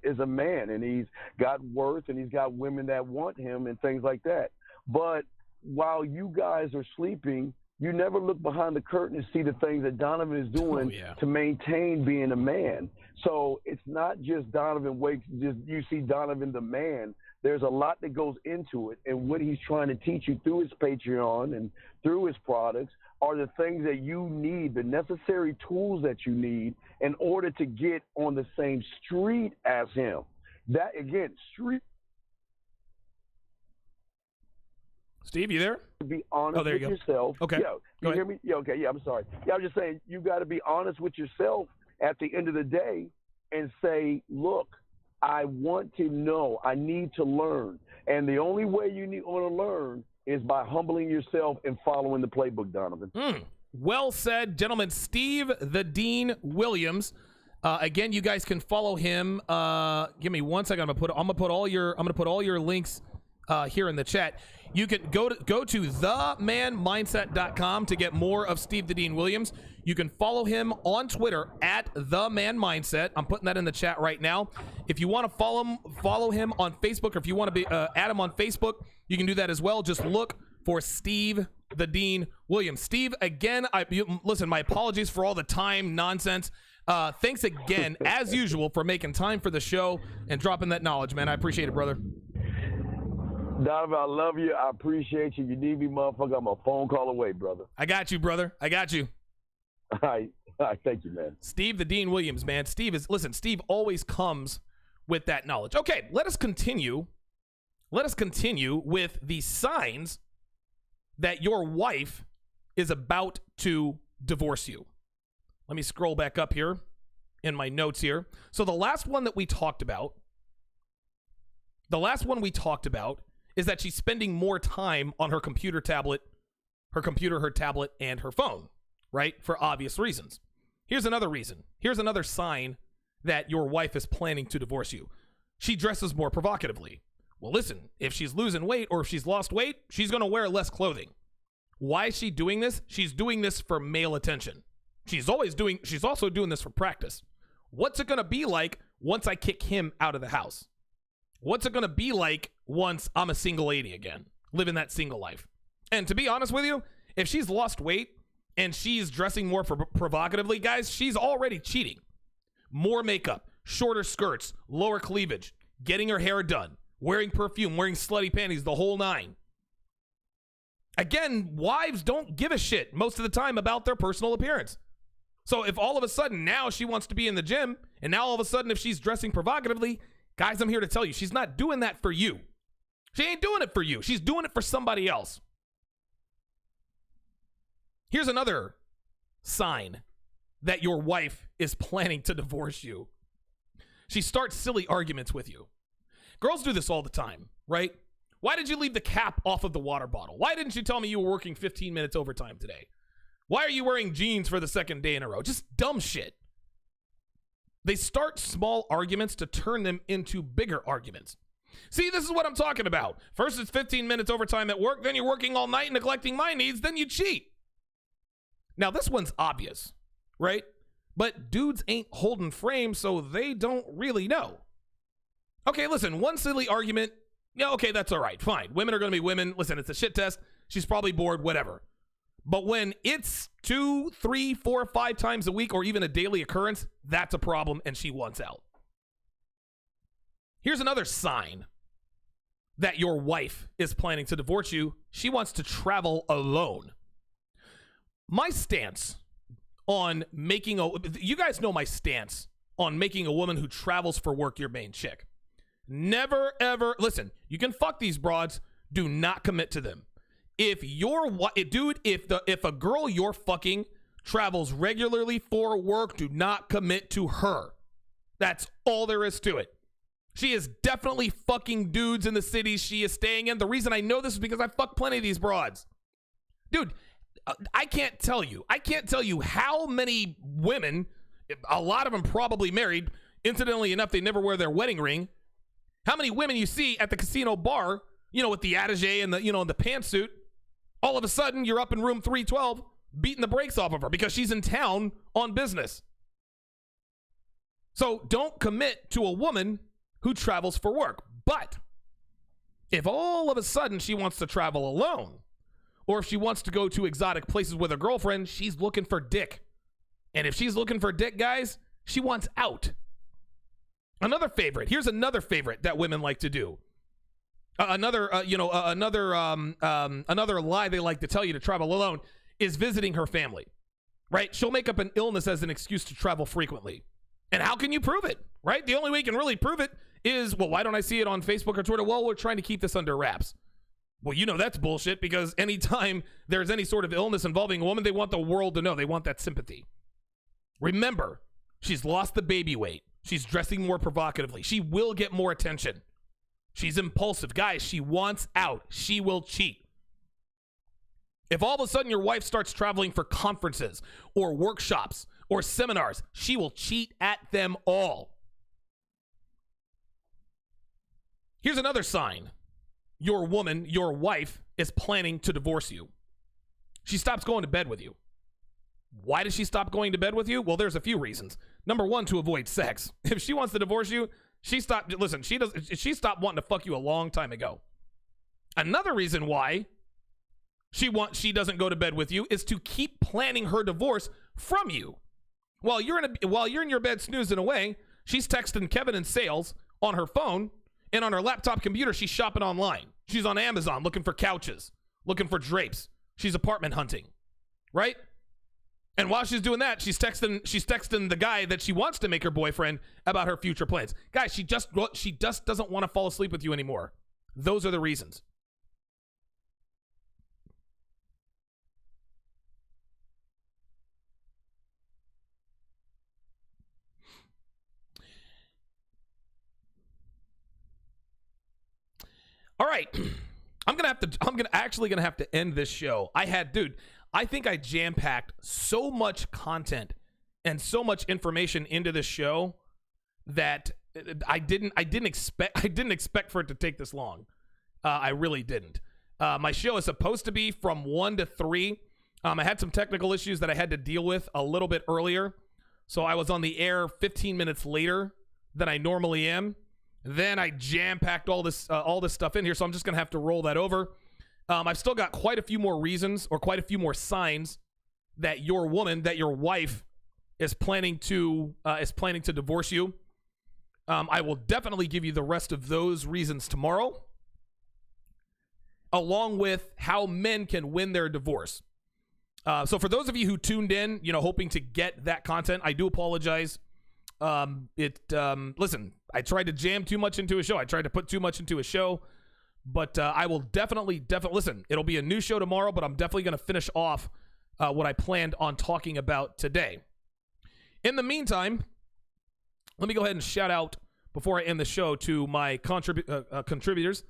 is a man, and he's got worth, and he's got women that want him and things like that. But while you guys are sleeping, you never look behind the curtain to see the things that Donovan is doing to maintain being a man. So it's not just Donovan wakes, just you see Donovan the man. There's a lot that goes into it, and what he's trying to teach you through his Patreon and through his products are the things that you need, the necessary tools that you need in order to get on the same street as him. That, again, street. Steve, you there? Be honest with yourself. Okay. Yeah, you hear me? Yeah, okay, yeah, I'm sorry. Yeah, I'm just saying you got to be honest with yourself at the end of the day and say, look, I want to know. I need to learn. And the only way you want to learn is by humbling yourself and following the playbook, Donovan. Well said, gentlemen. Steve the Dean Williams. Again, you guys can follow him. Give me 1 second. I'm gonna put all your links here in the chat. You can go to themanmindset.com to get more of Steve the Dean Williams. You can follow him on Twitter at themanmindset. I'm putting that in the chat right now. If you want to follow him on Facebook, or if you want to add him on Facebook, you can do that as well. Just look for Steve the Dean Williams. Steve, again, listen, my apologies for all the time nonsense. Thanks again, as usual, for making time for the show and dropping that knowledge, man. I appreciate it, brother. Donovan, I love you. I appreciate you. If you need me, motherfucker, I'm a phone call away, brother. I got you, brother. I got you. All right. Thank you, man. Steve the Dean Williams, man. Steve always comes with that knowledge. Okay, let us continue. Let us continue with the signs that your wife is about to divorce you. Let me scroll back up here in my notes here. So the last one we talked about is that she's spending more time on her computer, tablet, her tablet, and her phone, right? For obvious reasons. Here's another reason. Here's another sign that your wife is planning to divorce you. She dresses more provocatively. Well, listen, if she's losing weight or if she's lost weight, she's going to wear less clothing. Why is she doing this? She's doing this for male attention. She's also doing this for practice. What's it going to be like once I kick him out of the house? What's it going to be like once I'm a single lady again, living that single life? And to be honest with you, if she's lost weight and she's dressing more provocatively, guys, she's already cheating. More makeup, shorter skirts, lower cleavage, getting her hair done, wearing perfume, wearing slutty panties, the whole nine. Again, wives don't give a shit most of the time about their personal appearance. So if all of a sudden now she wants to be in the gym, and now all of a sudden if she's dressing provocatively, guys, I'm here to tell you, she's not doing that for you. She ain't doing it for you. She's doing it for somebody else. Here's another sign that your wife is planning to divorce you. She starts silly arguments with you. Girls do this all the time, right? Why did you leave the cap off of the water bottle? Why didn't you tell me you were working 15 minutes overtime today? Why are you wearing jeans for the second day in a row? Just dumb shit. They start small arguments to turn them into bigger arguments. See, this is what I'm talking about. First, it's 15 minutes overtime at work. Then you're working all night and neglecting my needs. Then you cheat. Now, this one's obvious, right? But dudes ain't holding frames, so they don't really know. Okay, listen, one silly argument. Yeah, okay, that's all right. Fine. Women are going to be women. Listen, it's a shit test. She's probably bored, whatever. But when it's 2, 3, 4, 5 times a week or even a daily occurrence, that's a problem, and she wants out. Here's another sign that your wife is planning to divorce you. She wants to travel alone. My stance on making you guys know my stance on making a woman who travels for work your main chick. Never, ever, listen, you can fuck these broads, do not commit to them. If a girl you're fucking travels regularly for work, do not commit to her. That's all there is to it. She is definitely fucking dudes in the cities she is staying in. The reason I know this is because I fuck plenty of these broads. Dude, I can't tell you how many women, a lot of them probably married, incidentally enough, they never wear their wedding ring. How many women you see at the casino bar, with the attaché and the, the pantsuit, all of a sudden you're up in room 312 beating the brakes off of her because she's in town on business. So don't commit to a woman who travels for work. But if all of a sudden she wants to travel alone, or if she wants to go to exotic places with her girlfriend, she's looking for dick. And if she's looking for dick, guys, she wants out. Another favorite. Here's another favorite that women like to do. Another lie they like to tell you to travel alone is visiting her family, right? She'll make up an illness as an excuse to travel frequently. And how can you prove it, right? The only way you can really prove it is, well, why don't I see it on Facebook or Twitter? Well, we're trying to keep this under wraps. Well, that's bullshit, because anytime there's any sort of illness involving a woman, they want the world to know. They want that sympathy. Remember, she's lost the baby weight. She's dressing more provocatively. She will get more attention. She's impulsive. Guys, she wants out. She will cheat. If all of a sudden your wife starts traveling for conferences or workshops or seminars, she will cheat at them all. Here's another sign. Your woman, your wife, is planning to divorce you. She stops going to bed with you. Why does she stop going to bed with you? Well, there's a few reasons. Number one, to avoid sex. If she wants to divorce you, she stopped wanting to fuck you a long time ago. Another reason why she doesn't go to bed with you is to keep planning her divorce from you. While you're in your bed snoozing away, she's texting Kevin in sales on her phone, and on her laptop computer, she's shopping online. She's on Amazon looking for couches, looking for drapes. She's apartment hunting, right? And while she's doing that, she's texting the guy that she wants to make her boyfriend about her future plans. Guys, she just doesn't want to fall asleep with you anymore. Those are the reasons. All right, I'm actually gonna have to end this show. I think I jam-packed so much content and so much information into this show that I didn't expect for it to take this long. I really didn't. My show is supposed to be from 1 to 3. I had some technical issues that I had to deal with a little bit earlier, so I was on the air 15 minutes later than I normally am. Then I jam-packed all this stuff in here, so I'm just going to have to roll that over. I've still got quite a few more reasons or quite a few more signs that your wife is planning to divorce you. I will definitely give you the rest of those reasons tomorrow, along with how men can win their divorce. So for those of you who tuned in, hoping to get that content, I do apologize. Listen, I tried to jam too much into a show. I tried to put too much into a show, but I will definitely listen. It'll be a new show tomorrow, but I'm definitely going to finish off what I planned on talking about today. In the meantime, let me go ahead and shout out before I end the show to my contributors.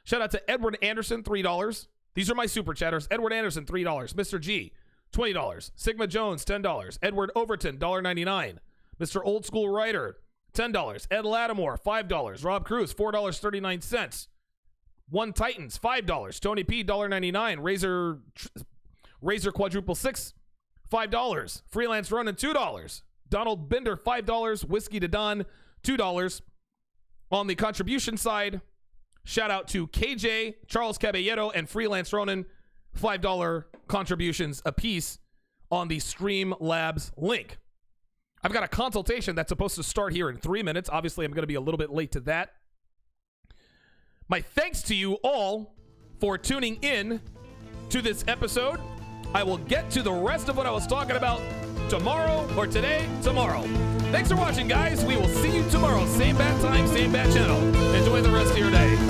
Shout out to Edward Anderson, $3. These are my super chatters. Edward Anderson, $3. Mr. G, $20. Sigma Jones, $10. Edward Overton, $1.99. Mr. Old School Writer, $10. Ed Lattimore, $5. Rob Cruz, $4.39. One Titans, $5. Tony P, $1.99. Razor Quadruple 6, $5. Freelance Ronin, $2. Donald Bender, $5. Whiskey to Don, $2. On the contribution side, shout out to KJ, Charles Caballero, and Freelance Ronin, $5 contributions apiece on the Streamlabs link. I've got a consultation that's supposed to start here in 3 minutes. Obviously, I'm going to be a little bit late to that. My thanks to you all for tuning in to this episode. I will get to the rest of what I was talking about tomorrow, or today, tomorrow. Thanks for watching, guys. We will see you tomorrow. Same bat time, same bat channel. Enjoy the rest of your day.